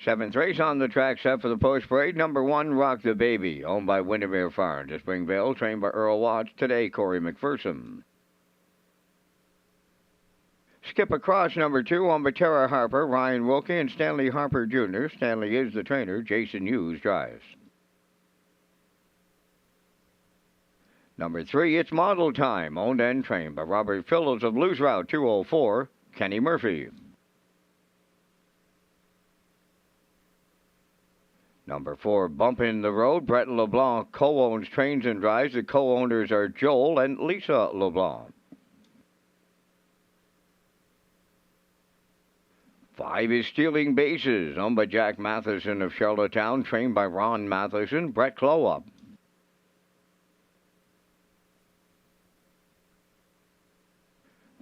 Seventh race on the track set for the post parade. Number 1, Rock the Baby, owned by Windermere Farms. To Springvale, trained by Earl Watts. Today, Corey McPherson. Skip Across, number 2, on by Tara Harper, Ryan Wilkie, and Stanley Harper Jr. Stanley is the trainer. Jason Hughes drives. Number 3, It's Model Time, owned and trained by Robert Phillips of Lose Route 204, Kenny Murphy. Number 4, Bump in the Road. Brett LeBlanc co-owns Trains and Drives. The co-owners are Joel and Lisa LeBlanc. 5 is Stealing Bases, owned by Jack Matheson of Charlottetown, trained by Ron Matheson, Brett Clowup.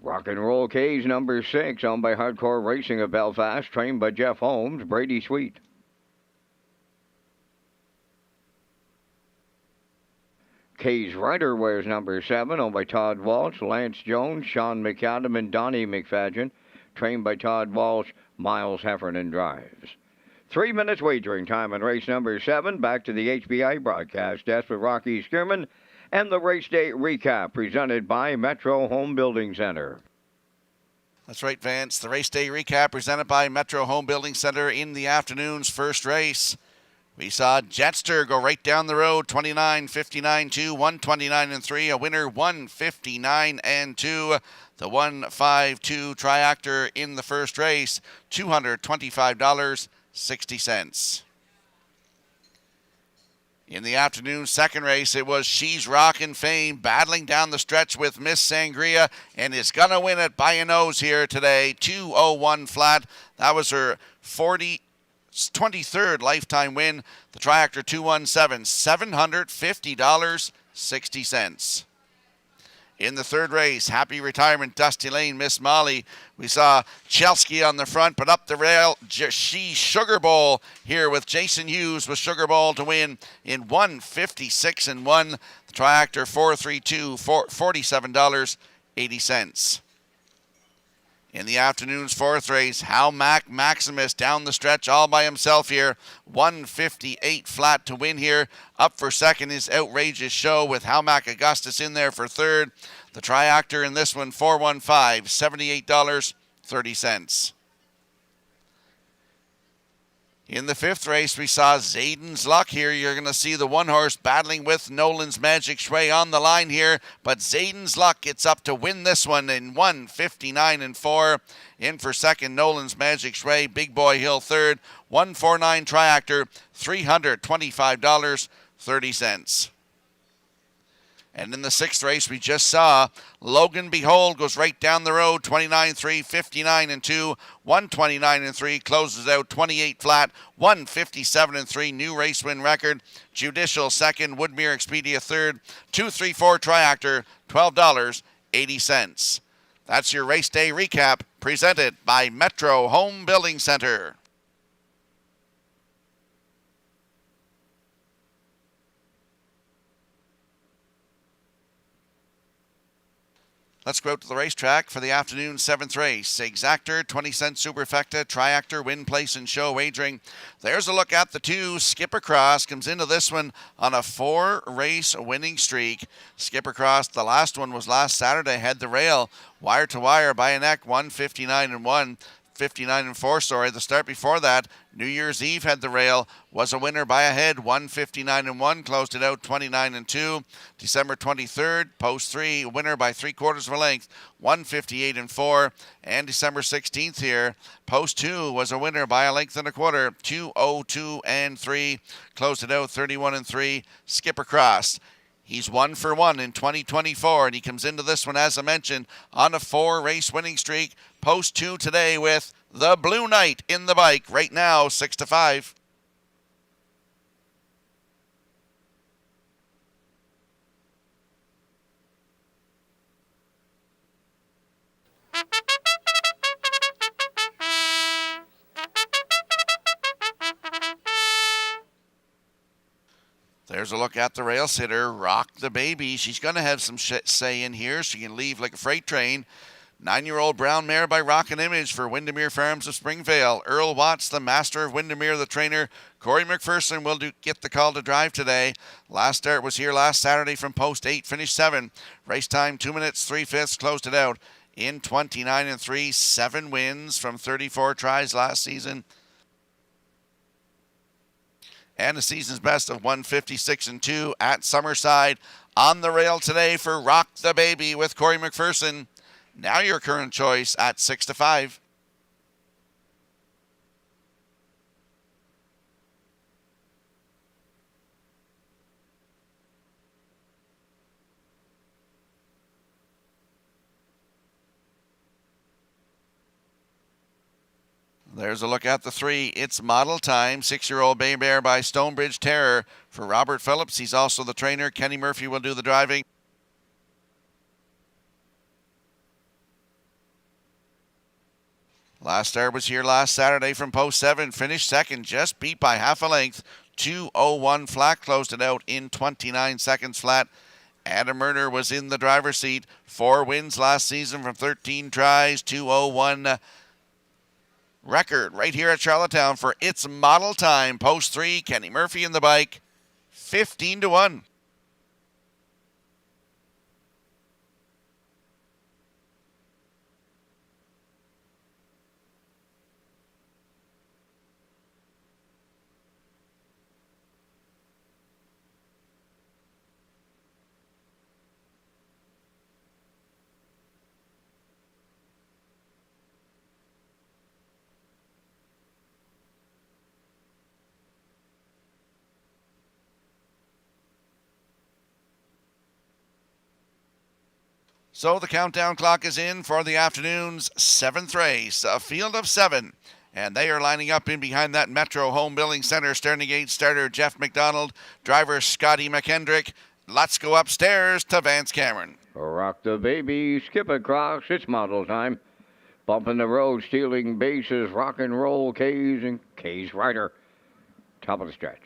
Rock and Roll K's, number 6, owned by Hardcore Racing of Belfast, trained by Jeff Holmes, Brady Sweet. K's Rider wears number 7, owned by Todd Walsh, Lance Jones, Sean McAdam, and Donnie McFadgen, trained by Todd Walsh, Miles Heffernan drives. 3 minutes wagering time on race number 7. Back to the HBI broadcast desk with Rocky Skierman and the race day recap presented by Metro Home Building Center. That's right, Vance. The race day recap presented by Metro Home Building Center in the afternoon's first race. We saw Jetster go right down the road, 29.59-2, 129-3, a winner 159-2. The 152 Triactor in the first race, $225.60. In the afternoon second race, it was She's Rockin' Fame battling down the stretch with Miss Sangria and is going to win it by a nose here today, 201 flat. That was her 23rd lifetime win. The Triactor 217, $750.60. In the third race, Happy Retirement, Dusty Lane, Miss Molly. We saw Chelsky on the front, but up the rail, she's Sugar Bowl here with Jason Hughes with Sugar Bowl to win in 156-1. The Triactor 432, $47.80. In the afternoon's fourth race, How Mac Maximus down the stretch all by himself here. 158 flat to win here. Up for second is Outrageous Show with How Mac Augustus in there for third. The triactor in this one, 415, $78.30. In the fifth race, we saw Zayden's Luck here. You're going to see the one horse battling with Nolan's Magic Sway on the line here. But Zayden's Luck gets up to win this one in 159-4. In for second, Nolan's Magic Sway. Big Boy Hill third. 149 Triactor, $325.30. And in the sixth race, we just saw Logan Behold goes right down the road, 29-3, 59-2, 129-3, closes out 28 flat, 157-3, new race win record. Judicial second, Woodmere Expedia third, 234 Triactor, $12.80. That's your race day recap presented by Metro Home Building Center. Let's go out to the racetrack for the afternoon seventh race. Exactor, 20-cent Superfecta, Triactor, Win, Place, and Show wagering. There's a look at the two. Skipper Cross comes into this one on a 4-race winning streak. Skipper Cross, the last one was last Saturday, had the rail wire to wire by a neck, 159-1. 59-4, sorry. The start before that, New Year's Eve had the rail, was a winner by a head, 159-1, closed it out 29-2. December 23rd, post 3, winner by 3/4 of a length, 158-4. And December 16th here, post 2 was a winner by a length and a quarter, 202-3, closed it out 31-3. Skipper Cross. He's 1 for 1 in 2024, and he comes into this one, as I mentioned, on a 4-race winning streak. Post 2 today with the Blue Knight in the bike. Right now, 6-5. There's a look at the rail sitter, Rock the Baby. She's going to have some say in here. She can leave like a freight train. 9-year-old brown mare by Rockin' Image for Windermere Farms of Springvale. Earl Watts, the master of Windermere, the trainer. Corey McPherson will get the call to drive today. Last start was here last Saturday from post 8, finished 7. Race time 2 minutes 3/5, closed it out in 29-3. 7 wins from 34 tries last season. And a season's best of 156-2 at Summerside. On the rail today for Rock the Baby with Corey McPherson. Now your current choice at 6-5. There's a look at the 3. It's Model Time. 6-year-old Bay Bear by Stonebridge Terror for Robert Phillips. He's also the trainer. Kenny Murphy will do the driving. Last start was here last Saturday from post 7. Finished second, just beat by half a length. 2:01 flat, closed it out in 29 seconds flat. Adam Murner was in the driver's seat. 4 wins last season from 13 tries. 2:01 record right here at Charlottetown for It's Model Time. Post 3, Kenny Murphy in the bike, 15-1. So the countdown clock is in for the afternoon's 7th race, a field of 7. And they are lining up in behind that Metro Home Building Center. Starting gate starter Jeff McDonald, driver Scotty McKendrick. Let's go upstairs to Vance Cameron. Rock the Baby, skip across, it's Model Time. Bumping the road, stealing bases, rock and roll, K's and K's Rider. Top of the stretch.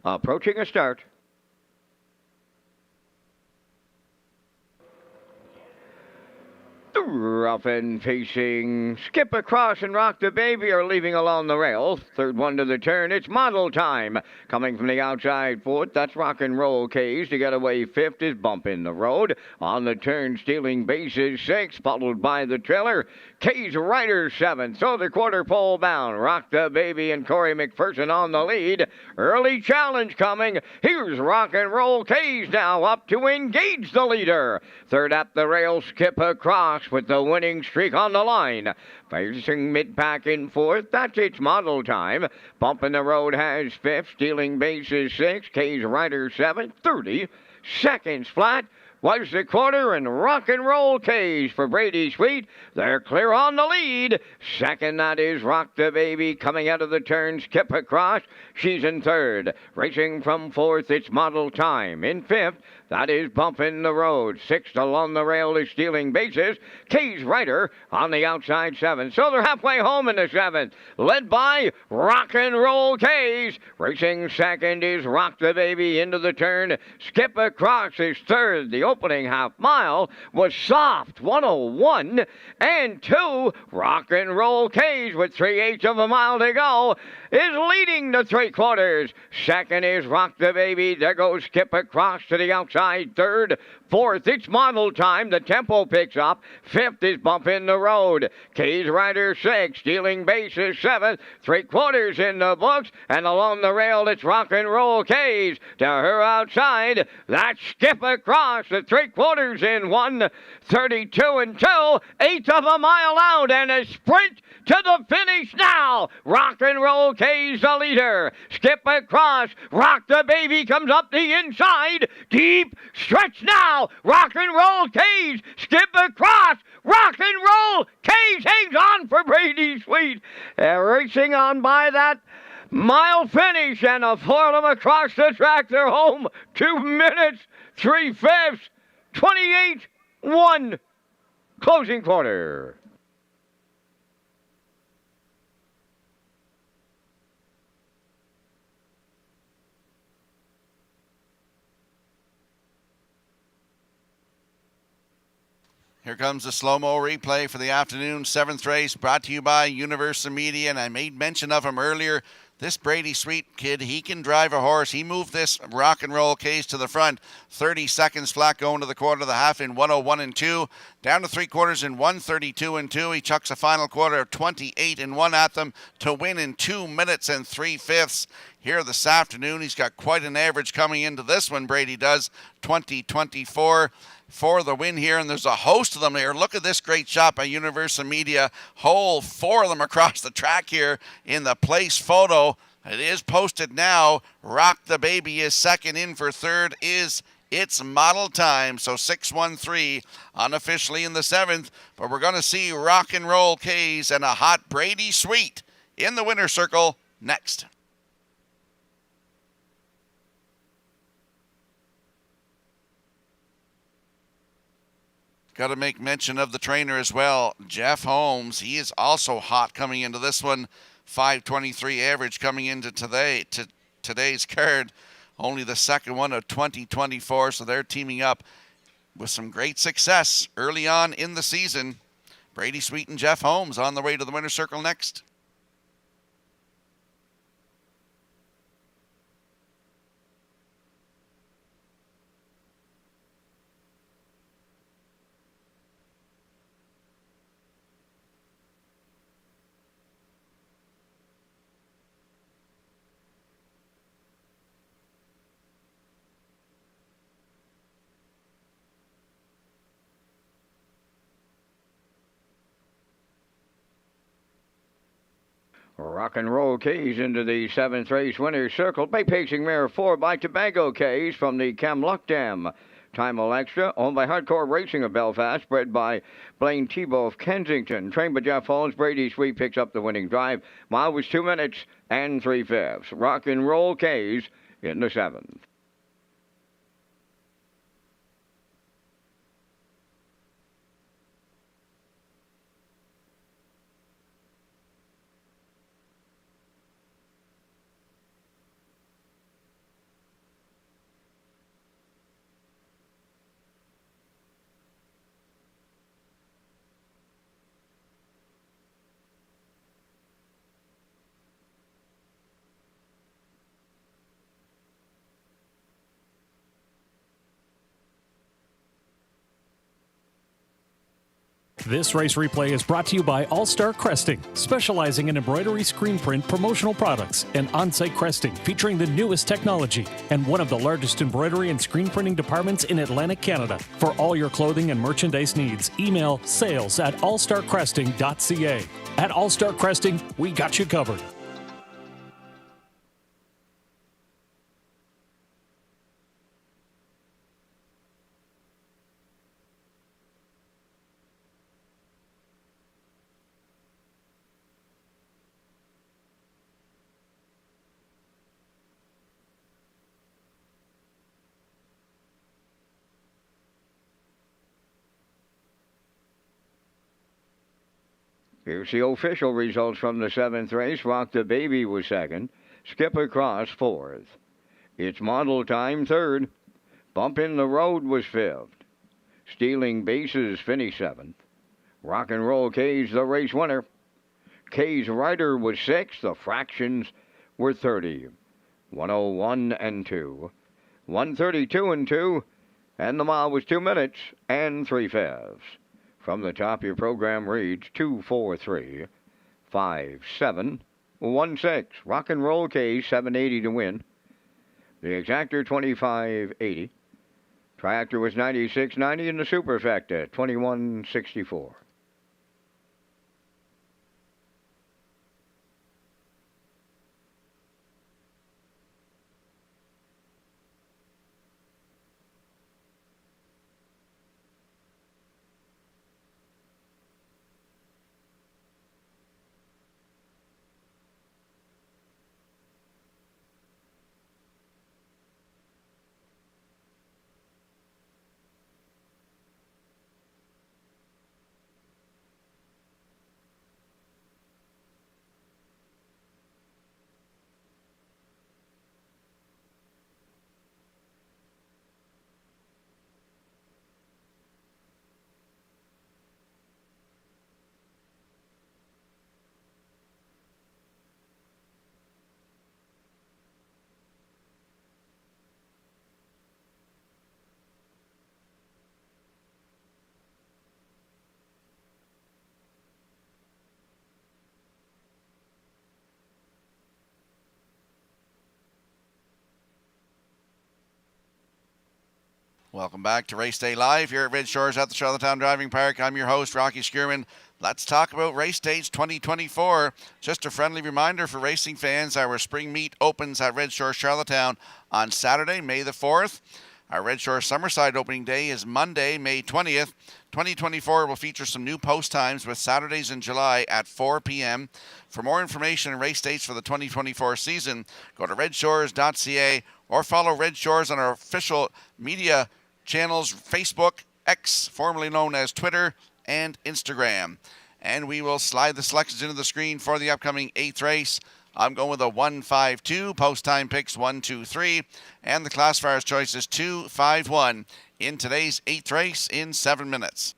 Approaching a start. Rough and pacing, skip across and rock the baby are leaving along the rail. Third one to the turn, it's model time. Coming from the outside fourth, that's rock and roll K's. To get away fifth is bump in the road. On the turn, stealing bases six, followed by the trailer. K's Rider seventh, so the quarter pole bound. Rock the baby and Corey McPherson on the lead. Early challenge coming. Here's rock and roll K's now up to engage the leader. Third up the rail, skip across with the winning streak on the line. Facing mid-pack in fourth, that's its model time. Bump in the road has fifth, stealing bases six, K's Rider seventh, 30 seconds flat. Was the quarter and rock and roll K's for Brady Sweet. They're clear on the lead. Second, that is Rock the Baby coming out of the turn, skip across. She's in third. Racing from fourth, it's model time. In fifth, that is Bump in the Road. Sixth along the rail is stealing bases. K's Rider on the outside seventh. So they're halfway home in the seventh. Led by Rock and Roll K's. Racing second is Rock the Baby into the turn. Skip across is third. The opening half mile was soft, 101 and 2. Rock and Roll K's with 3/8 of a mile to go is leading the three quarters. Second is Rock the Baby. There goes Skip across to the outside third. Fourth, it's model time. The tempo picks up. Fifth is Bump in the Road. K's Rider six, stealing bases seventh. Three quarters in the books, and along the rail it's Rock and Roll K's. To her outside, that's Skip across. The three quarters in 1:32 and 2, eighth of a mile out, and a sprint to the finish now. Rock and Roll K's the leader. Skip across. Rock the Baby comes up the inside. Deep stretch now. Rock and Roll K's. Skip across. Rock and Roll K's hangs on for Brady Sweet. Racing on by that mile finish, and a four of them across the track. They're home. 2 minutes, 3/5, 28-1. Closing quarter. Here comes the slow-mo replay for the afternoon 7th race, brought to you by Universal Media, and I made mention of him earlier. This Brady Sweet kid, he can drive a horse. He moved this Rock and Roll Case to the front. 30 seconds flat going to the quarter of the half in 1:01 and 2. Down to three quarters in 1:32 and 2. He chucks a final quarter of 28 and 1 at them to win in 2 minutes and 3/5. Here this afternoon, he's got quite an average coming into this one, Brady does. 20-24 for the win here, and there's a host of them here. Look at this great shot by Universal Media. Whole four of them across the track here in the place photo. It is posted now. Rock the Baby is second. In for third is its model time. So 6:13 unofficially in the 7th, but we're going to see Rock and Roll K's and a hot Brady Sweet in the winner's circle next. Got to make mention of the trainer as well, Jeff Holmes. He is also hot coming into this one. 5:23 average coming into today's card. Only the second one of 2024, so they're teaming up with some great success early on in the season. Brady Sweet and Jeff Holmes on the way to the winner's circle next. Rock and Roll K's into the 7th race winner's circle by pacing mare 4 by Tobago K's from the Camluck Dam. Time Extra, owned by Hardcore Racing of Belfast, bred by Blaine Tebow of Kensington. Trained by Jeff Holmes, Brady Sweet picks up the winning drive. Mile was 2 minutes and 3/5. Rock and Roll K's in the 7th. This race replay is brought to you by All Star Cresting, specializing in embroidery, screen print, promotional products, and on-site cresting featuring the newest technology, and one of the largest embroidery and screen printing departments in Atlantic Canada. For all your clothing and merchandise needs, email sales@allstarcresting.ca. At All Star Cresting, we got you covered. Here's the official results from the 7th race. Rock the Baby was 2nd. Skipper Cross 4th. It's Model Time 3rd. Bump in the Road was 5th. Stealing Bases finished 7th. Rock and Roll K's the race winner. K's Rider was 6th. The fractions were 30. 101 and 2. 132 and 2. And the mile was 2 minutes and 3/5. From the top, your program reads 243-5716. Rock and Roll K, 780 to win. The Exactor, 2580. Triactor was 96.90, and the Superfecta, 21.64. Welcome back to Race Day Live here at Redshores at the Charlottetown Driving Park. I'm your host, Rocky Skierman. Let's talk about Race Days 2024. Just a friendly reminder for racing fans, our spring meet opens at Redshores Charlottetown on Saturday, May the 4th. Our Redshores Summerside opening day is Monday, May 20th. 2024 will feature some new post times with Saturdays in July at 4 p.m. For more information and race dates for the 2024 season, go to Redshores.ca or follow Red Shores on our official media channels, Facebook, X, formerly known as Twitter, and Instagram. And we will slide the selections into the screen for the upcoming 8th race. I'm going with a 1-5-2, post time picks 1-2-3, and the classifier's choice is 2-5-1 in today's 8th race in 7 minutes.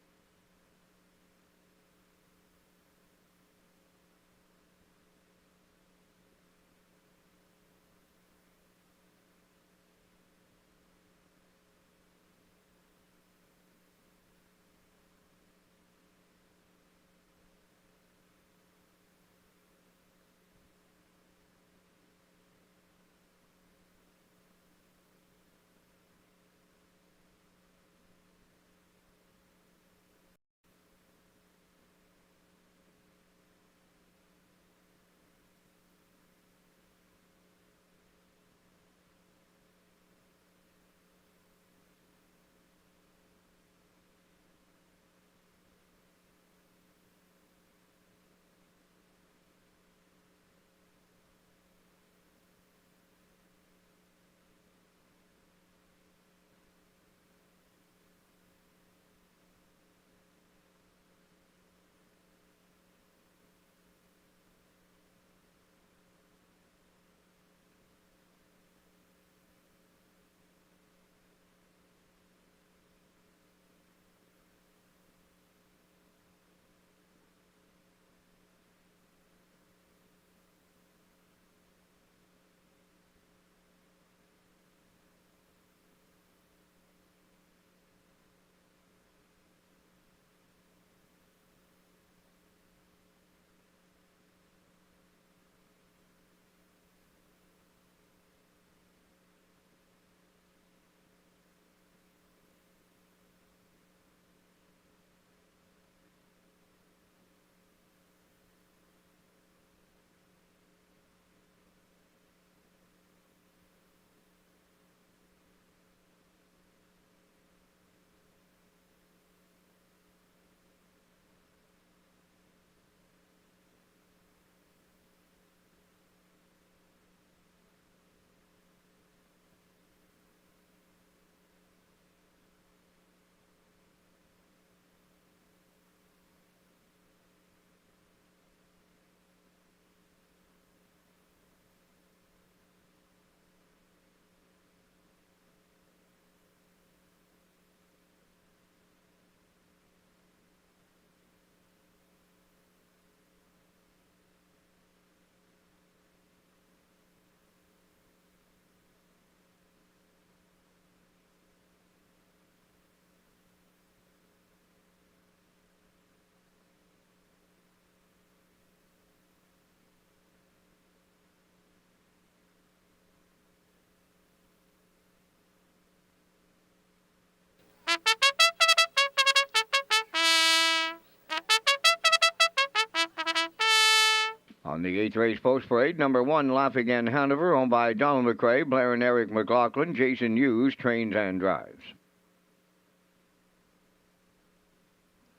On the 8th race post parade, number 1, Laugh Again Hanover, owned by Donald McRae, Blair and Eric McLaughlin. Jason Hughes trains and drives.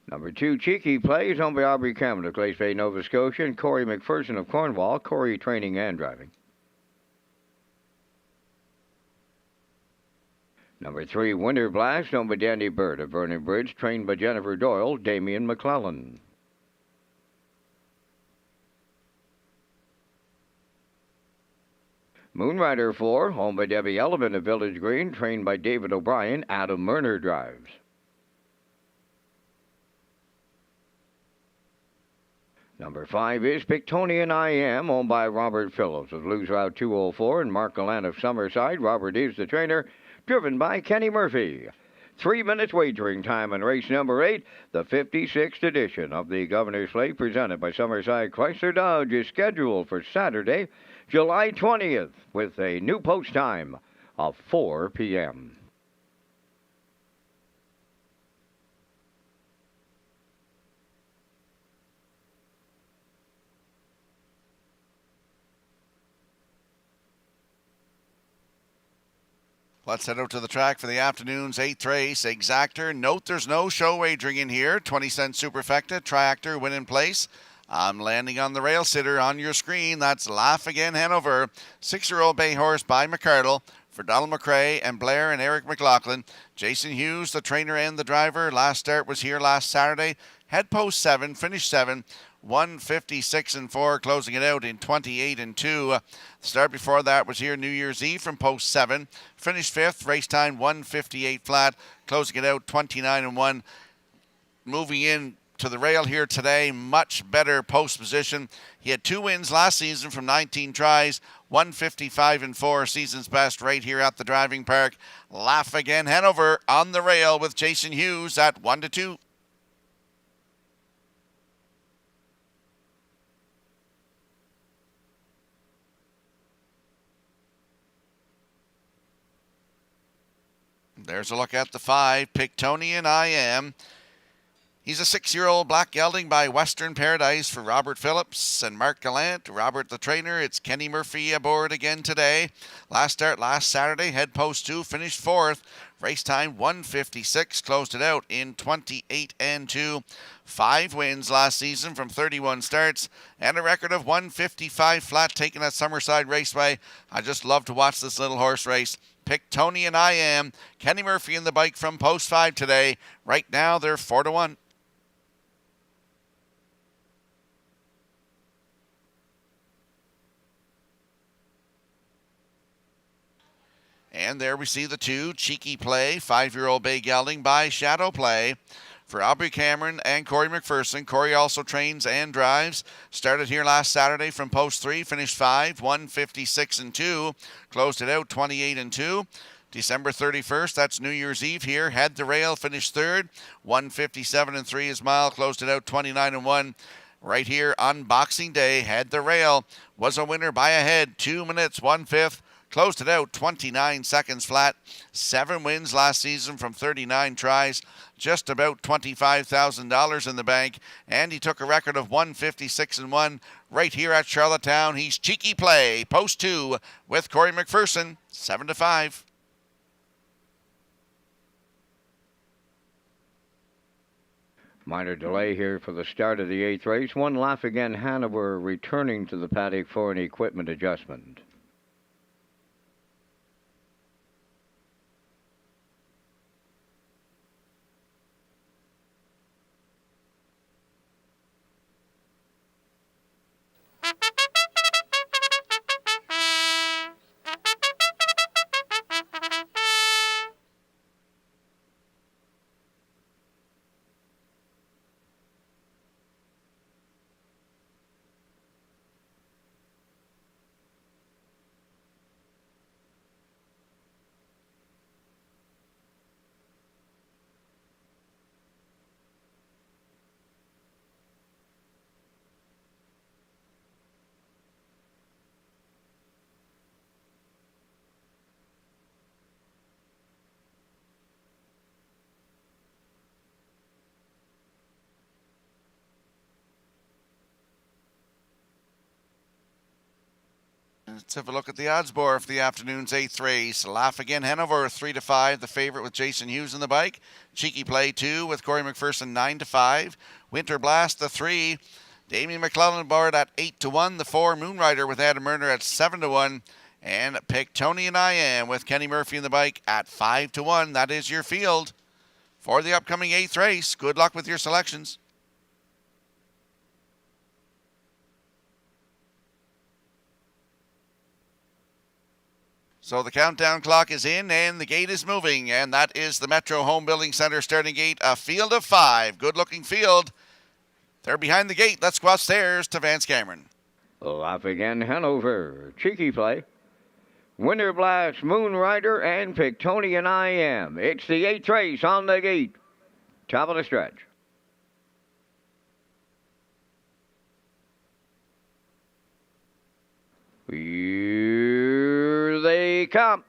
Number 2, Cheeky Play, is owned by Aubrey Cameron of Glace Bay, Nova Scotia, and Corey McPherson of Cornwall. Corey training and driving. Number 3, Winter Blast, owned by Danny Bird of Vernon Bridge, trained by Jennifer Doyle, Damian McClellan. Moonrider 4, owned by Debbie Elliman of Village Green, trained by David O'Brien, Adam Murner drives. Number 5 is Pictonian I Am, owned by Robert Phillips of Blues Route 204 and Mark Gallant of Summerside. Robert is the trainer, driven by Kenny Murphy. 3 minutes wagering time in race number 8, the 56th edition of the Governor's Slate, presented by Summerside Chrysler Dodge, is scheduled for Saturday, July 20th, with a new post time of 4 p.m. Let's head out to the track for the afternoon's 8th race. Exactor. Note there's no show wagering in here. 20-cent superfecta. Triactor win in place. I'm landing on the rail sitter on your screen. That's Laugh Again Hanover. 6-year-old bay horse by McCardle for Donald McRae and Blair and Eric McLaughlin. Jason Hughes, the trainer and the driver. Last start was here last Saturday. Head post 7, finished 7. 156-4, closing it out in 28-2. The start before that was here New Year's Eve from post 7. Finished 5th, race time 158 flat, closing it out 29-1. Moving in to the rail here today, much better post position. He had 2 wins last season from 19 tries, 155-4, season's best right here at the driving park. Laugh Again Hanover on the rail with Jason Hughes at 1-2. There's a look at the 5, Pictonian I Am. He's a 6-year-old black gelding by Western Paradise for Robert Phillips and Mark Gallant. Robert the trainer. It's Kenny Murphy aboard again today. Last start last Saturday, head post 2, finished 4th. Race time 156, closed it out in 28-2. 5 wins last season from 31 starts and a record of 155 flat taken at Summerside Raceway. I just love to watch this little horse race. Pictonian I Am. Kenny Murphy in the bike from post 5 today. Right now they're 4-1. And there we see the 2, Cheeky Play, 5-year-old bay gelding by Shadow Play for Aubrey Cameron and Corey McPherson. Corey also trains and drives. Started here last Saturday from post 3, finished 5, 156-2, closed it out 28-2. December 31st, that's New Year's Eve here. Had the rail, finished 3rd, 157-3 his mile, closed it out 29-1. Right here on Boxing Day, had the rail, was a winner by a head, 2 minutes, 1/5. Closed it out 29 seconds flat. 7 wins last season from 39 tries. Just about $25,000 in the bank. And he took a record of 156-1 right here at Charlottetown. He's Cheeky Play, post 2 with Corey McPherson, 7-5. Minor delay here for the start of the 8th race. 1, Laugh Again Hanover returning to the paddock for an equipment adjustment. Let's have a look at the odds board for the afternoon's 8th race. Laugh Again Hanover 3-5, the favorite with Jason Hughes in the bike. Cheeky Play 2 with Corey McPherson 9-5. Winter Blast the 3. Damien McClellan board at 8-1. The 4 Moonrider with Adam Murner at 7-1. And Pictonian I Am with Kenny Murphy in the bike at 5-1. That is your field for the upcoming 8th race. Good luck with your selections. So the countdown clock is in and the gate is moving, and that is the Metro Home Building Center starting gate, a field of 5. Good looking field. They're behind the gate. Let's go upstairs to Vance Cameron. Laugh Again Hanover, Cheeky Play, Winter Blast, Moonrider, and Pictonian I Am. It's the 8th race on the gate. Top of the stretch. Here they come.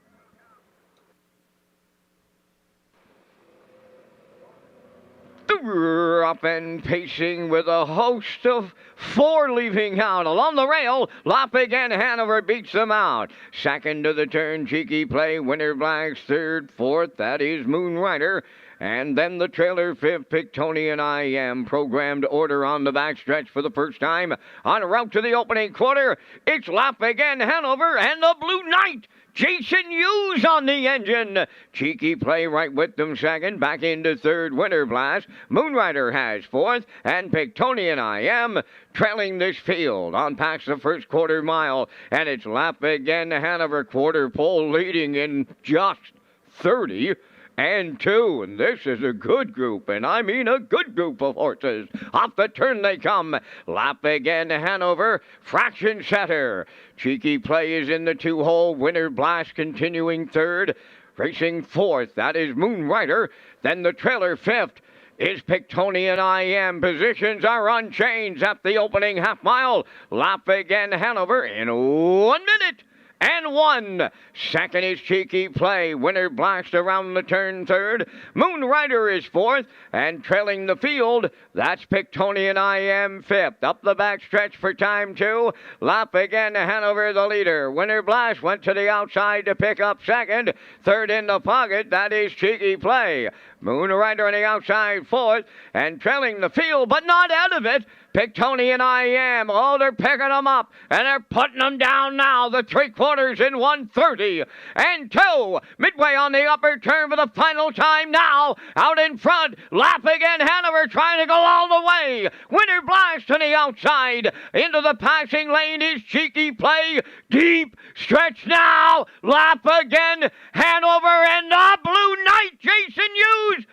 Up and pacing with a host of 4 leaving out. Along the rail, Lop Again Hanover beats them out. Second to the turn, Cheeky Play, Winter Blacks third, fourth, that is Moonrider. And then the trailer 5th, Pictonian I Am, programmed order on the backstretch for the first time. En route to the opening quarter, it's Lop Again Hanover and the Blue Knight. Jason Hughes on the engine. Cheeky Play right with them second. Back into third, Winter Blast. Moonrider has fourth. And Pictonian I Am trailing this field on past the first quarter mile. And it's Lap Again Hanover quarter pole leading in just 30. And 2, and this is a good group, and I mean a good group of horses. Off the turn they come. Lap Again Hanover, fraction setter. Cheeky Play is in the 2-hole. Winter Blast continuing third. Racing fourth, that is Moonrider. Then the trailer 5th is Pictonian I Am. Positions are unchanged at the opening half mile. Lap Again Hanover in 1 minute. And 1. Second is Cheeky Play. Winter Blast around the turn third. Moonrider is fourth. And trailing the field, that's Pictonian I Am 5th. Up the backstretch for time 2. Lap Again Hanover the leader. Winter Blast went to the outside to pick up second. Third in the pocket, that is Cheeky Play. Moonrider on the outside 4th. And trailing the field, but not out of it, Pictonian I Am. Oh, they're picking them up, and they're putting them down now. The 3/4 in 1:30 and 2. Midway on the upper turn for the final time now. Out in front, Lap Again Hanover trying to go all the way. Winter Blast on the outside. Into the passing lane is Cheeky Play. Deep stretch now. Lap Again Hanover and the Blue Knight, Jason Hughes.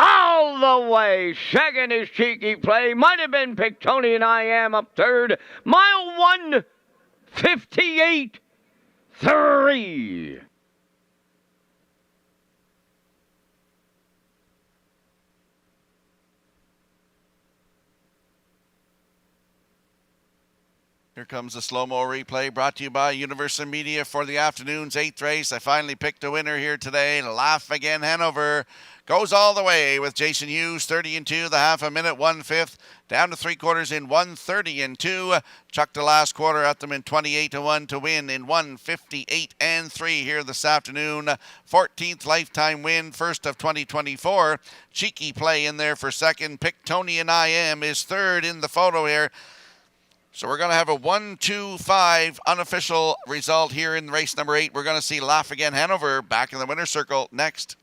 All the way. Second is Cheeky Play. Might have been Pictonian I Am up third. Mile 1:58.3. Here comes the slow-mo replay brought to you by Universal Media for the afternoon's 8th race. I finally picked a winner here today. Laugh Again Hanover goes all the way with Jason Hughes, 30-2, the half a minute, 1/5, down to 3/4 in 1:30-2. Chucked the last quarter at them in 28-1 to win in 1:58.3 here this afternoon. 14th lifetime win, first of 2024. Cheeky Play in there for second. Pictonian I Am is third in the photo here. So we're going to have a 1-2-5 unofficial result here in race number 8. We're going to see Laugh Again Hanover back in the winner's circle next.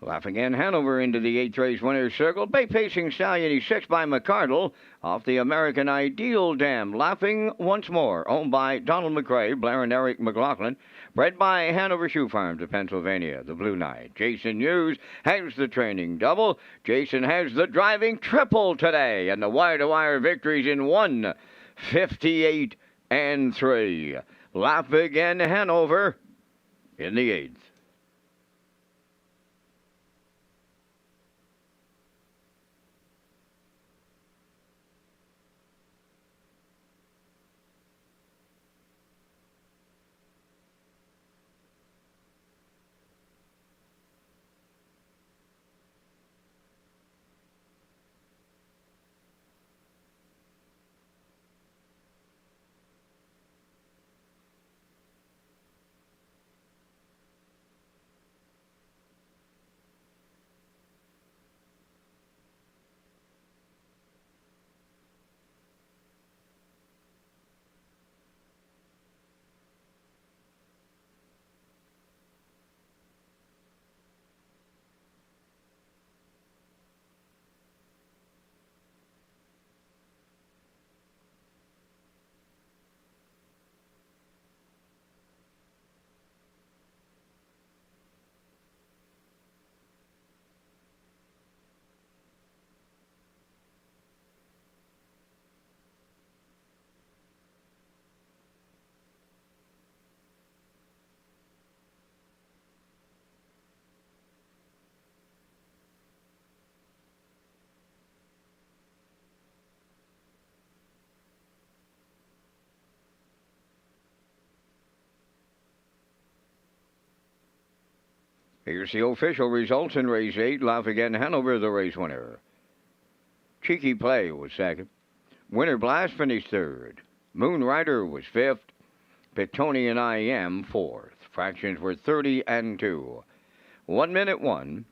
Laughing in Hanover into the 8th race winner's circle. Bay Pacing Stallion, he's 6 by McCardle off the American Ideal Dam. Laughing once more, owned by Donald McRae, Blair and Eric McLaughlin. Bred by Hanover Shoe Farms of Pennsylvania, the Blue Knight. Jason Hughes has the training double. Jason has the driving triple today. And the wire-to-wire victories in 1:58 and 3. Laugh again Hanover in the 8th. Here's the official results in race 8. Laugh again Hanover, the race winner. Cheeky Play was second. Winter Blast finished third. Moon Rider was fifth. Pitonian I Am fourth. Fractions were 30 and 2. 1 minute 1.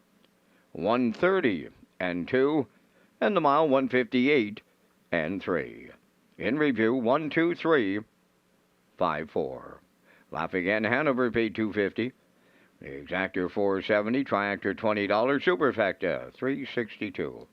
1:30 and 2. And the mile 1:58 and 3. In review 1, 2, 3, 5, 4. Laugh again Hanover paid $250. The Exactor $470, Triactor $20, Superfecta $362.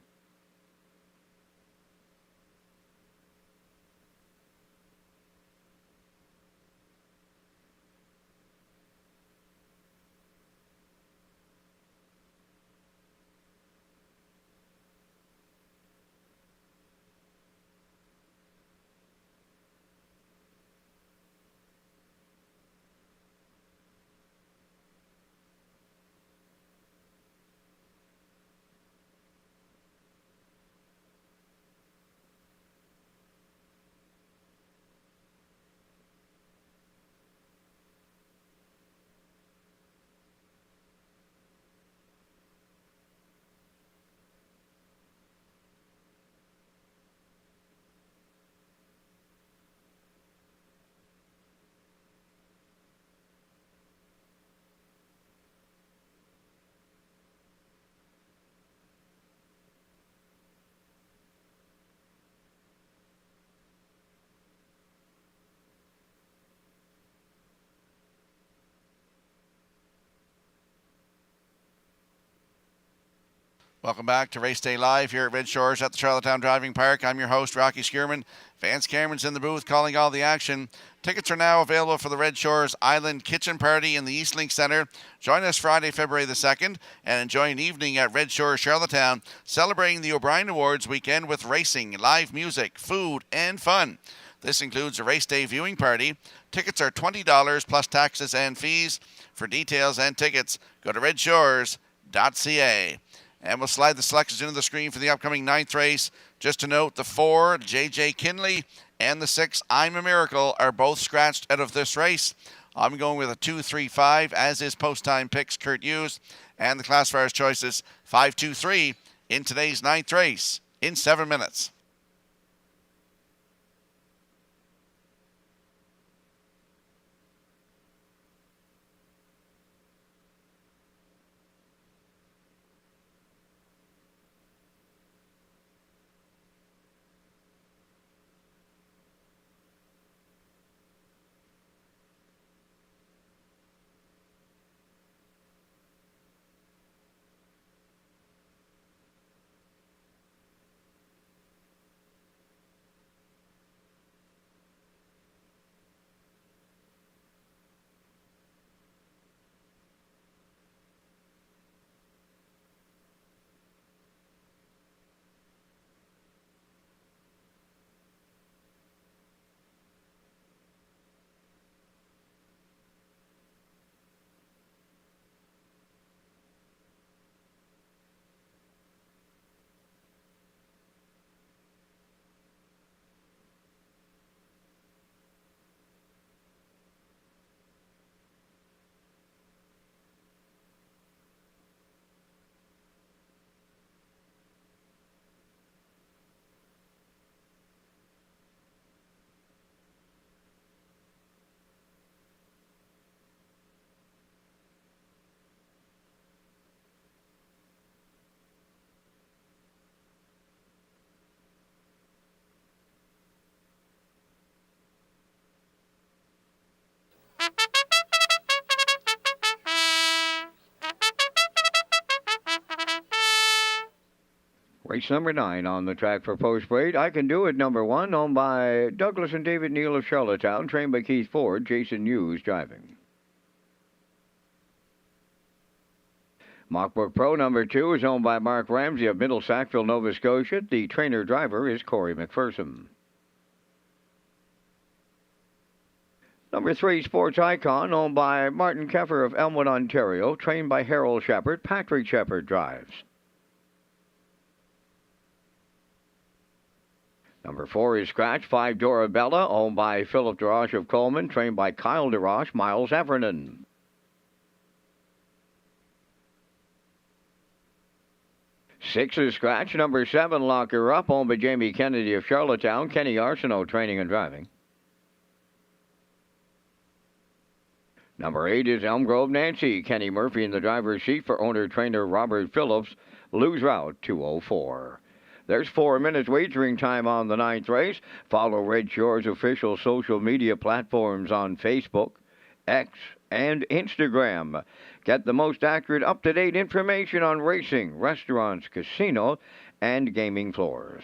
Welcome back to Race Day Live here at Red Shores at the Charlottetown Driving Park. I'm your host, Rocky Skierman. Vance Cameron's in the booth calling all the action. Tickets are now available for the Red Shores Island Kitchen Party in the Eastlink Centre. Join us Friday, February the 2nd, and enjoy an evening at Red Shores Charlottetown, celebrating the O'Brien Awards weekend with racing, live music, food, and fun. This includes a race day viewing party. Tickets are $20 plus taxes and fees. For details and tickets, go to Redshores.ca. And we'll slide the selections into the screen for the upcoming 9th race. Just to note, the 4, J.J. Kinley, and the 6, I'm a Miracle, are both scratched out of this race. I'm going with a 2-3-5, as is post-time picks Kurt Hughes. And the classifier's choices 5-2-3 in today's 9th race in 7 minutes. Race number 9 on the track for Post Parade. I Can Do It, number 1, owned by Douglas and David Neal of Charlottetown, trained by Keith Ford, Jason Hughes driving. Mockbook Pro number 2 is owned by Mark Ramsey of Middle Sackville, Nova Scotia. The trainer-driver is Corey McPherson. Number 3, Sports Icon, owned by Martin Keffer of Elmwood, Ontario, trained by Harold Shepard. Patrick Shepard drives. Number 4 is Scratch 5, Dorabella, owned by Philip DeRoche of Coleman, trained by Kyle DeRoche, Miles Evernon. 6 is Scratch, number 7, Lock Her Up, owned by Jamie Kennedy of Charlottetown, Kenny Arsenault training and driving. Number 8 is Elm Grove Nancy, Kenny Murphy in the driver's seat for owner-trainer Robert Phillips, lose route 204. There's 4 minutes wagering time on the 9th race. Follow Red Shores official social media platforms on Facebook, X, and Instagram. Get the most accurate, up-to-date information on racing, restaurants, casino, and gaming floors.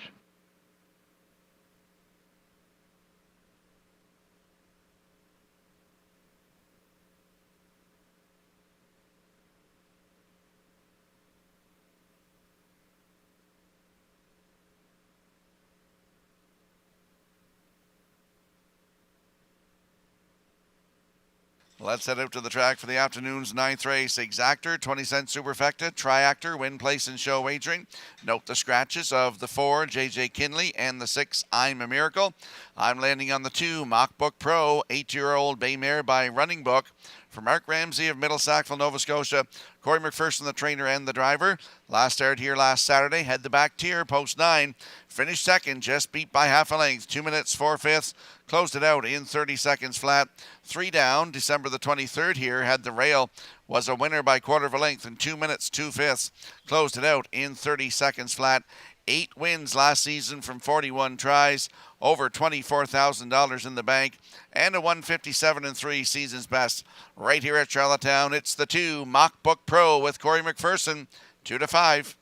Let's head out to the track for the afternoon's 9th race. Exactor, 20-cent superfecta, Triactor, win, place, and show wagering. Note the scratches of the 4, JJ Kinley, and the 6, I'm a Miracle. I'm landing on the 2, Mockbook Pro, 8-year-old bay mare by Running Book. For Mark Ramsey of Middle Sackville, Nova Scotia, Corey McPherson, the trainer and the driver. Last start here last Saturday, head the back tier, post 9. Finished second, just beat by half a length, 2 minutes, 4/5. Closed it out in 30 seconds flat. 3 down, December the 23rd here, had the rail, was a winner by quarter of a length in 2 minutes, 2/5. Closed it out in 30 seconds flat. 8 wins last season from 41 tries, over $24,000 in the bank, and a 157-3 season's best. Right here at Charlottetown, it's the 2, Mockbook Pro with Corey McPherson, 2-5.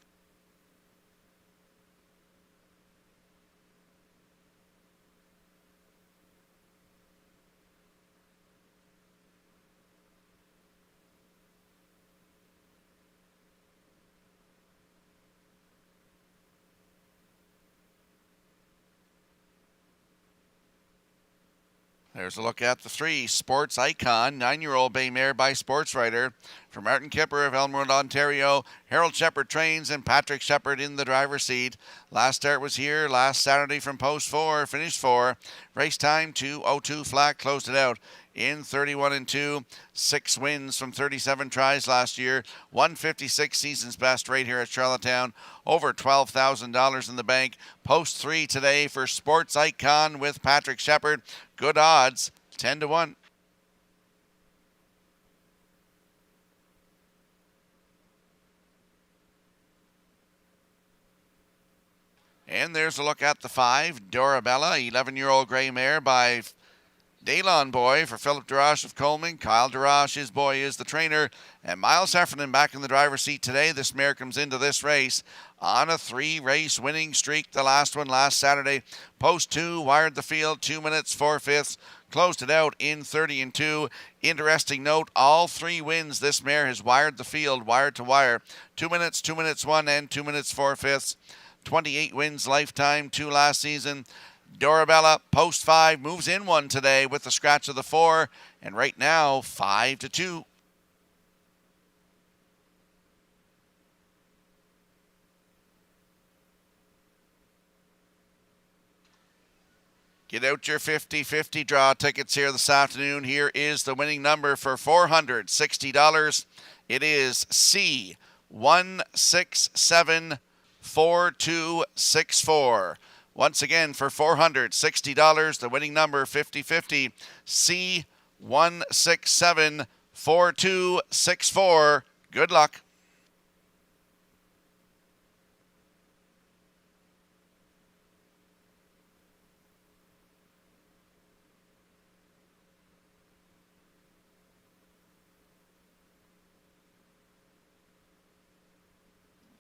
There's a look at the 3, Sports Icon, 9-year-old bay mare by Sports Writer. For Martin Kipper of Elmwood, Ontario, Harold Shepard trains and Patrick Shepard in the driver's seat. Last start was here last Saturday from post 4, finished 4. Race time 2:02 flat, closed it out in 31-2. 6 wins from 37 tries last year. 156 season's best right here at Charlottetown. Over $12,000 in the bank. Post 3 today for Sports Icon with Patrick Shepard. Good odds, 10-1. And there's a look at the 5, Dorabella, 11-year-old gray mare by Daylon Boy for Philip DeRoche of Coleman. Kyle DeRoche, his boy, is the trainer. And Miles Heffernan back in the driver's seat today. This mare comes into this race on a 3-race winning streak. The last one last Saturday. Post 2, wired the field, 2 minutes, 4/5. Closed it out in 30-2. Interesting note, all 3 wins this mare has wired the field, wire to wire. 2 minutes, 2 minutes 1, and 2 minutes, 4/5. 28 wins lifetime, 2 last season. Dorabella, post 5, moves in 1 today with the scratch of the 4, and right now, 5-2. Get out your 50-50 draw tickets here this afternoon. Here is the winning number for $460. It is C1674264. Once again, for $460, the winning number 50-50, C1674264. Good luck.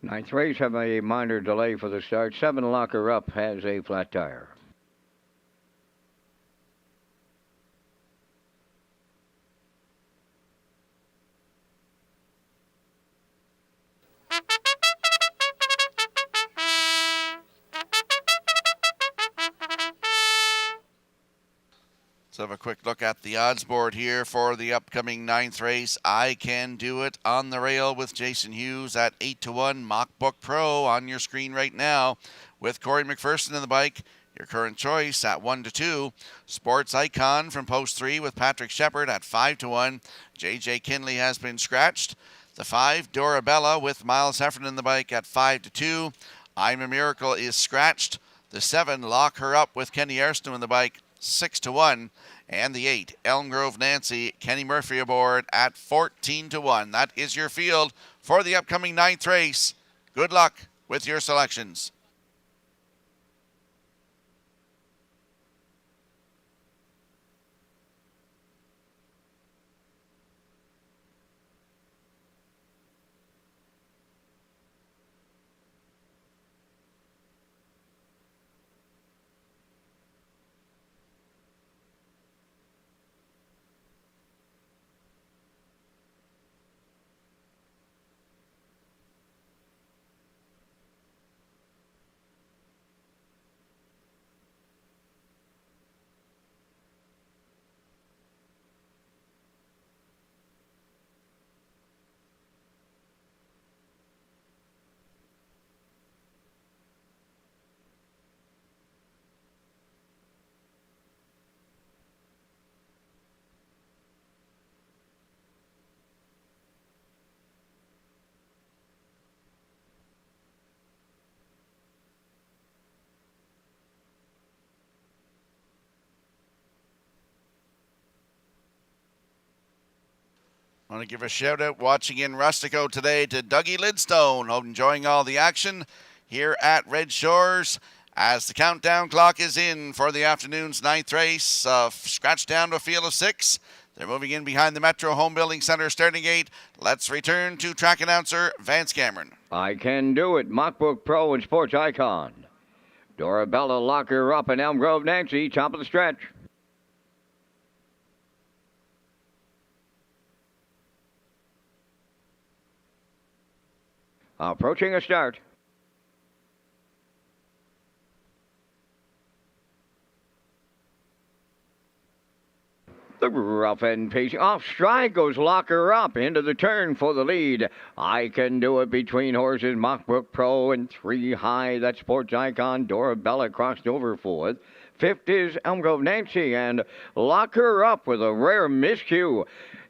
Ninth race have a minor delay for the start. 7 Locker Up has a flat tire. Let's have a quick look at the odds board here for the upcoming 9th race. I Can Do It on the rail with Jason Hughes at 8-1. Mockbook Pro on your screen right now with Corey McPherson in the bike. Your current choice at 1-2. Sports Icon from Post 3 with Patrick Shepard at 5-1. JJ Kinley has been scratched. The 5, Dorabella with Miles Heffernan in the bike at 5-2. I'm a Miracle is scratched. The 7, Lock Her Up with Kenny Arston in the bike, 6-1. And the 8, Elm Grove Nancy, Kenny Murphy aboard at 14-1. That is your field for the upcoming 9th race. Good luck with your selections. I want to give a shout out watching in Rustico today to Dougie Lidstone, enjoying all the action here at Red Shores as the countdown clock is in for the afternoon's 9th race. Scratched down to a field of 6. They're moving in behind the Metro Home Building Center starting gate. Let's return to track announcer Vance Cameron. I Can Do It, Mockbook Pro and Sports Icon. Dorabella, Lock Her Up, and Elm Grove Nancy, top of the stretch. Approaching a start. The rough end pacing. Off stride goes Lock Her Up into the turn for the lead. I Can Do It between horses. Mockbook Pro and 3 high. That's Sports Icon. Dorabella crossed over 4th. 5th is Elm Grove Nancy, and Lock Her Up with a rare miscue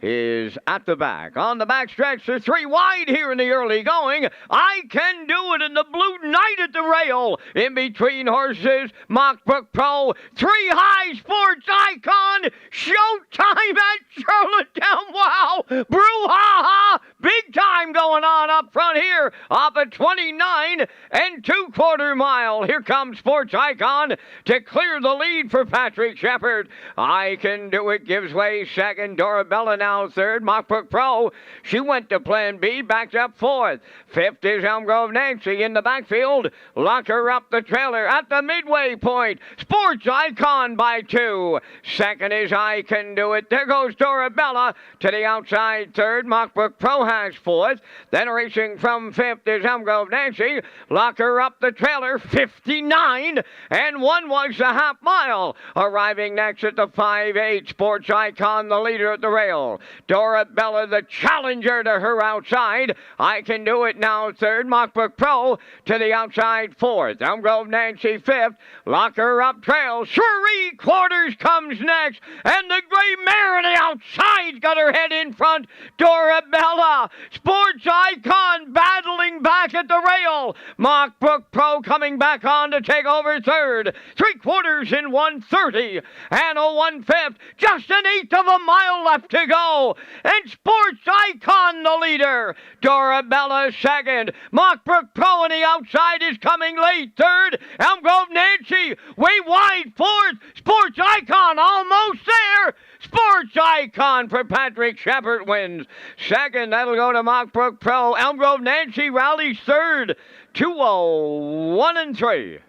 is at the back. On the back stretch, they're 3 wide here in the early going. I Can Do It in the Blue Knight at the rail. In between horses, Mockbook Pro, 3 high, Sports Icon, showtime at Charlottetown. Wow, brouhaha, big time going on up front here, off at 29 and 2/4 mile. Here comes Sports Icon to clear the lead for Patrick Shepard. I Can Do It gives way second. Dorabella now third. Mockbook Pro, she went to plan B, backed up 4th. 5th is Elm Grove Nancy in the backfield. Lock Her Up the trailer at the midway point. Sports Icon by 2. Second is I Can Do It. There goes Dorabella to the outside third. Mockbook Pro has 4th. Then racing from 5th is Elm Grove Nancy. Lock Her Up the trailer, 59 and 1 was the half mile. Arriving next at the 5-8. Sports Icon, the leader at the rail. Dorabella, the challenger, to her outside. I Can Do It now third. Mockbook Pro to the outside 4th. Elm Grove Nancy 5th. Lock Her Up trails. 3/4 comes next. And the gray mare on the outside's got her head in front. Dorabella. Sports Icon battling back at the rail. Mockbook Pro coming back on to take over third. 3/4 in 1:30 and a 1/5. Just an 1/8 of a mile left to go. And Sports Icon the leader. Dorabella second. Mockbook Pro on the outside is coming late. Third, Elm Grove Nancy way wide. 4th, Sports Icon almost there. Sports Icon for Patrick Shepard wins. Second, that'll go to Mockbrook Pro. Elm Grove Nancy rallies third. 2-0, 1 and 3.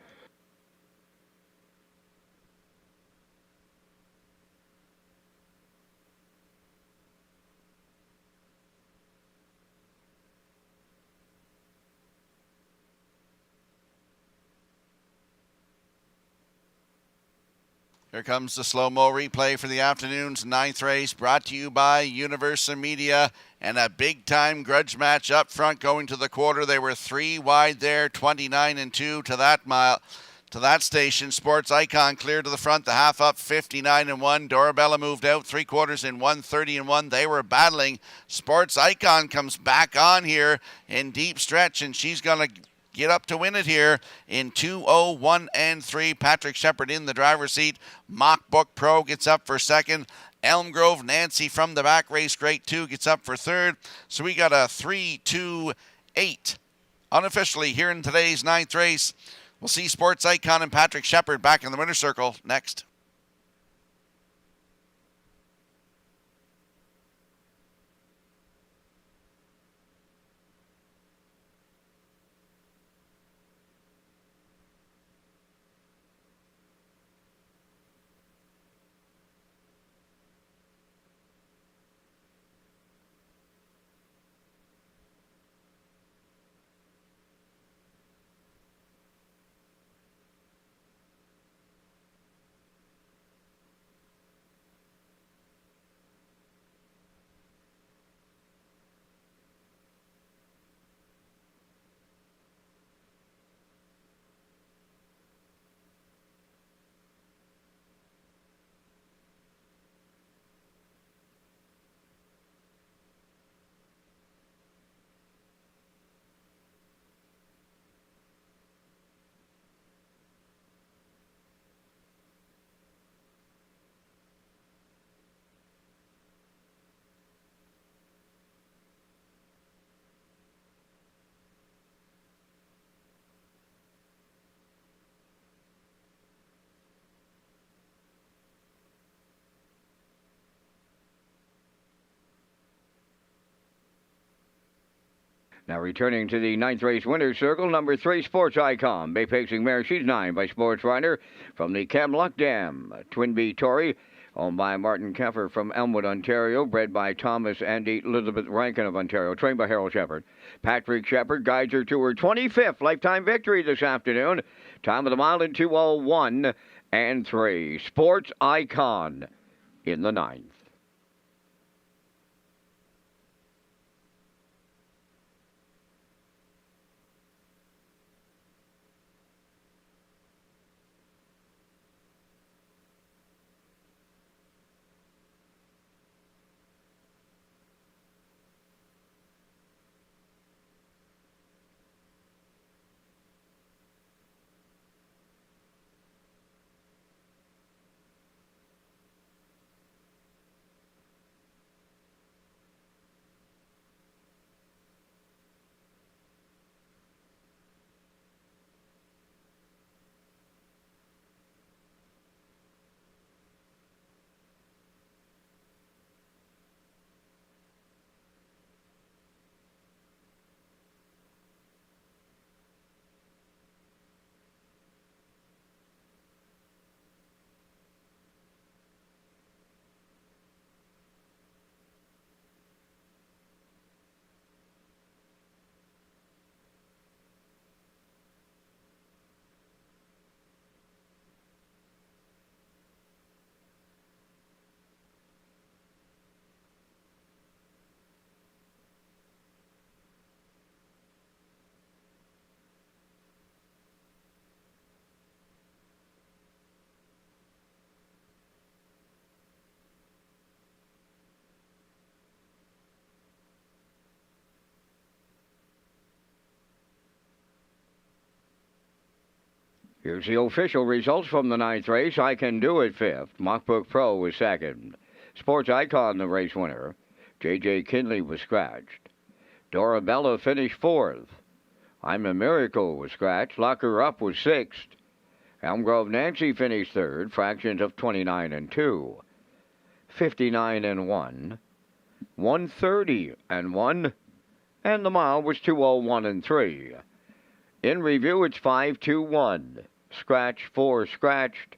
Here comes the slow-mo replay for the afternoon's 9th race, brought to you by Universal Media, and a big-time grudge match up front going to the quarter. They were 3 wide there, 29-2 to that mile. To that station, Sports Icon clear to the front, the half up 59-1. Dorabella moved out 3/4 in 130-1. They were battling. Sports Icon comes back on here in deep stretch, and she's going to get up to win it here in 2-0, 1 and 3. Patrick Shepard in the driver's seat. Mockbook Pro gets up for second. Elm Grove Nancy from the back, race great 2, gets up for third. So we got a 3-2-8 unofficially here in today's 9th race. We'll see Sports Icon and Patrick Shepard back in the winner's circle next. Now returning to the 9th race winner's circle, number 3, Sports Icon. Bay-pacing mare, she's 9 by Sports Rider from the Camluck Dam. Twin B Tory, owned by Martin Keffer from Elmwood, Ontario. Bred by Thomas and Elizabeth Rankin of Ontario. Trained by Harold Shepard. Patrick Shepard guides her to her 25th lifetime victory this afternoon. Time of the mile in 2:01 and 3. Sports Icon in the 9th. Here's the official results from the 9th race. I Can Do It 5th. Mockbook Pro was 2nd. Sports Icon, the race winner. J.J. Kinley was scratched. Dorabella finished 4th. I'm a Miracle was scratched. Lock Her Up was 6th. Elm Grove Nancy finished 3rd. Fractions of 29 and 2. 59 and 1, 130 and 1, and the mile was 201 and 3. In review, it's 5-2-1. Scratch 4 scratched,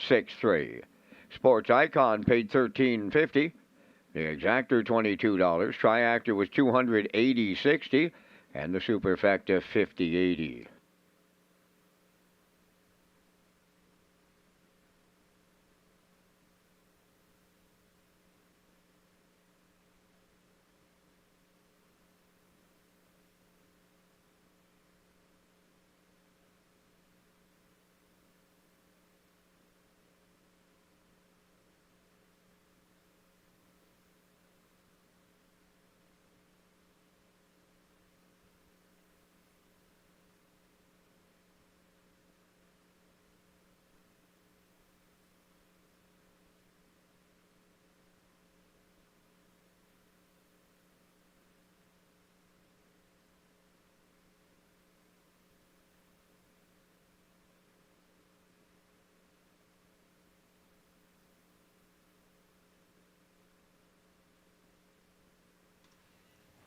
6-3. Sports Icon paid $13.50. The Exactor $22. Triactor was $280.60, and the Superfecta $50.80.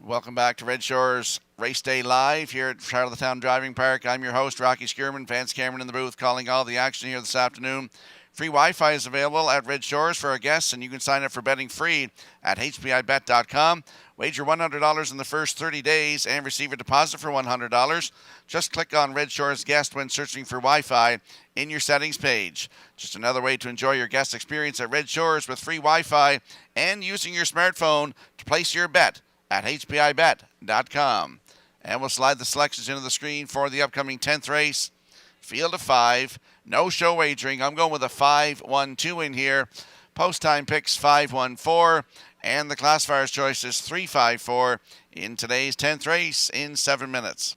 Welcome back to Red Shores Race Day Live here at Charlottetown Driving Park. I'm your host, Rocky Skierman. Vance Cameron in the booth calling all the action here this afternoon. Free Wi-Fi is available at Red Shores for our guests, and you can sign up for betting free at hpibet.com. Wager $100 in the first 30 days and receive a deposit for $100. Just click on Red Shores Guest when searching for Wi-Fi in your settings page. Just another way to enjoy your guest experience at Red Shores with free Wi-Fi and using your smartphone to place your bet at hpibet.com. And we'll slide the selections into the screen for the upcoming 10th race. Field of 5, no show wagering. I'm going with a 5-1-2 in here. Post time picks 5-1-4, and the classifier's choice is 3-5-4 in today's 10th race in 7 minutes.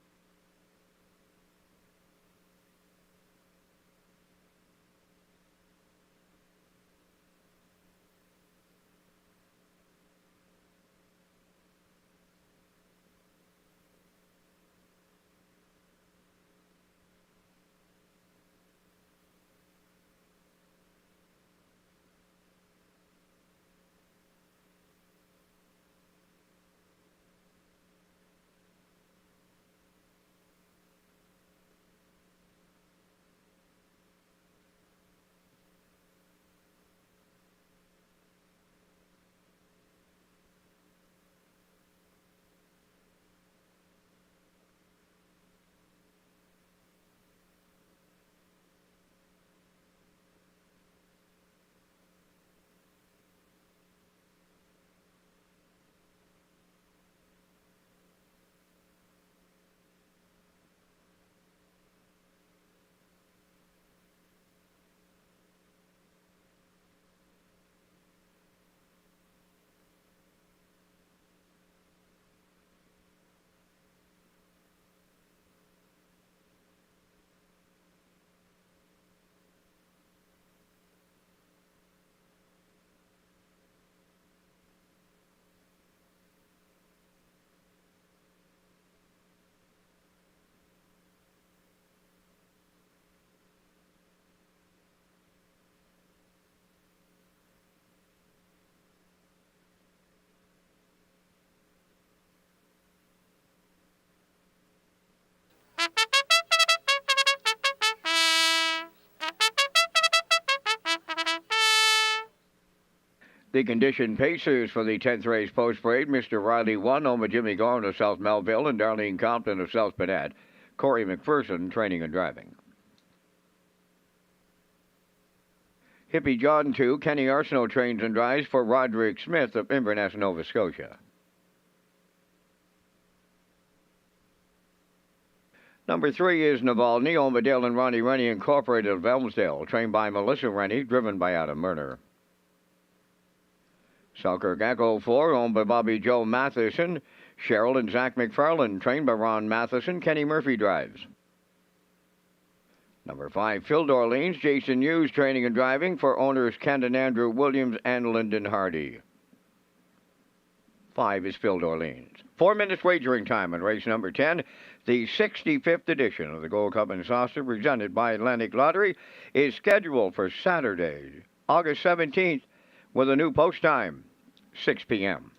The condition pacers for the 10th race post parade: Mr. Riley 1, Oma Jimmy Gorn of South Melville, and Darlene Compton of South Badet. Corey McPherson, training and driving. Hippie John 2, Kenny Arsenault trains and drives for Roderick Smith of Inverness, Nova Scotia. Number 3 is Navalny, Omadale and Ronnie Rennie Incorporated of Elmsdale, trained by Melissa Rennie, driven by Adam Murner. Selkirk Echo 4, owned by Bobby Joe Matheson, Cheryl and Zach McFarland, trained by Ron Matheson, Kenny Murphy drives. Number 5, Phil Dorleans, Jason Hughes, training and driving for owners Ken and Andrew Williams and Lyndon Hardy. 5 is Phil Dorleans. 4 minutes wagering time in race number 10. The 65th edition of the Gold Cup and Saucer, presented by Atlantic Lottery, is scheduled for Saturday, August 17th, with a new post time, 6 p.m.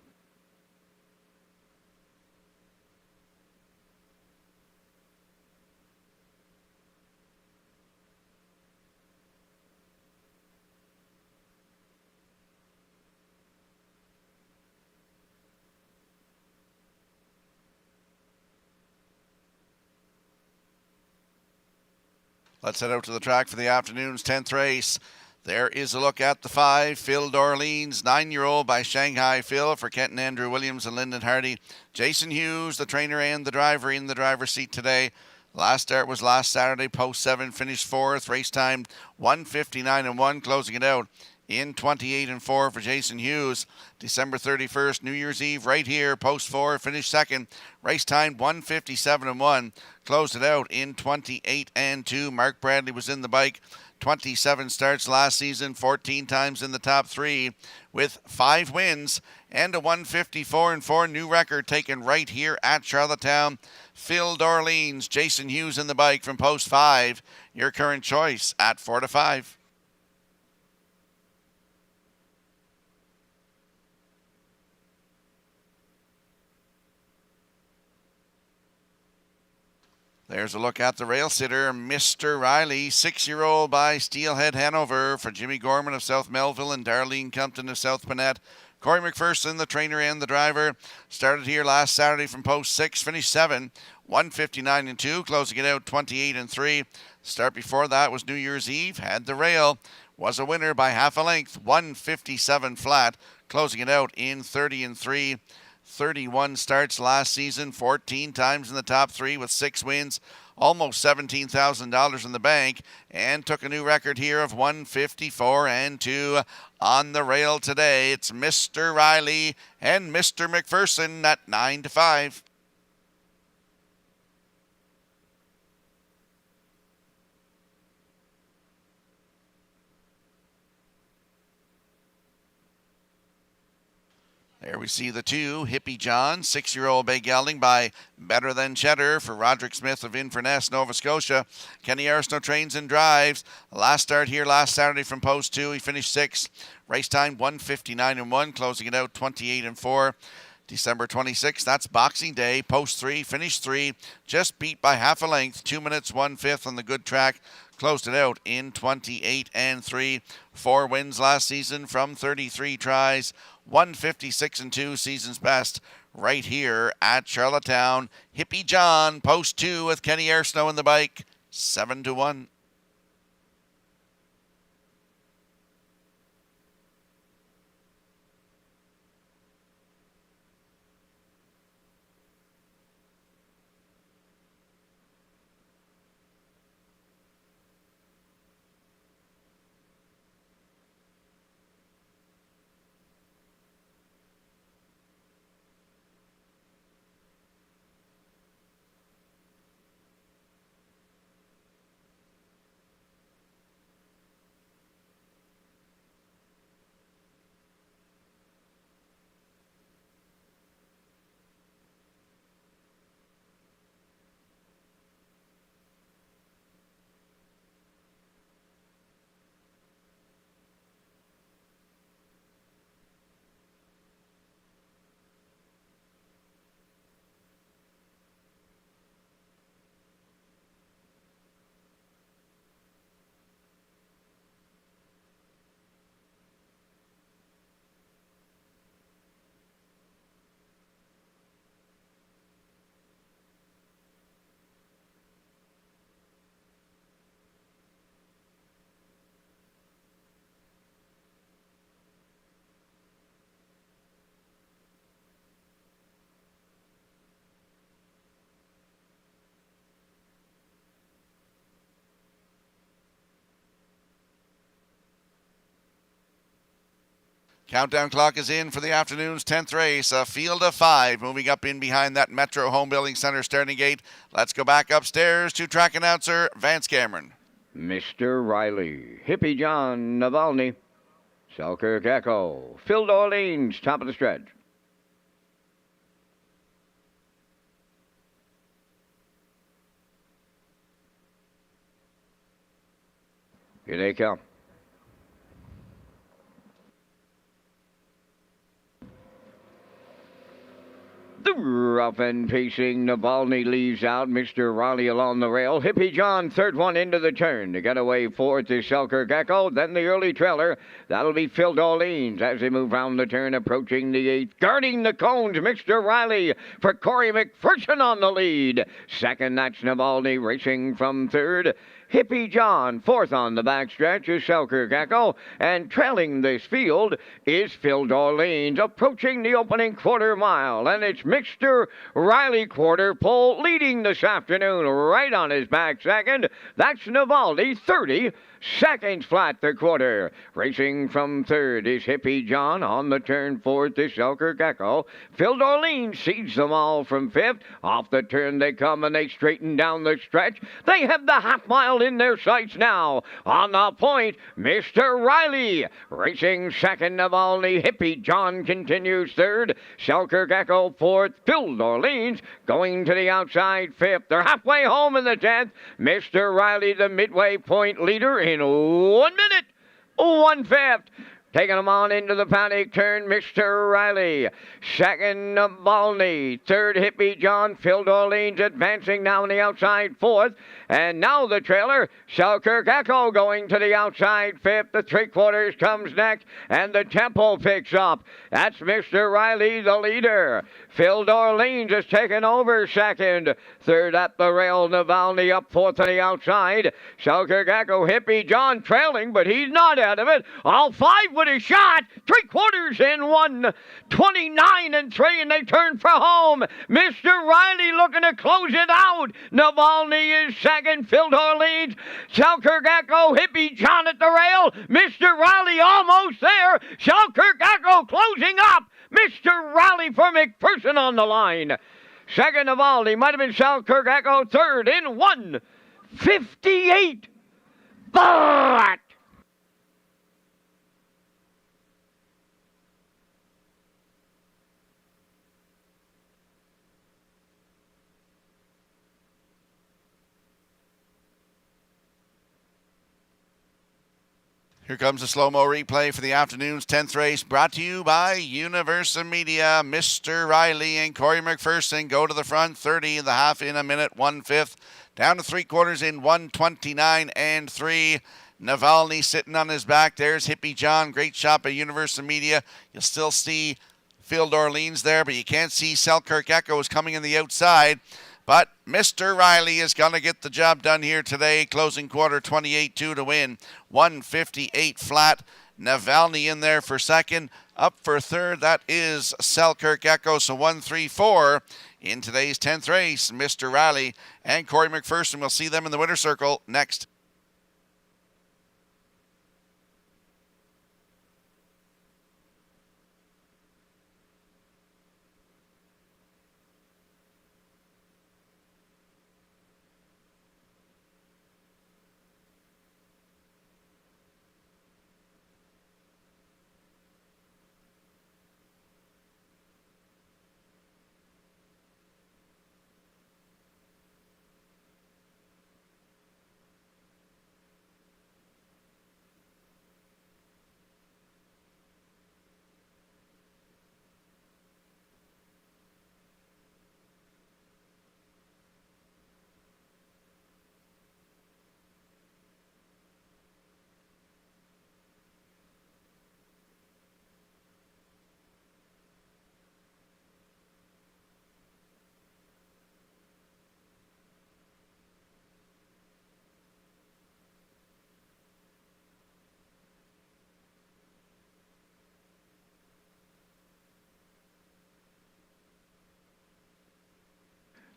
Let's head out to the track for the afternoon's 10th race. There is a look at the 5, Phil Dorleans, 9-year-old by Shanghai Phil for Kenton Andrew Williams and Lyndon Hardy. Jason Hughes, the trainer and the driver, in the driver's seat today. Last start was last Saturday, post 7, finished 4th. Race time 1:59.1, closing it out in 28-4 for Jason Hughes. December 31st, New Year's Eve, right here, post 4, finished 2nd. Race time 1:57.1, closed it out in 28-2. Mark Bradley was in the bike. 27 starts last season, 14 times in the top 3 with 5 wins and a 1:54.4 new record taken right here at Charlottetown. Phil Dorleans, Jason Hughes in the bike from post 5. Your current choice at 4-5. There's a look at the rail sitter, Mr. Riley, 6-year-old by Steelhead Hanover for Jimmy Gorman of South Melville and Darlene Compton of South Panett. Corey McPherson, the trainer and the driver, started here last Saturday from post 6, finished 7, 1:59.2, closing it out 28-3. Start before that was New Year's Eve, had the rail, was a winner by half a length, 1:57 flat, closing it out in 30-3. 31 starts last season, 14 times in the top 3 with 6 wins, almost $17,000 in the bank, and took a new record here of 1:54.2 on the rail today. It's Mr. Riley and Mr. McPherson at 9-5. There we see the 2, Hippie John, 6-year-old bay gelding by Better Than Cheddar for Roderick Smith of Inverness, Nova Scotia. Kenny Arsenault trains and drives. Last start here last Saturday from post 2. He finished 6th. Race time 1:59.1, closing it out 28-4. December 26th, that's Boxing Day. Post 3, finished 3. Just beat by half a length. 2 minutes, 1/5 on the good track. Closed it out in 28-3. 4 wins last season from 33 tries. 1:56.2 season's best right here at Charlottetown. Hippie John, post 2 with Kenny Arsenault in the bike, 7-1. Countdown clock is in for the afternoon's 10th race, a field of 5 moving up in behind that Metro Home Building Center starting gate. Let's go back upstairs to track announcer Vance Cameron. Mr. Riley, Hippie John, Navalny, Selkirk Echo, Phil Dorleans, top of the stretch. Here they come. Rough and pacing, Navalny leaves out. Mr. Riley along the rail. Hippie John, third one into the turn. To get away fourth is Selkirk Echo. Then the early trailer. That'll be Phil Dorleans as they move round the turn, approaching the eighth. Guarding the cones, Mr. Riley for Corey McPherson on the lead. Second, that's Navalny racing from third. Hippie John, fourth on the backstretch is Selkirk Echo, and trailing this field is Phil Dorleans, approaching the opening quarter mile, and it's Mr. Riley quarter pole leading this afternoon right on his back second. That's Navalny, 30 seconds flat the quarter. Racing from third is Hippie John. On the turn fourth is Selkirk Echo. Phil Dorleans seeds them all from fifth. Off the turn they come and they straighten down the stretch. They have the half mile in their sights now. On the point, Mr. Riley. Racing second, Navalny. Hippie John continues third. Selkirk Echo fourth. Phil Dorleans going to the outside fifth. They're halfway home in the 10th. Mr. Riley, the midway point leader, in 1 minute, 1/5. Taking them on into the panic turn, Mr. Riley. Second, Navalny. Third, Hippie John. Phil Dorleans advancing now on the outside fourth. And now the trailer, Selkirk Echo going to the outside fifth. The three-quarters comes next, and the tempo picks up. That's Mr. Riley, the leader. Phil Dorleans has taken over second. Third at the rail, Navalny up fourth on the outside. Selkirk Echo, Hippie John trailing, but he's not out of it. All five with a shot. Three-quarters in 1:29 and 3, and they turn for home. Mr. Riley looking to close it out. Navalny is second. Phil Dorleans, Selkirk Echo, Hippie John at the rail. Mr. Riley almost there. Selkirk Echo closing up. Mr. Riley for McPherson on the line. Second, Navalny. Might have been Selkirk Echo. Third in 1:58. But here comes a slow-mo replay for the afternoon's 10th race, brought to you by Universal Media. Mr. Riley and Corey McPherson go to the front, 30 and the half in 1:05. Down to three-quarters in 1:29 and 3. Navalny sitting on his back. There's Hippie John. Great shot by Universal Media. You'll still see Phil Dorleans there, but you can't see Selkirk Echo is coming in the outside. But Mr. Riley is going to get the job done here today. Closing quarter 28-2 to win. 1:58 flat. Navalny in there for second. Up for third, that is Selkirk Echo. So 1-3-4 in today's 10th race. Mr. Riley and Corey McPherson. We'll see them in the winner's circle next.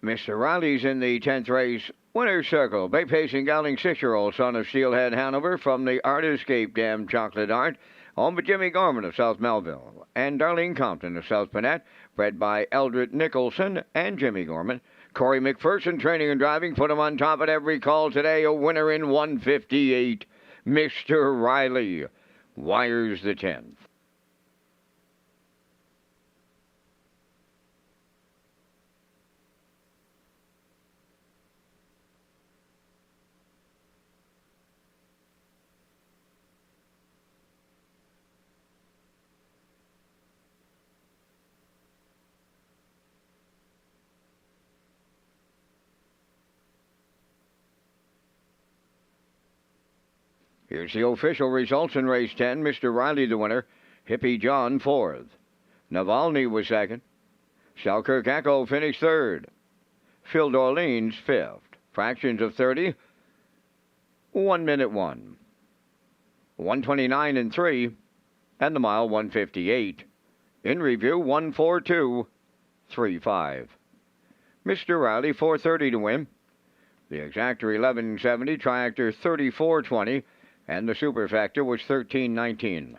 Mr. Riley's in the 10th race winner's circle. Bay Pacing Gowling 6-year-old son of Steelhead Hanover from the Art Escape Dam Chocolate Art. Home by Jimmy Gorman of South Melville and Darlene Compton of South Panett. Bred by Eldred Nicholson and Jimmy Gorman. Corey McPherson, training and driving, put him on top at every call today. A winner in 1:58. Mr. Riley wires the 10th. Here's the official results in race 10. Mr. Riley the winner. Hippie John 4th. Navalny was 2nd. Selkirk Echo finished 3rd. Phil Dorleans 5th. Fractions of 30. 1 minute 1. 129 and 3. And the mile 158. In review 142.35. Mr. Riley 430 to win. The exactor 1170, triactor 3420, and the superfactor was 1319.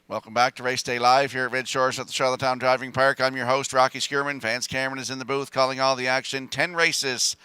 Welcome back to Race Day Live here at Red Shores at the Charlottetown Driving Park. I'm your host, Rocky Skierman. Vance Cameron is in the booth calling all the action. 10 races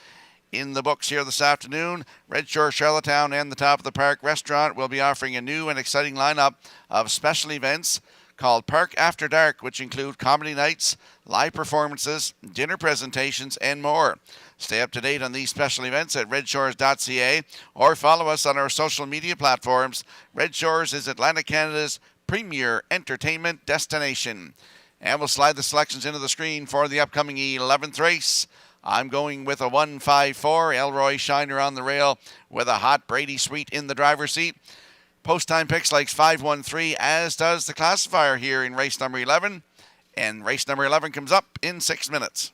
in the books here this afternoon. Red Shores, Charlottetown, and the Top of the Park Restaurant will be offering a new and exciting lineup of special events called Park After Dark, which include comedy nights, live performances, dinner presentations, and more. Stay up to date on these special events at Redshores.ca or follow us on our social media platforms. Red Shores is Atlantic Canada's premier entertainment destination. And we'll slide the selections into the screen for the upcoming 11th race. I'm going with a 154. Elroy Shiner on the rail with a hot Brady Sweet in the driver's seat. Post time picks like 513, as does the classifier here in race number 11. And race number 11 comes up in 6 minutes.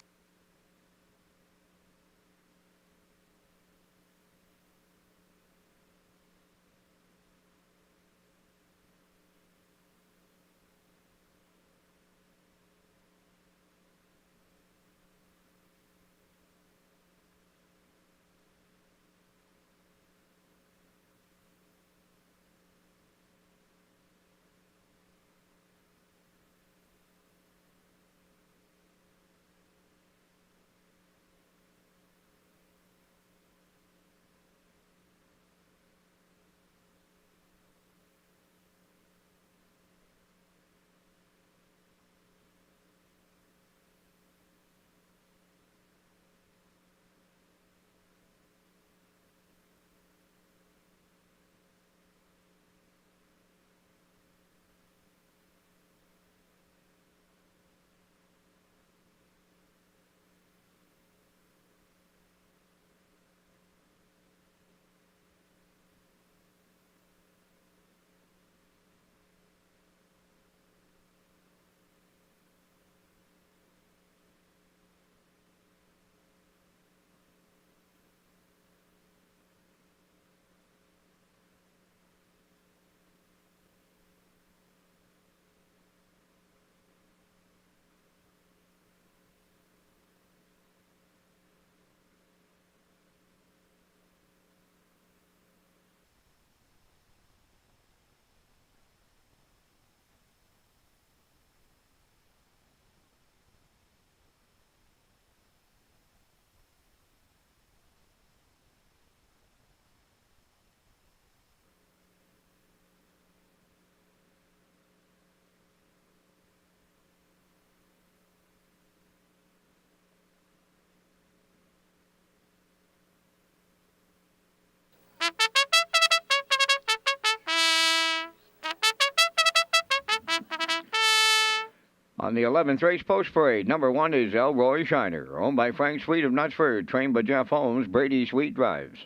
On the 11th race post parade, number 1 is Elroy Shiner, owned by Frank Sweet of Knutsford, trained by Jeff Holmes. Brady Sweet drives.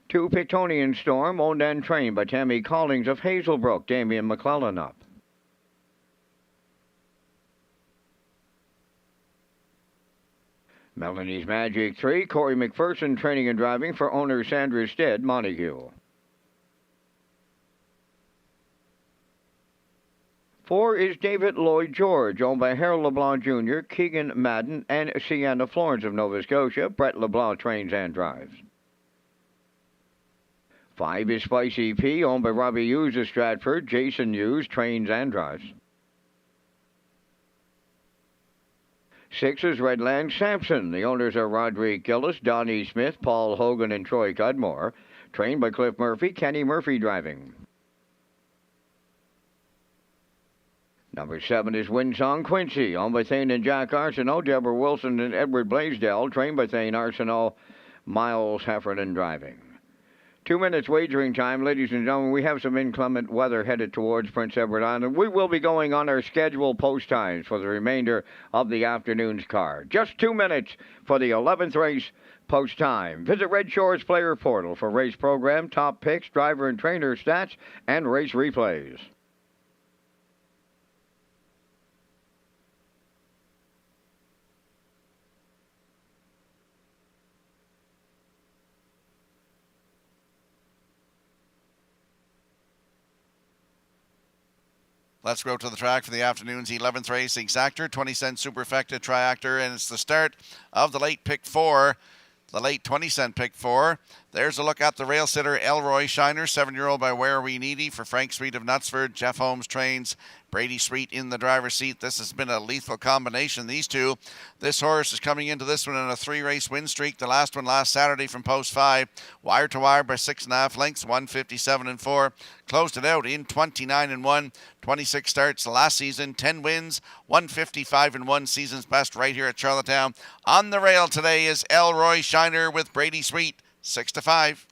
2 Pictonian Storm, owned and trained by Tammy Collings of Hazelbrook. Damian McClellan up. Melanie's Magic 3, Corey McPherson training and driving for owner Sandra Stead, Montague. 4 is David Lloyd George, owned by Harold LeBlanc Jr., Keegan Madden, and Sienna Florence of Nova Scotia. Brett LeBlanc trains and drives. 5 is Spicy P, owned by Robbie Hughes of Stratford. Jason Hughes trains and drives. 6 is Redland Sampson. The owners are Roderick Gillis, Donnie Smith, Paul Hogan, and Troy Cudmore. Trained by Cliff Murphy, Kenny Murphy driving. Number 7 is Winsong Quincy, owned by Thane and Jack Arsenault, Deborah Wilson, and Edward Blaisdell. Trained by Thane Arsenault, Miles Heffernan driving. 2 minutes wagering time, ladies and gentlemen. We have some inclement weather headed towards Prince Edward Island. We will be going on our scheduled post times for the remainder of the afternoon's card. Just 2 minutes for the 11th race post time. Visit Red Shores Player Portal for race program, top picks, driver and trainer stats, and race replays. Let's go to the track for the afternoon's 11th race. Exactor, 20-cent superfecta triactor, and it's the start of the late pick 4. The late 20-cent pick 4. There's a look at the rail sitter Elroy Shiner, 7-year-old by Where Are We Needy for Frank Sweet of Knutsford. Jeff Holmes trains. Brady Sweet in the driver's seat. This has been a lethal combination, these two. This horse is coming into this one in a 3-race win streak. The last one last Saturday from post 5. Wire to wire by 6.5 lengths, 157-4. Closed it out in 29-1. 26 starts last season, 10 wins, 155-1 season's best right here at Charlottetown. On the rail today is Elroy Shiner with Brady Sweet, 6-5.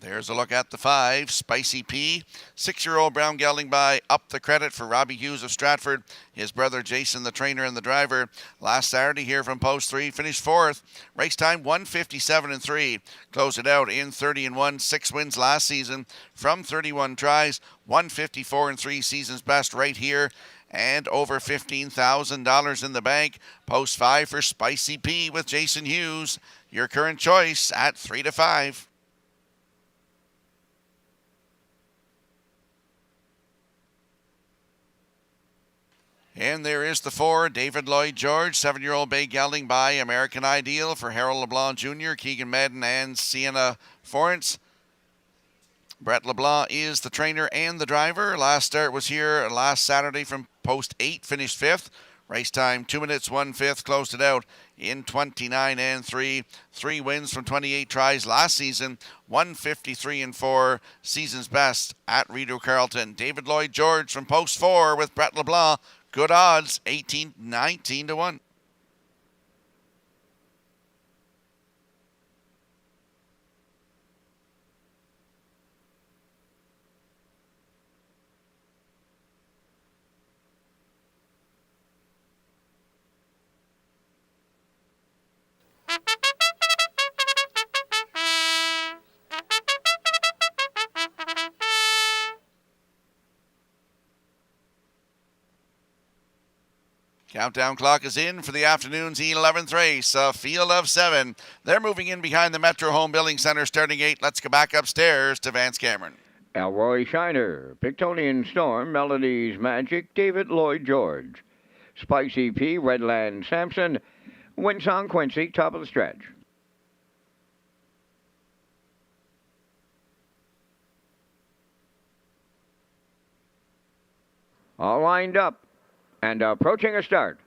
There's a look at the 5, Spicy P. 6-year-old brown gelding by Up the Credit for Robbie Hughes of Stratford. His brother Jason, the trainer and the driver. Last Saturday here from post 3, finished 4th. Race time 157-3. Closed it out in 30-1. 6 wins last season from 31 tries. 154-3 season's best right here. And over $15,000 in the bank. Post 5 for Spicy P with Jason Hughes. Your current choice at 3-5. And there is the 4, David Lloyd George, 7-year-old bay gelding by American Ideal for Harold LeBlanc Jr., Keegan Madden, and Sienna Florence. Brett LeBlanc is the trainer and the driver. Last start was here last Saturday from post 8, finished 5th. Race time 2 minutes 1/5, closed it out in 29-3. 3 wins from 28 tries last season, 153-4, season's best at Rideau Carleton. David Lloyd George from post 4 with Brett LeBlanc. Good odds, 19-1. Countdown clock is in for the afternoon's 11th race, a field of 7. They're moving in behind the Metro Home Building Center starting 8. Let's go back upstairs to Vance Cameron. Elroy Shiner, Pictonian Storm, Melody's Magic, David Lloyd George. Spicy P, Redland Sampson, Winsong Quincy, top of the stretch. All lined up and approaching a start.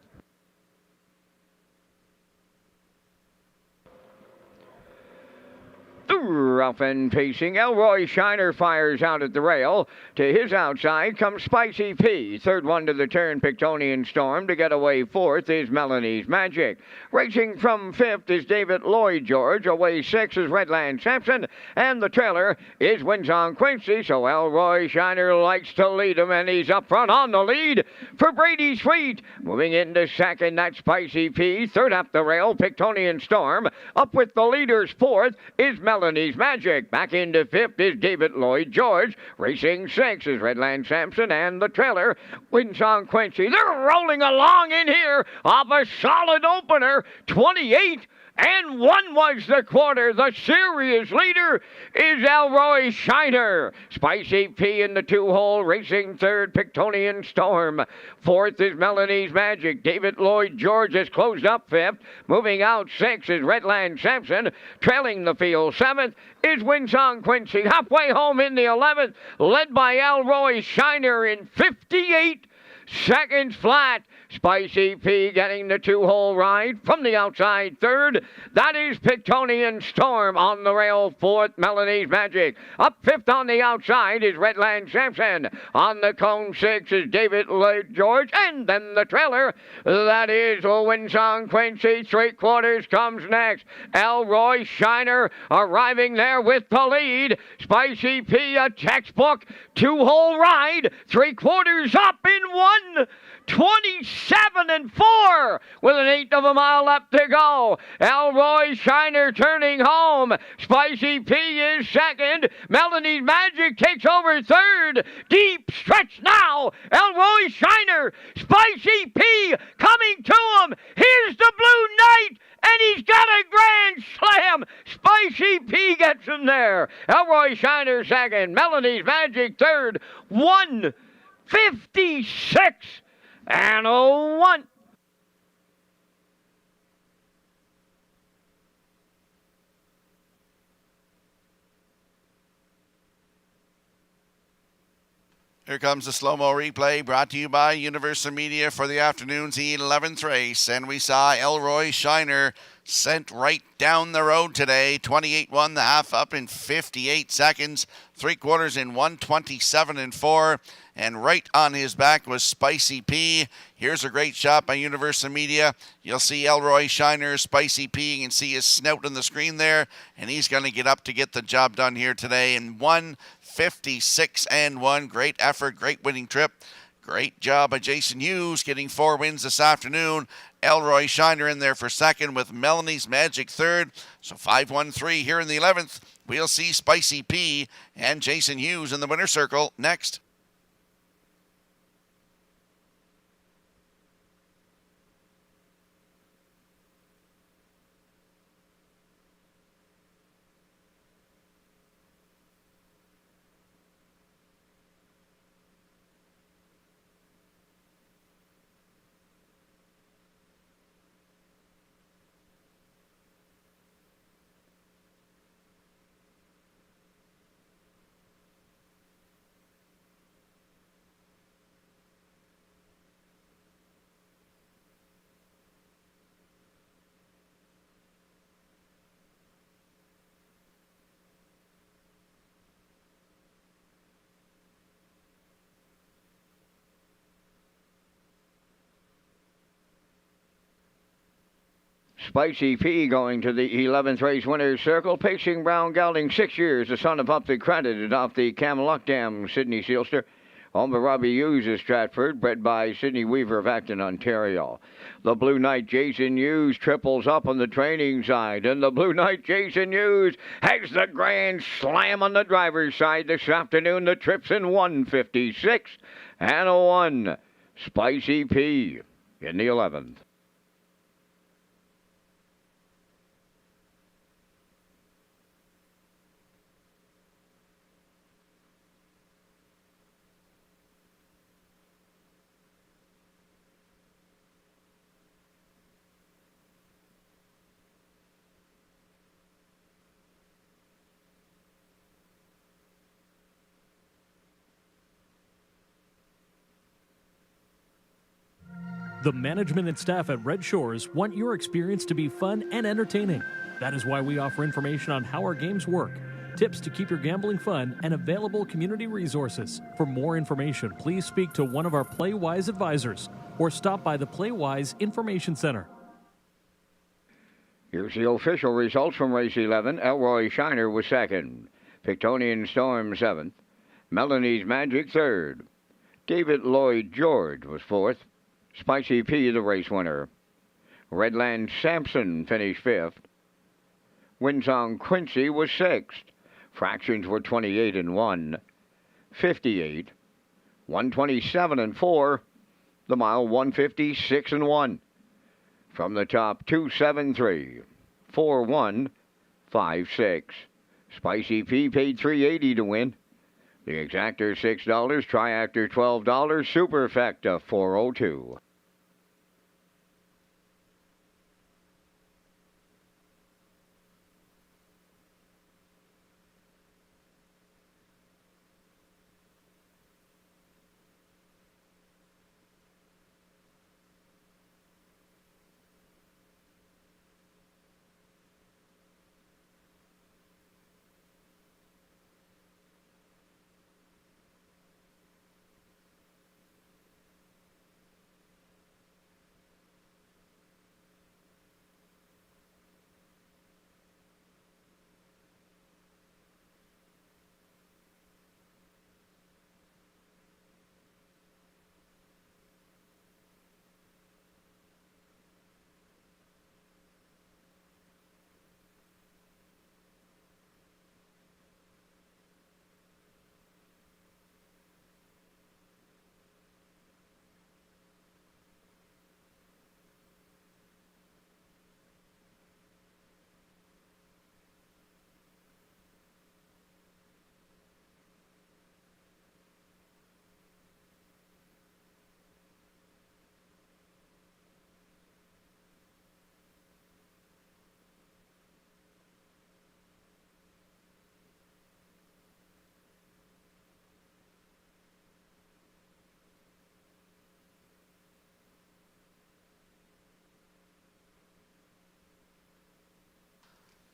Rough and pacing. Elroy Shiner fires out at the rail. To his outside comes Spicy P. Third one to the turn, Pictonian Storm. To get away fourth is Melanie's Magic. Racing from fifth is David Lloyd George. Away sixth is Redland Sampson. And the trailer is Windsong Quincy. So Elroy Shiner likes to lead him, and he's up front on the lead for Brady Sweet. Moving into second, that's Spicy P. Third up the rail, Pictonian Storm. Up with the leaders. Fourth is Melanie's Magic. Back into fifth is David Lloyd George. Racing sixth is Redland Sampson, and the trailer, Windsong Quincy. They're rolling along in here off a solid opener. 28 and 1 was the quarter. The serious leader is Elroy Shiner. Spicy P in the 2-hole, racing third, Pictonian Storm. Fourth is Melanie's Magic. David Lloyd George has closed up fifth. Moving out sixth is Redland Sampson. Trailing the field seventh is Windsong Quincy. Halfway home in the 11th, led by Elroy Shiner in 58 seconds flat. Spicy P getting the 2-hole ride from the outside third. That is Pictonian Storm on the rail fourth, Melanie's Magic. Up fifth on the outside is Redland Sampson. On the cone six is David Lloyd George. And then the trailer, that is Windsong Quincy. 3/4 comes next. Elroy Shiner arriving there with the lead. Spicy P, a textbook 2-hole ride. 3/4 up in 1. 27 and 4 with an 1/8 of a mile left to go. Elroy Shiner turning home. Spicy P is second. Melanie's Magic takes over third. Deep stretch now. Elroy Shiner. Spicy P coming to him. Here's the Blue Knight. And he's got a grand slam. Spicy P gets him there. Elroy Shiner second. Melanie's Magic third. 1:56 and 1. Here comes the slow-mo replay brought to you by Universal Media for the afternoon's 11th race. And we saw Elroy Shiner sent right down the road today. 28-1, the half up in 58 seconds. 3/4 in 1:27 and 4. And right on his back was Spicy P. Here's a great shot by Universal Media. You'll see Elroy Shiner, Spicy P. You can see his snout on the screen there. And he's going to get up to get the job done here today in 1:56 and 1. Great effort, great winning trip. Great job by Jason Hughes getting 4 wins this afternoon. Elroy Shiner in there for second with Melanie's Magic third. So 5-1-3 here in the 11th. We'll see Spicy P and Jason Hughes in the winner's circle next. Spicy P going to the 11th race winner's circle. Pacing Brown Gelding, 6 years. The son of Upton credited off the Camelot Dam, Sydney Sealster. Home to Robbie Hughes of Stratford, bred by Sidney Weaver of Acton, Ontario. The Blue Knight Jason Hughes triples up on the training side. And the Blue Knight Jason Hughes has the grand slam on the driver's side this afternoon. The trip's in 1:56 and 1. Spicy P in the 11th. The management and staff at Red Shores want your experience to be fun and entertaining. That is why we offer information on how our games work, tips to keep your gambling fun, and available community resources. For more information, please speak to one of our PlayWise advisors or stop by the PlayWise Information Center. Here's the official results from race 11. Elroy Shiner was second. Pictonian Storm seventh. Melanie's Magic third. David Lloyd George was fourth. Spicy P the race winner. Redland Sampson finished fifth. Windsong Quincy was sixth. Fractions were 28 and 1. 58. 127 and 4. The mile 156 and 1. From the top, 273, 4156. Spicy P paid $3.80 to win. The exactor $6, triactor $12, superfecta $4.02.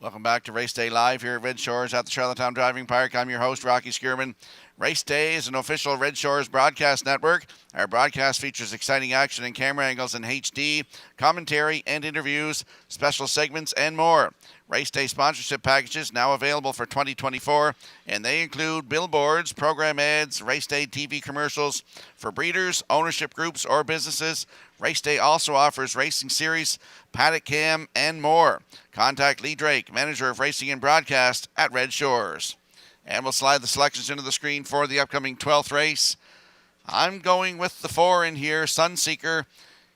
Welcome back to Race Day Live here at Red Shores at the Charlottetown Driving Park. I'm your host, Rocky Skierman. Race Day is an official Red Shores broadcast network. Our broadcast features exciting action and camera angles in HD, commentary and interviews, special segments, and more. Race Day sponsorship packages now available for 2024, and they include billboards, program ads, Race Day TV commercials for breeders, ownership groups, or businesses. Race Day also offers racing series, paddock cam, and more. Contact Lee Drake, Manager of Racing and Broadcast at Red Shores. And we'll slide the selections into the screen for the upcoming 12th race. I'm going with the 4 in here, Sunseeker.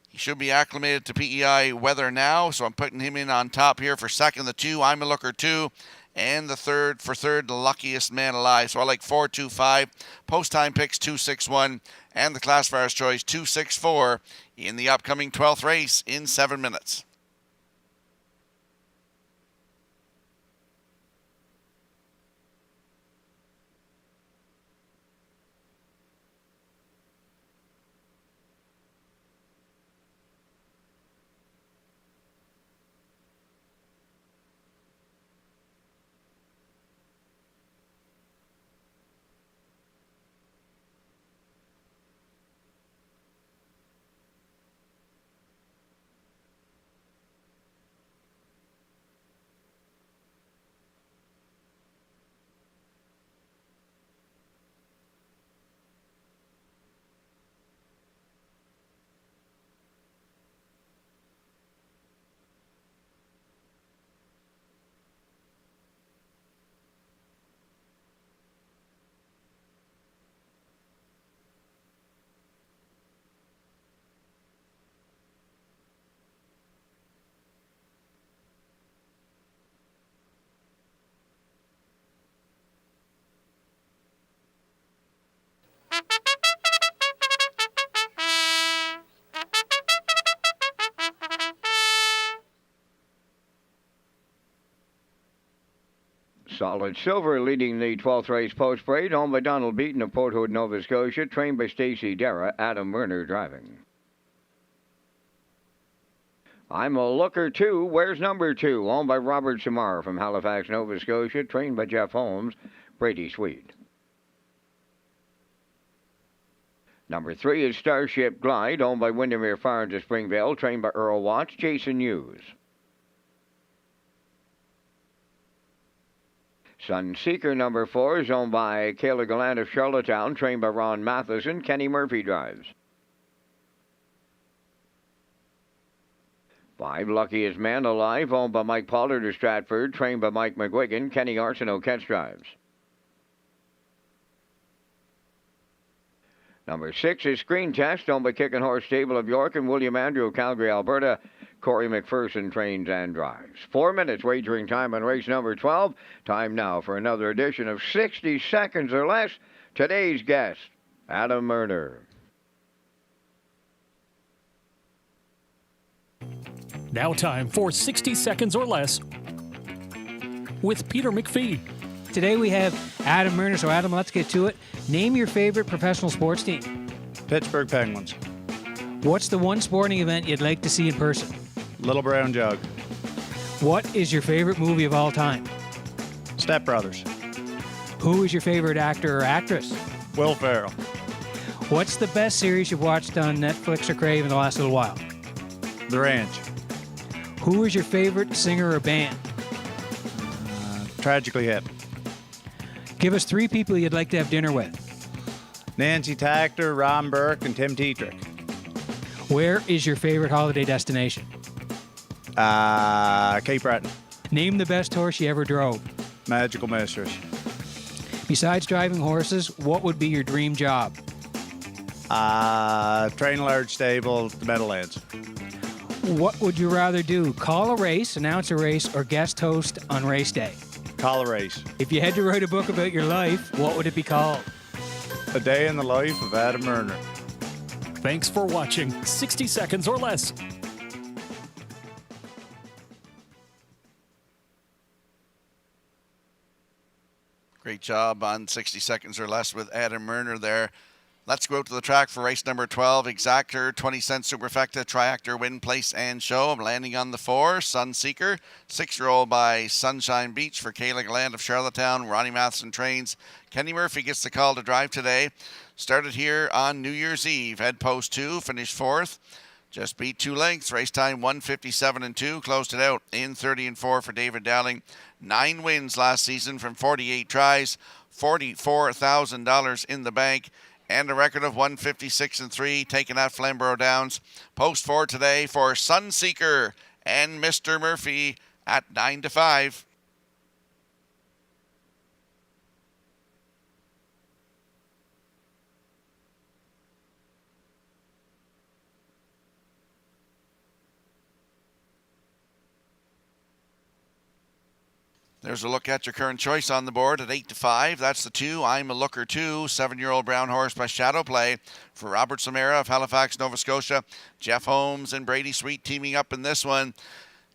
He should be acclimated to PEI weather now, so I'm putting him in on top here for second. The 2, I'm a Looker 2. And the third, the luckiest man alive. So I like 4-2-5. Post time picks 2-6-1. And the classifier's choice 2-6-4 in the upcoming 12th race in 7 minutes. Solid Silver leading the 12th race post-parade, owned by Donald Beaton of Port Hood, Nova Scotia, trained by Stacey Dara, Adam Werner driving. I'm a Looker 2. Where's number 2? Owned by Robert Samar from Halifax, Nova Scotia. Trained by Jeff Holmes. Brady Sweet. Number 3 is Starship Glide, owned by Windermere Farms of Springvale, trained by Earl Watts, Jason Hughes. Sunseeker number 4 is owned by Kayla Gallant of Charlottetown, trained by Ron Matheson, Kenny Murphy drives. 5 Luckiest Man Alive, owned by Mike Pollard of Stratford, trained by Mike McGuigan, Kenny Arsenault catch drives. Number 6 is Screen Test, owned by Kickin' Horse Stable of York and William Andrew of Calgary, Alberta. Corey McPherson trains and drives. 4 minutes wagering time on race number 12. Time now for another edition of 60 Seconds or Less. Today's guest, Adam Murner. Now time for 60 Seconds or Less with Peter McPhee. Today we have Adam Murner. So Adam, let's get to it. Name your favorite professional sports team. Pittsburgh Penguins. What's the one sporting event you'd like to see in person? Little Brown Jug. What is your favorite movie of all time? Step Brothers. Who is your favorite actor or actress? Will Ferrell. What's the best series you've watched on Netflix or Crave in the last little while? The Ranch. Who is your favorite singer or band? Tragically Hip. Give us 3 people you'd like to have dinner with. Nancy Tactor, Ron Burke, and Tim Tetrick. Where is your favorite holiday destination? Cape Breton. Name the best horse you ever drove. Magical Mistress. Besides driving horses, what would be your dream job? Train a large stable at the Meadowlands. What would you rather do? Call a race, announce a race, or guest host on race day? Call a race. If you had to write a book about your life, what would it be called? A Day in the Life of Adam Murner. Thanks for watching 60 Seconds or Less. Great job on 60 Seconds or Less with Adam Murner there. Let's go out to the track for race number 12. Exactor, 20-cent Superfecta, Triactor, Win, Place, and Show. I'm landing on the 4, Sunseeker. 6-year-old by Sunshine Beach for Kayla Gallant of Charlottetown. Ronnie Matheson trains. Kenny Murphy gets the call to drive today. Started here on New Year's Eve. Head post 2, finished 4th. Just beat 2 lengths. Race time 1:57.2. Closed it out in 30-4 for David Dowling. 9 wins last season from 48 tries. $44,000 in the bank. And a record of 156-3 taken at Flamborough Downs. Post 4 today for Sunseeker and Mr. Murphy at 9-5. There's a look at your current choice on the board at 8-5. That's the 2. I'm a Looker 2. 7-year-old brown horse by Shadow Play for Robert Samara of Halifax, Nova Scotia. Jeff Holmes and Brady Sweet teaming up in this one.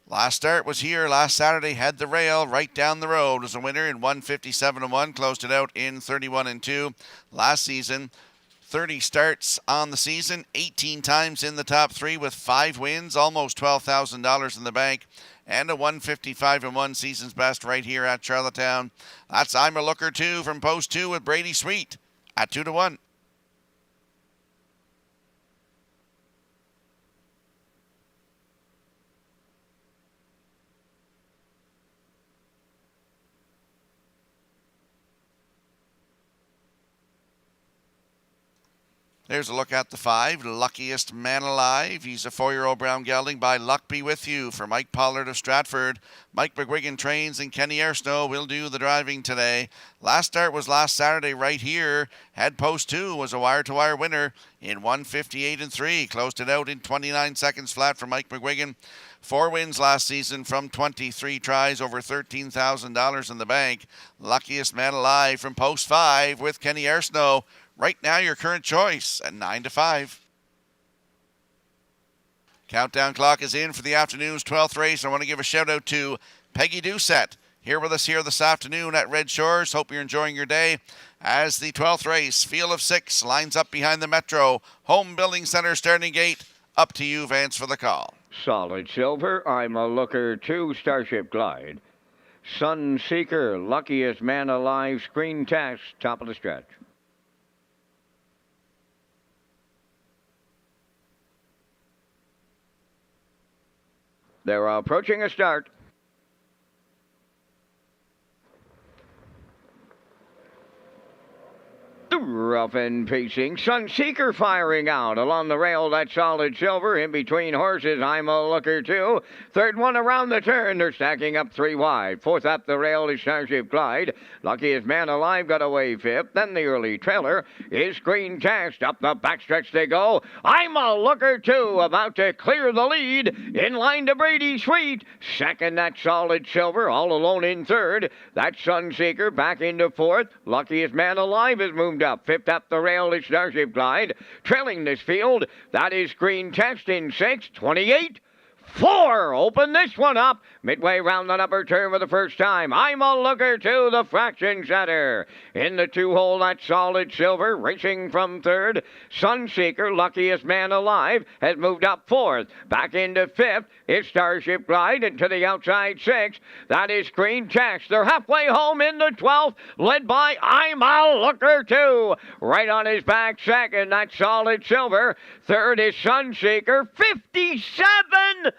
Last start was here last Saturday. Had the rail right down the road. Was a winner in 157-1. Closed it out in 31-2. Last season, 30 starts on the season. 18 times in the top 3 with 5 wins. Almost $12,000 in the bank. And a 155-1 season's best right here at Charlottetown. That's I'm a Looker 2 from post 2 with Brady Sweet at 2-1. There's a look at the 5, Luckiest Man Alive. He's a 4-year-old brown gelding by Luck Be With You for Mike Pollard of Stratford. Mike McGuigan trains and Kenny Arsenault will do the driving today. Last start was last Saturday right here. Head post 2 was a wire-to-wire winner in 158-3. Closed it out in 29 seconds flat for Mike McGuigan. 4 wins last season from 23 tries, over $13,000 in the bank. Luckiest Man Alive from post 5 with Kenny Arsenault. Right now, your current choice at 9-5. Countdown clock is in for the afternoon's 12th race. I want to give a shout out to Peggy Doucette here with us here this afternoon at Red Shores. Hope you're enjoying your day as the 12th race, Field of 6, lines up behind the Metro Home Building Center starting gate. Up to you, Vance, for the call. Solid Silver, I'm a Looker 2, Starship Glide. Sunseeker, Luckiest Man Alive, Screen Test, top of the stretch. They're approaching a start. Rough and pacing. Sunseeker firing out along the rail. That's Solid Silver. In between horses, I'm a Looker 2. Third one around the turn. They're stacking up 3 wide. Fourth up the rail is Starship Glide. Luckiest Man Alive got away fifth. Then the early trailer is Screen Test. Up the backstretch they go. I'm a Looker 2 about to clear the lead. In line to Brady Sweet. Second, that's Solid Silver. All alone in third. That's Sunseeker back into fourth. Luckiest Man Alive has moved up. Fifth up the rail is Starship Glide. Trailing this field, that is Green Test in sixth. 28. 4. Open this one up. Midway round the upper turn for the first time. I'm a Looker 2, the fraction setter. In the 2-hole, that's Solid Silver. Racing from third. Sunseeker, Luckiest Man Alive, has moved up fourth. Back into fifth is Starship Glide. And to the outside sixth, that is Green Test. They're halfway home in the 12th, led by I'm a Looker 2. Right on his back second, that's Solid Silver. Third is Sunseeker. 57.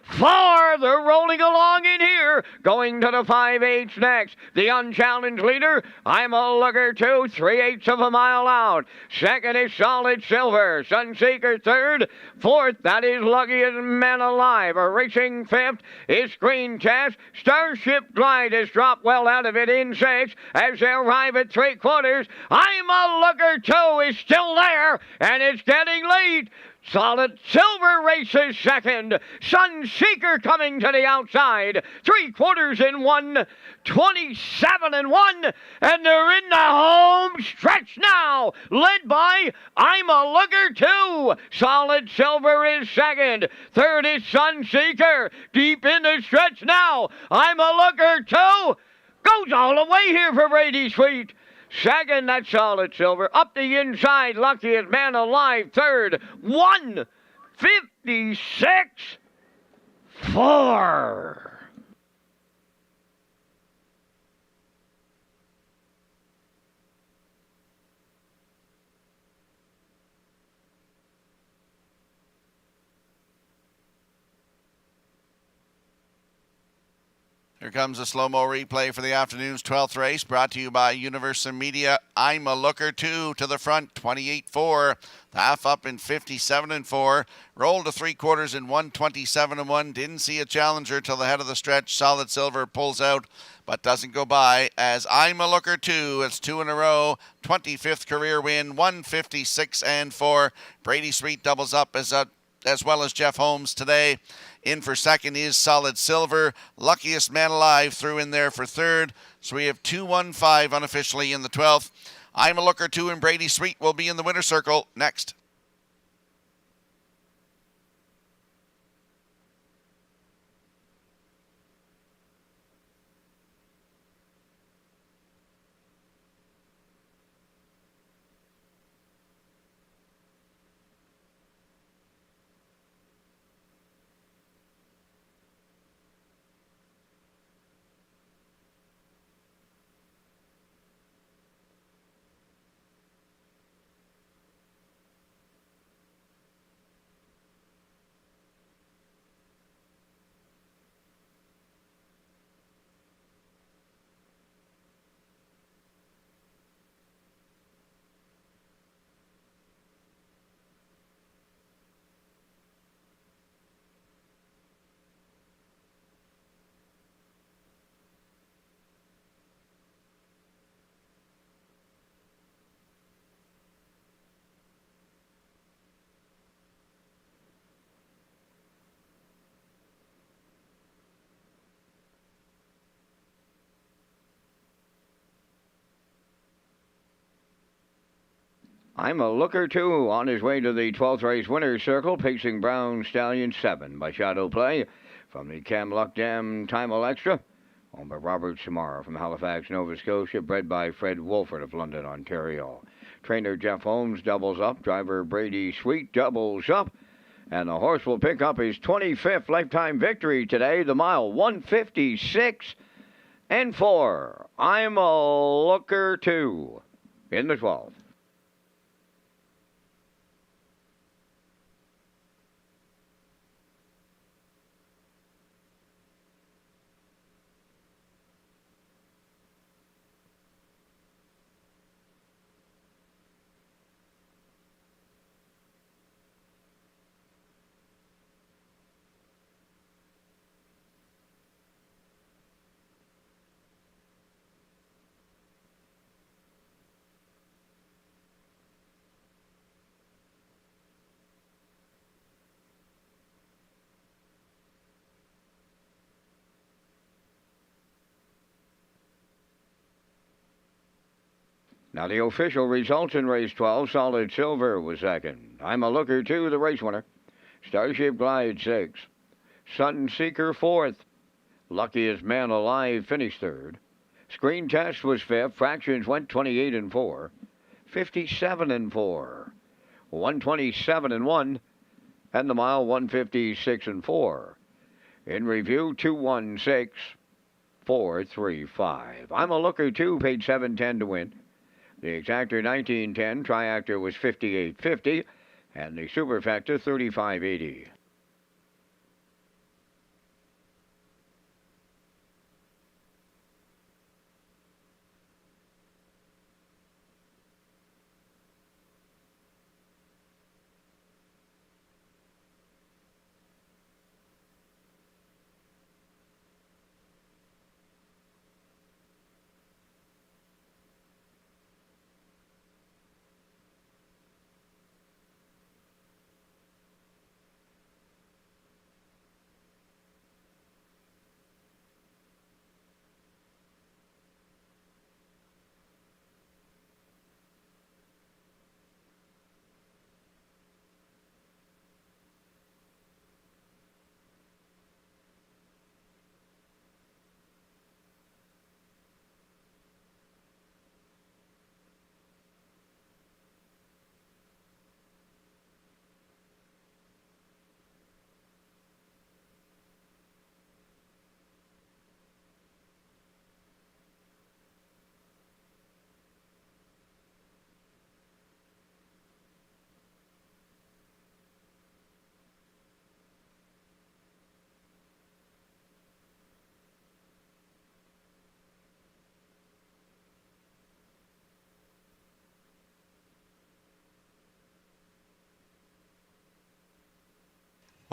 4. They're rolling along in here. Going to the 5/8 next. The unchallenged leader, I'm a Looker 2, 3/8 of a mile out. Second is Solid Silver. Sunseeker third. Fourth, that is Luckiest Man Alive. A racing fifth is Screen Test. Starship Glide has dropped well out of it in sixth. As they arrive at 3/4, I'm a Looker 2 is still there, and it's getting late. Solid Silver races second. Sunseeker coming to the outside. 3/4 in 1. 27 and 1. And they're in the home stretch now. Led by I'm a Looker 2. Solid Silver is second. Third is Sunseeker. Deep in the stretch now. I'm a Looker 2. Goes all the way here for Brady Sweet. Second, that's Solid Silver. Up the inside, Luckiest Man Alive. Third, 1:56. 4. Here comes a slow-mo replay for the afternoon's 12th race, brought to you by Universal Media. I'm a Looker 2 to the front, 28-4. The half up in 57-4. Rolled to 3/4 in 1:27-1. Didn't see a challenger till the head of the stretch. Solid Silver pulls out, but doesn't go by as I'm a Looker 2. It's 2 in a row. 25th career win, 1:56-4. Brady Sweet doubles up as well as Jeff Holmes today. In for second is Solid Silver. Luckiest Man Alive threw in there for third. So we have 2-1-5 unofficially in the 12th. I'm a Looker 2 and Brady Sweet will be in the winner's circle next. I'm a Looker 2 on his way to the 12th race winner's circle, pacing Brown Stallion 7 by Shadow Play. From the Camluck Dam Timel Extra, owned by Robert Samara from Halifax, Nova Scotia, bred by Fred Wolford of London, Ontario. Trainer Jeff Holmes doubles up. Driver Brady Sweet doubles up. And the horse will pick up his 25th lifetime victory today, the mile 156 and 4. I'm a Looker 2 in the 12th. Now the official results in race 12, Solid Silver was second. I'm a Looker 2, the race winner. Starship Glide 6. Sunseeker 4th. Luckiest Man Alive finished 3rd. Screen Test was 5th. Fractions went 28 and 4. 57 and 4. 127 and 1. And the mile 156 and 4. In review, 216 435. I'm a Looker 2, paid 710 to win. The exactor 1910, triactor was 58.50, and the superfecta 35.80.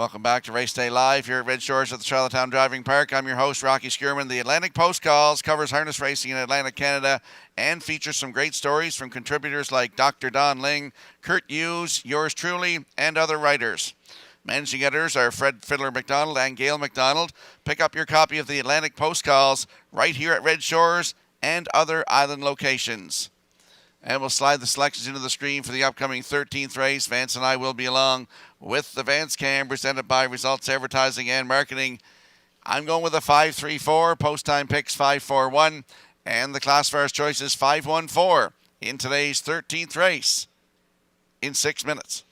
Welcome back to Race Day Live here at Red Shores at the Charlottetown Driving Park. I'm your host, Rocky Skierman. The Atlantic Post Calls covers harness racing in Atlantic Canada and features some great stories from contributors like Dr. Don Ling, Kurt Hughes, yours truly, and other writers. Managing editors are Fred Fiddler McDonald and Gail McDonald. Pick up your copy of the Atlantic Post Calls right here at Red Shores and other island locations. And we'll slide the selections into the screen for the upcoming 13th race. Vance and I will be along with the Vance Cam presented by Results Advertising and Marketing. I'm going with a 5-3-4, post time picks 5-4-1, and the classifiers choice is 5-1-4 in today's 13th race in 6 minutes.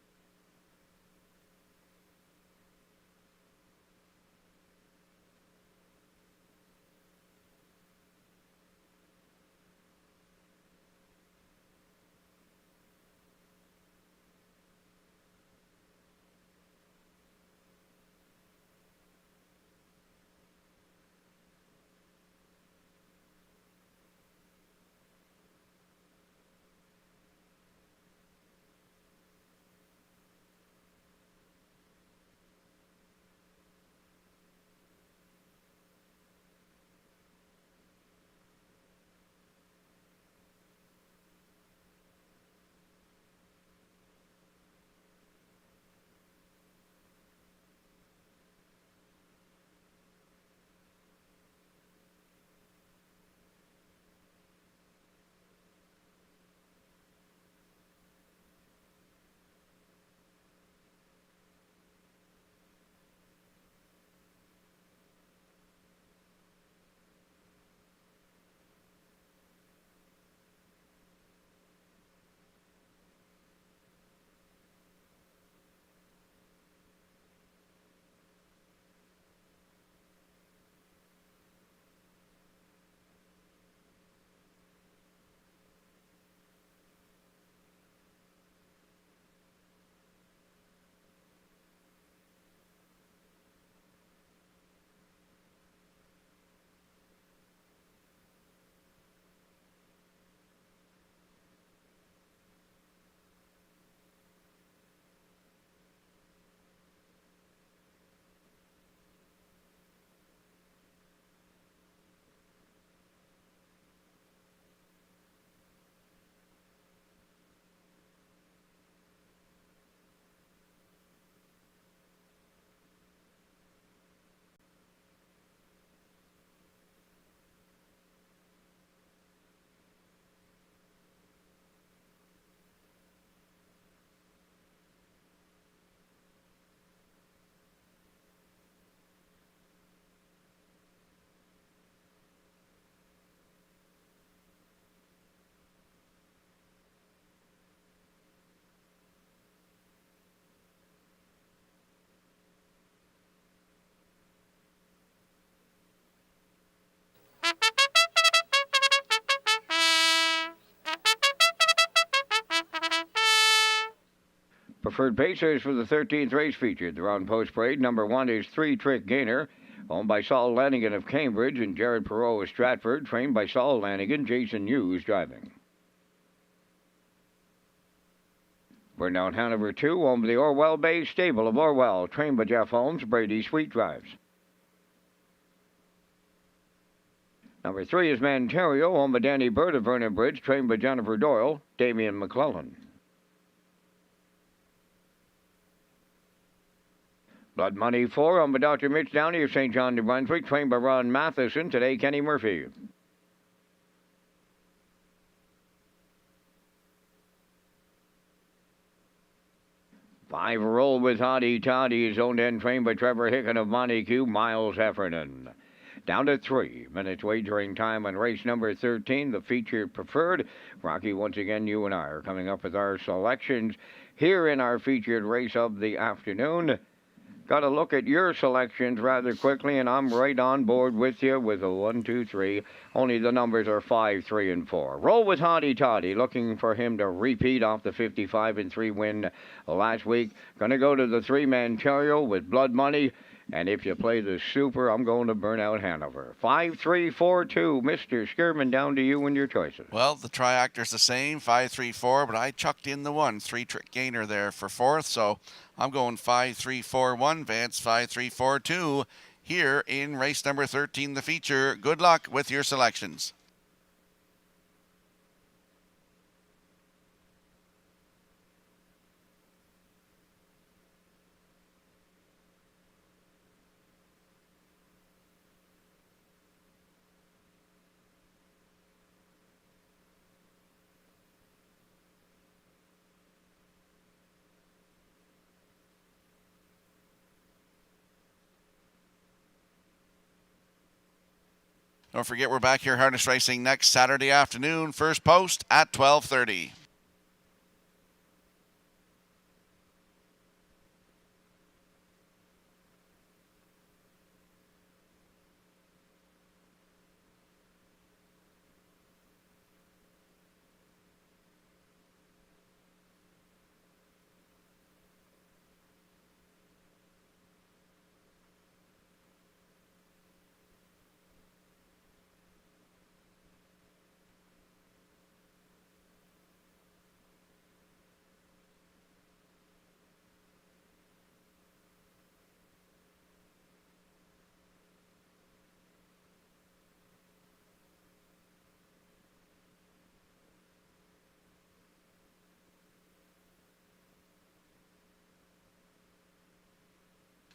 Preferred Pacers for the 13th race featured. They're on post parade. Number 1 is 3-Trick Gainer, owned by Saul Lanigan of Cambridge and Jared Perot of Stratford, trained by Saul Lanigan. Jason Hughes driving. Burnout Hanover 2, owned by the Orwell Bay Stable of Orwell, trained by Jeff Holmes. Brady Sweet drives. Number 3 is Manterio, owned by Danny Bird of Vernon Bridge, trained by Jennifer Doyle. Damian McClellan. Blood Money 4, owned by Dr. Mitch Downey of St. John, New Brunswick, trained by Ron Matheson. Today, Kenny Murphy. Five, Roll with Hottie Toddy, is owned and trained by Trevor Hicken of Montague. Miles Heffernan. Down to 3 minutes wagering time on race number 13, the featured preferred. Rocky, once again, you and I are coming up with our selections here in our featured race of the afternoon. Got to look at your selections rather quickly, and I'm right on board with you with a 1, 2, 3. Only the numbers are 5, 3, and 4. Roll with Hottie Toddy, looking for him to repeat off the 55-3 win last week. Going to go to the 3 Manterio with Blood Money. And if you play the super, I'm going to Burnout Hanover. 5, 3, 4, 2. Mr. Skirman, down to you and your choices. Well, the triactor's the same, 5, 3, 4, but I chucked in the 1, 3-Trick Gainer there for 4th, so I'm going 5, 3, 4, 1, Vance, 5, 3, 4, 2. Here in race number 13, the feature. Good luck with your selections. Don't forget, we're back here harness racing next Saturday afternoon. First post at 12:30.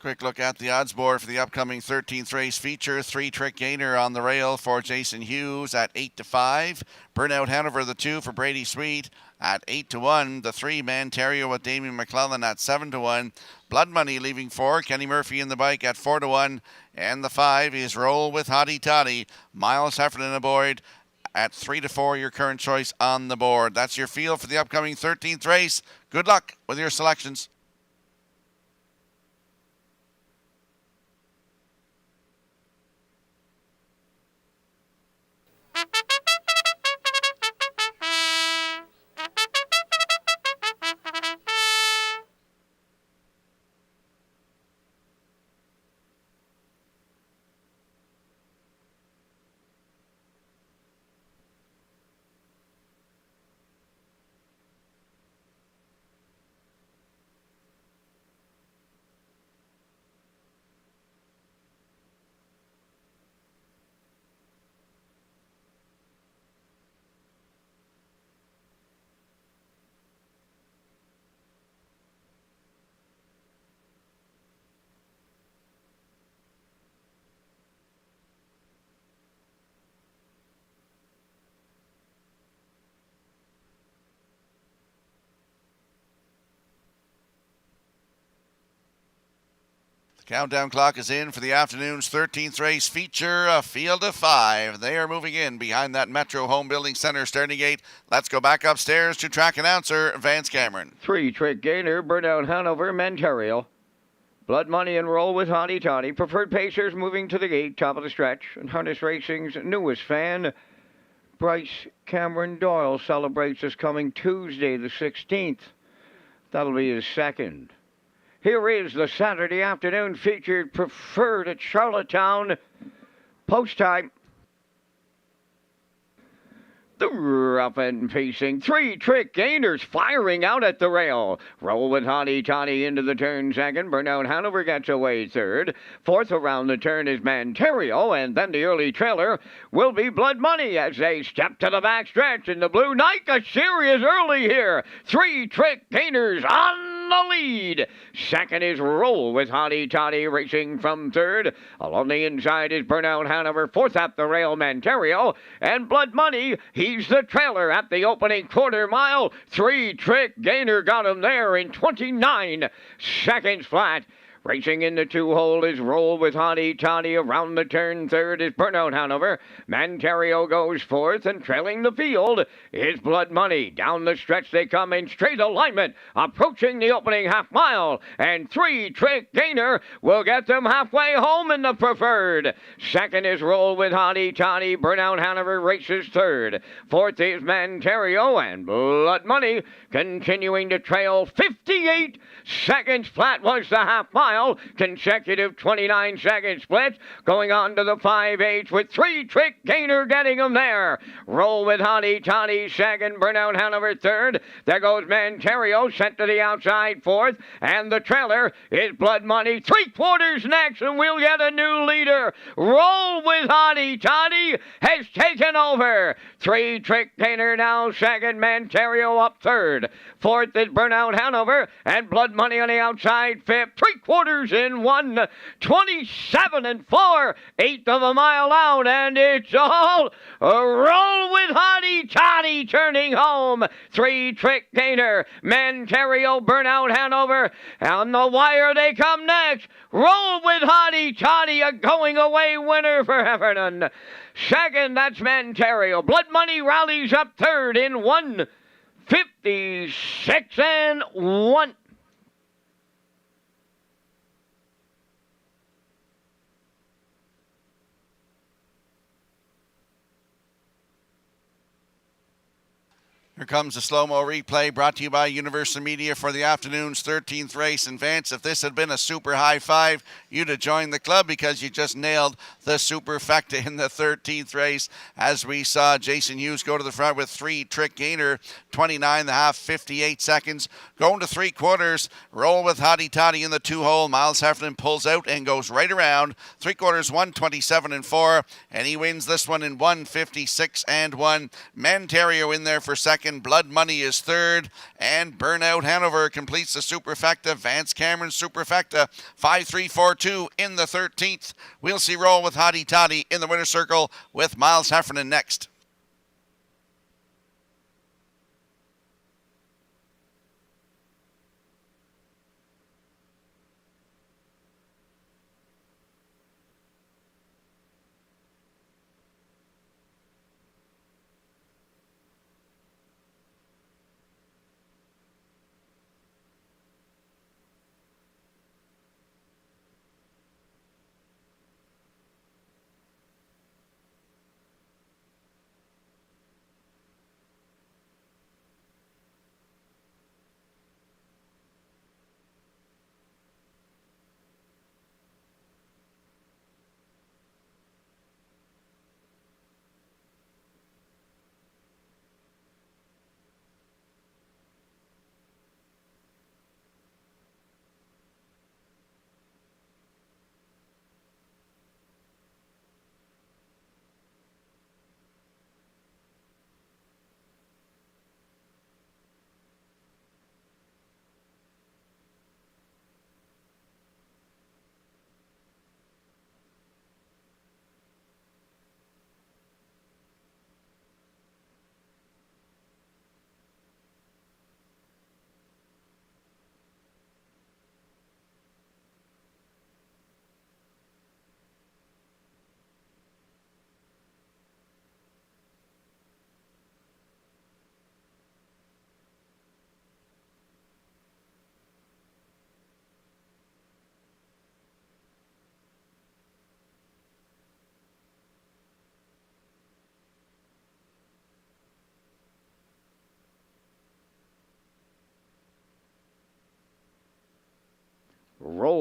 Quick look at the odds board for the upcoming 13th race feature. 3-Trick Gainer on the rail for Jason Hughes at 8-5. Burnout Hanover, the 2 for Brady Sweet at 8-1. The 3 Manterio with Damian McClellan at 7-1. Blood Money leaving 4. Kenny Murphy in the bike at 4-1. And the 5 is Roll with Hottie Toddy. Miles Heffernan aboard at 3-4. Your current choice on the board. That's your field for the upcoming 13th race. Good luck with your selections. Countdown clock is in for the afternoon's 13th race feature, a field of 5. They are moving in behind that Metro Home Building Center starting gate. Let's go back upstairs to track announcer Vance Cameron. 3-Trick Gainer, Burnout Hanover, Manterio. Blood Money and Roll with Hottie Toddy. Preferred Pacers moving to the gate, top of the stretch. And Harness Racing's newest fan, Bryce Cameron Doyle, celebrates this coming Tuesday the 16th. That'll be his second. Here is the Saturday afternoon featured preferred at Charlottetown. Post time. The rough and pacing three-trick gainers firing out at the rail. Roll with Hottie Toddy into the turn second. Burnout Hanover gets away third. Fourth around the turn is Manterio, and then the early trailer will be Blood Money as they step to the back stretch. In the blue, Nike serious early here. Three-trick gainers on the lead. Second is Roll with Hottie Toddy racing from third. Along the inside is Burnout Hanover. Fourth at the rail, Manterio, and Blood Money. He's the trailer at the opening quarter mile. Three-trick gainer got him there in 29 seconds flat. Racing in the two-hole is Roll with Hottie Toddy. Around the turn third is Burnout Hanover. Manterio goes fourth, and trailing the field is Blood Money. Down the stretch they come in straight alignment, approaching the opening half mile. And three-trick gainer will get them halfway home in the preferred. Second is Roll with Hottie Toddy. Burnout Hanover races third. Fourth is Manterio, and Blood Money continuing to trail 58 seconds flat was the half mile. Consecutive 29-second splits going on to the 5/8 with three-trick gainer getting them there. Roll with Hottie Toddy second, Burnout Hanover third. There goes Manterio sent to the outside fourth, and the trailer is Blood Money. 3/4 next, and we'll get a new leader. Roll with Hottie Toddy has taken over. Three-trick gainer now second, Manterio up third. Fourth is Burnout Hanover, and Blood Money on the outside fifth. 3/4 in 1:27 4, eighth of a mile out, and it's all a Roll with Hottie Toddy turning home. Three-trick gainer, Manterio, Burnout Hanover. On the wire they come next. Roll with Hottie Toddy, a going-away winner for Heffernan. Second, that's Manterio. Blood Money rallies up third in 1:56 and 1. Here comes a slow-mo replay brought to you by Universal Media for the afternoon's 13th race. And Vance, if this had been a super high five, you'd have joined the club because you just nailed the superfecta in the 13th race. As we saw Jason Hughes go to the front with three-trick gainer, 29.5, 58 seconds. Going to 3/4, Roll with Hottie Toddy in the two-hole. Miles Heffernan pulls out and goes right around. 3/4, 1:27 and 4, and he wins this one in 1:56 and 1. Manterio in there for second. Blood Money is third, and Burnout Hanover completes the superfecta. Vance Cameron superfecta 5-3-4-2 in the 13th. We'll see Roll with Hottie Toddy in the winner's circle with Miles Heffernan next.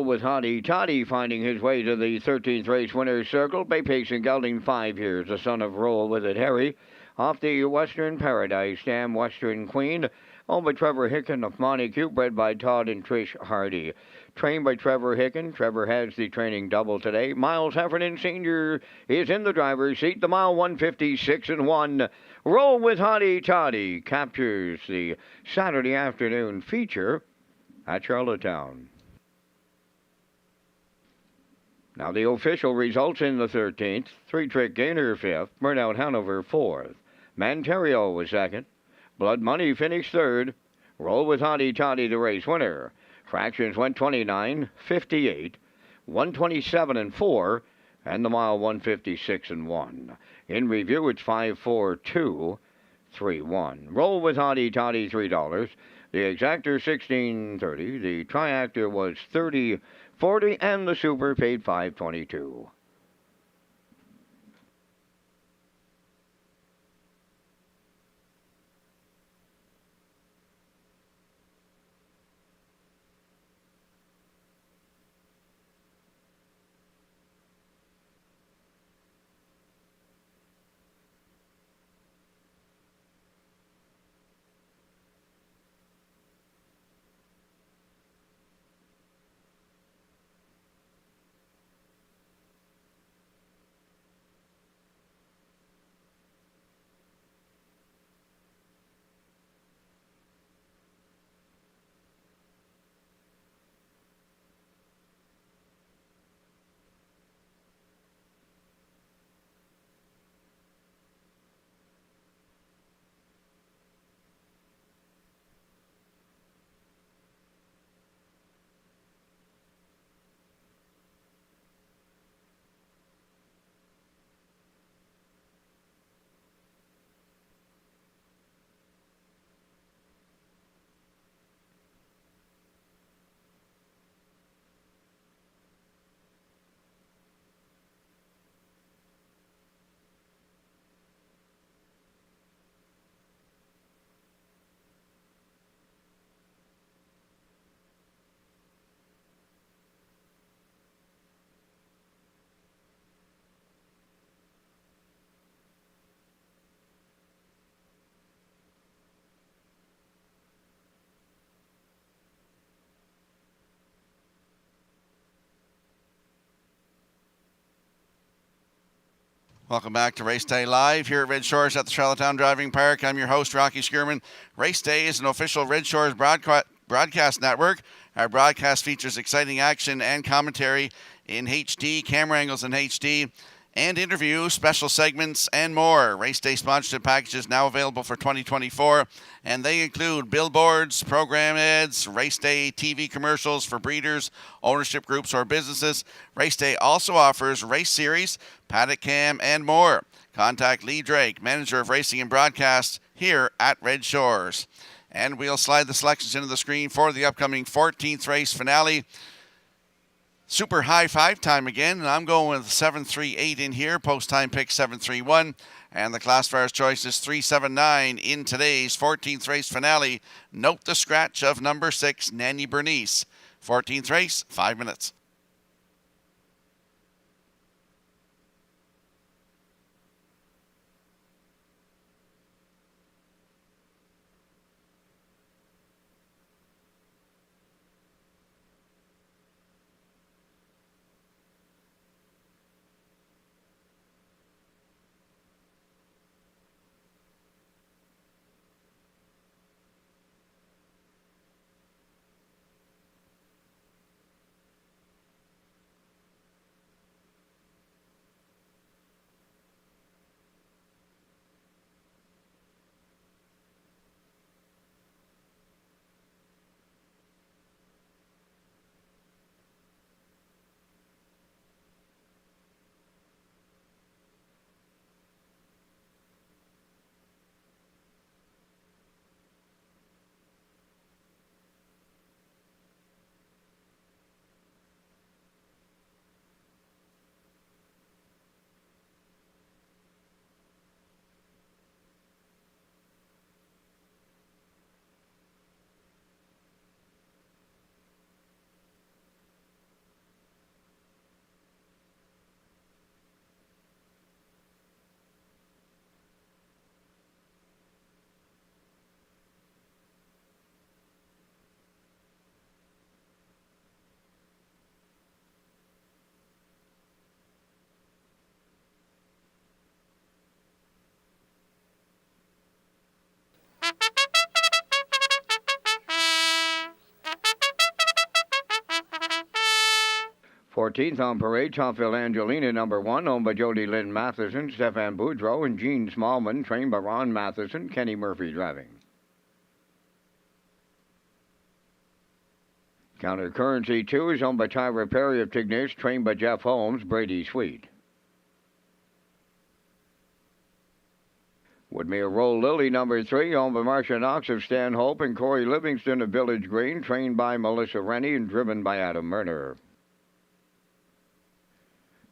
Roll with Hottie Toddy finding his way to the 13th race winner's circle. Bay Pacing gelding 5 years. The son of Roll with it, Harry. Off the Western Paradise Dam, Western Queen. Owned by Trevor Hicken of Montague, bred by Todd and Trish Hardy. Trained by Trevor Hicken. Trevor has the training double today. Miles Heffernan Sr. is in the driver's seat. The mile 156-1. Roll with Hottie Toddy captures the Saturday afternoon feature at Charlottetown. Now the official results in the 13th. Three-Trick Gainer 5th. Burnout Hanover 4th. Manterio was 2nd. Blood Money finished 3rd. Roll with Hottie Toddy the race winner. Fractions went 29, 58, 127 and 4, and the mile 156 and 1. In review, it's 5-4-2-3-1. Roll with Hottie Toddy $3. The exactor $16.30. The triactor was $30.40, and the super paid $5.22. Welcome back to Race Day Live here at Red Shores at the Charlottetown Driving Park. I'm your host, Rocky Skierman. Race Day is an official Red Shores broadcast network. Our broadcast features exciting action and commentary in HD, camera angles in HD, and interviews, special segments, and more. Race Day sponsorship packages now available for 2024, and they include billboards, program ads, Race Day TV commercials for breeders, ownership groups, or businesses. Race Day also offers race series, paddock cam, and more. Contact Lee Drake, Manager of Racing and Broadcast, here at Red Shores. And we'll slide the selections into the screen for the upcoming 14th race finale. Super high five time again, and I'm going with 738 in here. Post time pick 731, and the classifiers choice is 379 in today's 14th race finale. Note the scratch of number 6, Nanny Bernice. 14th race, 5 minutes. 14th on parade, Topville Angelina, number 1, owned by Jody Lynn Matheson, Stefan Boudreau, and Gene Smallman, trained by Ron Matheson, Kenny Murphy driving. Counter Currency 2 is owned by Tyra Perry of Tignish, trained by Jeff Holmes, Brady Sweet. Woodmere Roll Lily, number 3, owned by Marcia Knox of Stanhope and Corey Livingston of Village Green, trained by Melissa Rennie and driven by Adam Murner.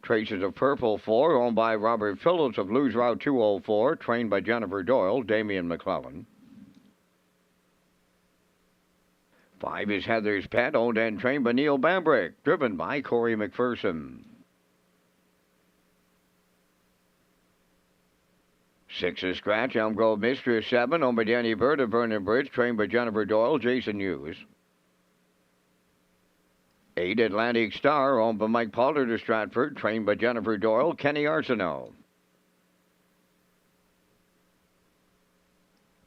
Traces of Purple 4, owned by Robert Phillips of Lose Route 204, trained by Jennifer Doyle, Damian McClellan. 5 is Heather's Pet, owned and trained by Neil Bambrick, driven by Corey McPherson. 6 is Scratch, Elm Grove Mistress 7, owned by Danny Bird of Vernon Bridge, trained by Jennifer Doyle, Jason Hughes. 8 Atlantic Star, owned by Mike Pollard of Stratford, trained by Jennifer Doyle, Kenny Arsenault.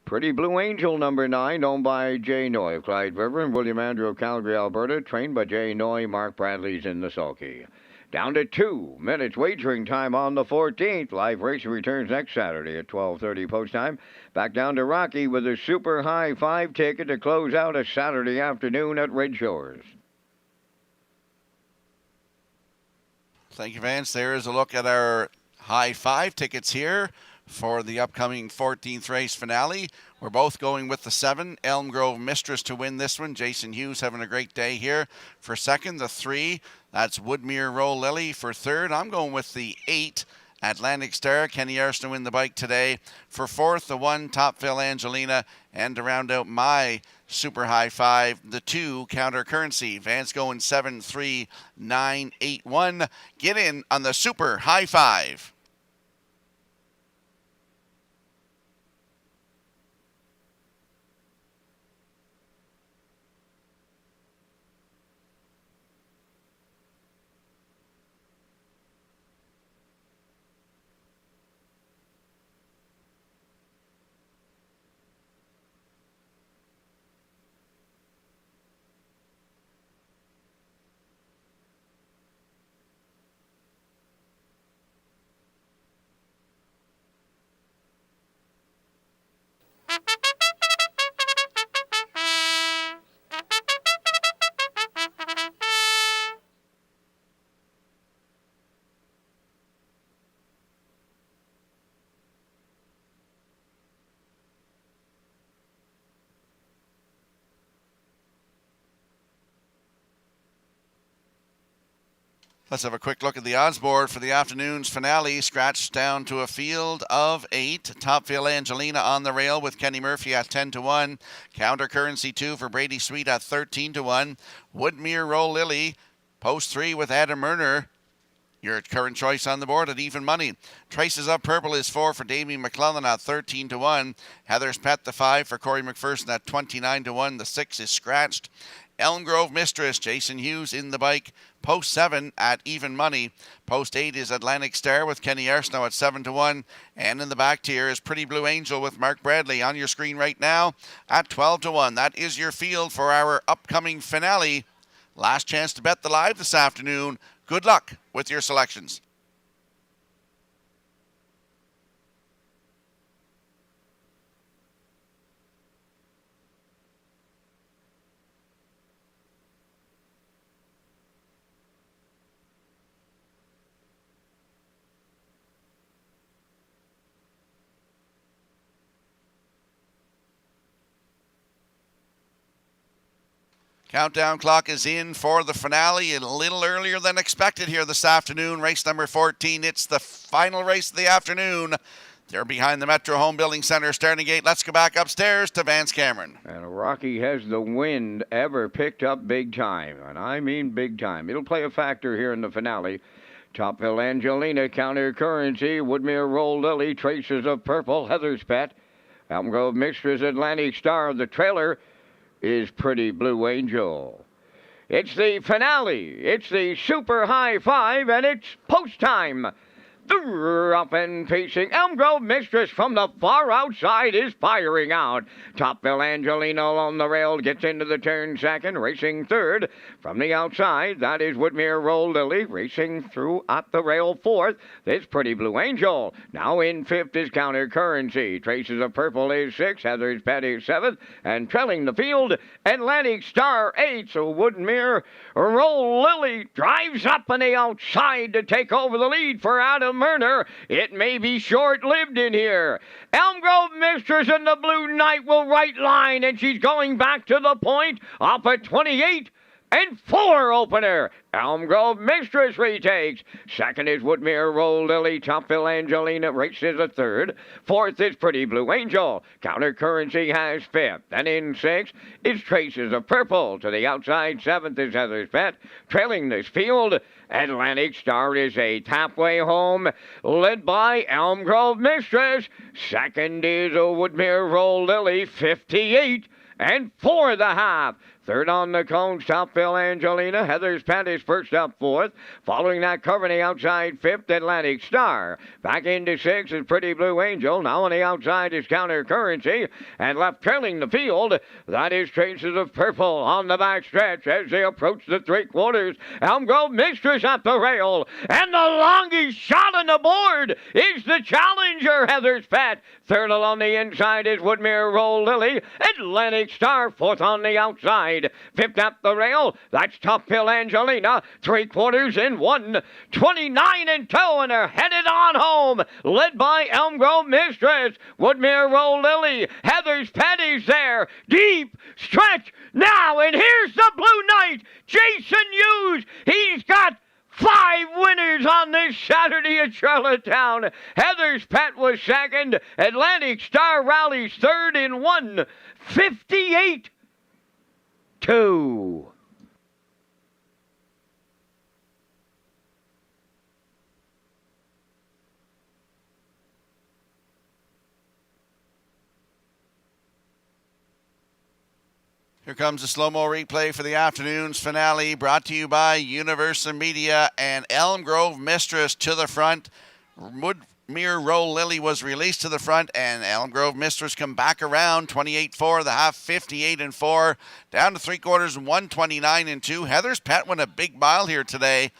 Pretty Blue Angel, number 9, owned by Jay Noy of Clyde River and William Andrew of Calgary, Alberta, trained by Jay Noy. Mark Bradley's in the sulky. Down to 2 minutes wagering time on the 14th. Live racing returns next Saturday at 12:30 post time. Back down to Rocky with a super high 5 ticket to close out a Saturday afternoon at Red Shores. Thank you, Vance. There is a look at our high 5 tickets here for the upcoming 14th race finale. We're both going with the 7, Elm Grove Mistress, to win this one. Jason Hughes having a great day here for second. The 3, that's Woodmere Roll Lily for third. I'm going with the 8, Atlantic Star. Kenny Arsenault win the bike today. For fourth, the 1, Topville Angelina. And to round out my super high 5, the 2, Counter Currency. Vance going 7, 3, 9, 8, 1. Get in on the super high 5. Let's have a quick look at the odds board for the afternoon's finale. Scratched down to a field of 8. Topville Angelina on the rail with Kenny Murphy at 10-1. Counter Currency 2 for Brady Sweet at 13-1. Woodmere Roll Lily, post 3 with Adam Murner. Your current choice on the board at even money. Traces of Purple is 4 for Damian McClellan at 13-1. Heather's Pet, the 5 for Corey McPherson at 29-1. The 6 is Scratched. Elm Grove Mistress, Jason Hughes in the bike, post 7 at even money. Post 8 is Atlantic Star with Kenny Arsenault at 7-1. And in the back tier is Pretty Blue Angel with Mark Bradley on your screen right now at 12-1. That is your field for our upcoming finale. Last chance to bet the live this afternoon. Good luck with your selections. Countdown clock is in for the finale, a little earlier than expected here this afternoon. Race number 14. It's the final race of the afternoon. They're behind the Metro Home Building Center starting gate. Let's go back upstairs to Vance Cameron. And Rocky has the wind ever picked up big time, and I mean big time. It'll play a factor here in the finale. Topville Angelina, Counter Currency, Woodmere Roll Lily, Traces of Purple, Heather's Pet, Elm Grove Mistress, Atlantic Star. The trailer is Pretty Blue Angel. It's the finale. It's the super high 5, and it's post time. Up and pacing, Elm Grove Mistress from the far outside is firing out. Topville Angelino on the rail gets into the turn second, racing third. From the outside, that is Woodmere Roll Lily racing through at the rail fourth. This Pretty Blue Angel. Now in fifth is Counter Currency. Traces of Purple is sixth, Heather's Pet is seventh, and trailing the field, Atlantic Star eighth. So Woodmere Roll Lily drives up on the outside to take over the lead for Adam Murner. It may be short-lived in here. Elm Grove Mistress in the Blue Knight will right line, and she's going back to the point off at 28 and 4 opener. Elm Grove Mistress retakes. Second is Woodmere Roll Lily. Topville Angelina races a third. Fourth is Pretty Blue Angel. Counter Currency has fifth. Then in sixth is Traces of Purple. To the outside, seventh is Heather's Pet. Trailing this field, Atlantic Star is eighth. Halfway home, led by Elm Grove Mistress. Second is a Woodmere Roll Lily, 58 and 4 the half. Third on the cones, Topville Angelina. Heather's Pet is first up fourth. Following that, covering the outside, fifth, Atlantic Star. Back into sixth is Pretty Blue Angel. Now on the outside is Counter Currency. And left trailing the field, that is Traces of Purple on the back stretch as they approach the three-quarters. Elm Grove Mistress at the rail. And the longest shot on the board is the challenger, Heather's Pet. Third along the inside is Woodmere Roll Lily. Atlantic Star, fourth on the outside. Fifth up the rail, that's Topville Angelina. Three-quarters in 1, 29 and 2, and they're headed on home. Led by Elm Grove Mistress. Woodmere Roll Lily. Heather's Pet is there. Deep stretch now, and here's the Blue Knight, Jason Hughes. He's got 5 winners on this Saturday at Charlottetown. Heather's Pet was second. Atlantic Star rallies third in 1:58. 2. Here comes the slow-mo replay for the afternoon's finale, brought to you by Universal Media and Elm Grove Mistress to the front. Woodmere Roll Lily was released to the front, and Elm Grove Mistress come back around 28-4, the half 58 and 4, down to three-quarters 129 and 2. Heather's Pet won a big mile here today.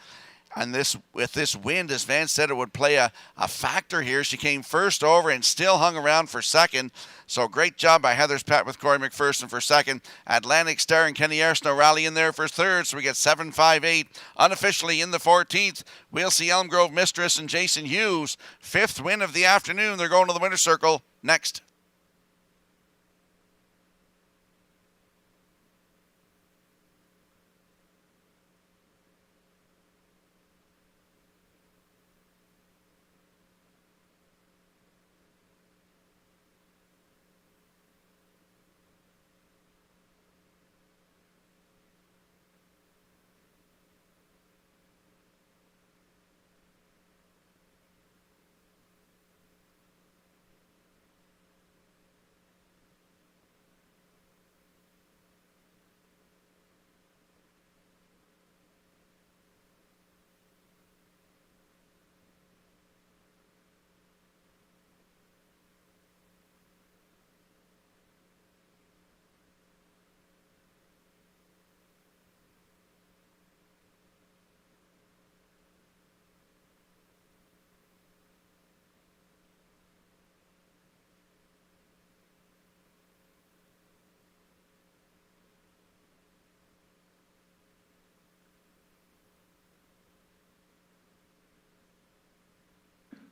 And with this wind, as Vance said, it would play a factor here. She came first over and still hung around for second. So great job by Heather's Pet with Corey McPherson for second. Atlantic Star and Kenny Arsenault rally in there for third. So we get 7-5-8 unofficially in the 14th. We'll see Elm Grove Mistress and Jason Hughes. 5th win of the afternoon. They're going to the winner's circle next.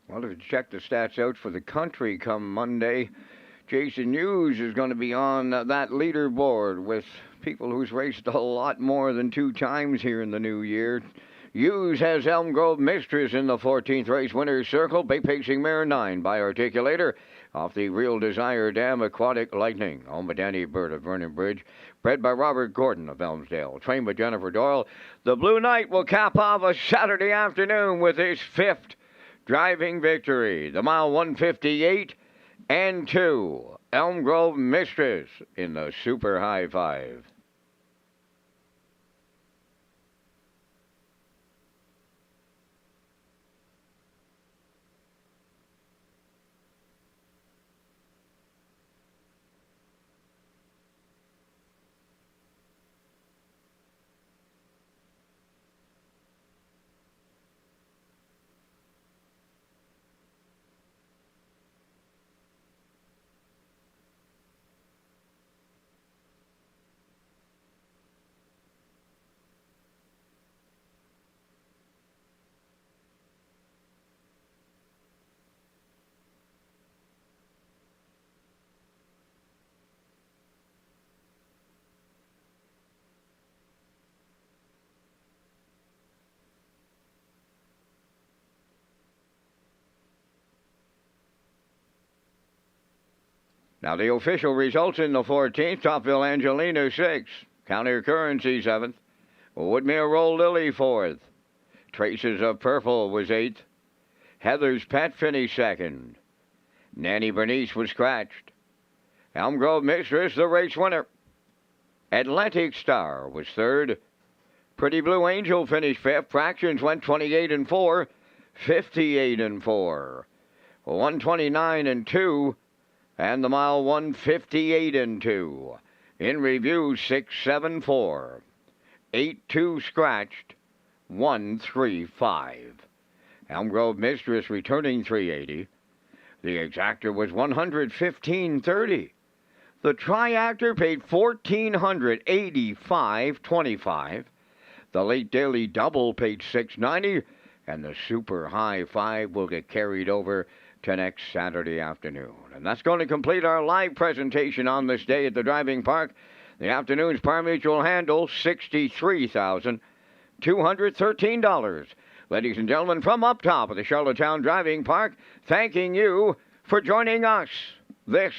Well, if you check the stats out for the country come Monday, Jason Hughes is going to be on that leaderboard with people who's raced a lot more than 2 times here in the new year. Hughes has Elm Grove Mistress in the 14th race winner's circle. Big pacing mare 9 by Articulator off the Real Desire Dam Aquatic Lightning. Owned by Danny Bird of Vernon Bridge. Bred by Robert Gordon of Elmsdale. Trained by Jennifer Doyle. The Blue Knight will cap off a Saturday afternoon with his 5th driving victory. The mile 158 and 2. Elm Grove Mistress in the Super High 5. Now the official results in the 14th, Topville Angelina 6th, County Currency 7th, Woodmere Roll Lily 4th, Traces of Purple was 8th, Heather's Pet finished 2nd, Nanny Bernice was scratched, Elm Grove Mistress the race winner, Atlantic Star was 3rd, Pretty Blue Angel finished 5th, Fractions went 28-4, 58-4, 129-2, and the mile 158-2. In review, 6-7-4, 8-2 scratched, 1-3-5. Elm Grove Mistress returning 380. The exactor was 115.30. The triactor paid $1,485.25. The late daily double paid $690, and the super high five will get carried over to next Saturday afternoon. And that's going to complete our live presentation on this day at the driving park. The afternoon's par mutual handle, $63,213. Ladies and gentlemen, from up top of the Charlottetown Driving Park, thanking you for joining us. This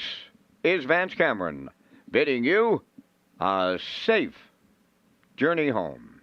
is Vance Cameron, bidding you a safe journey home.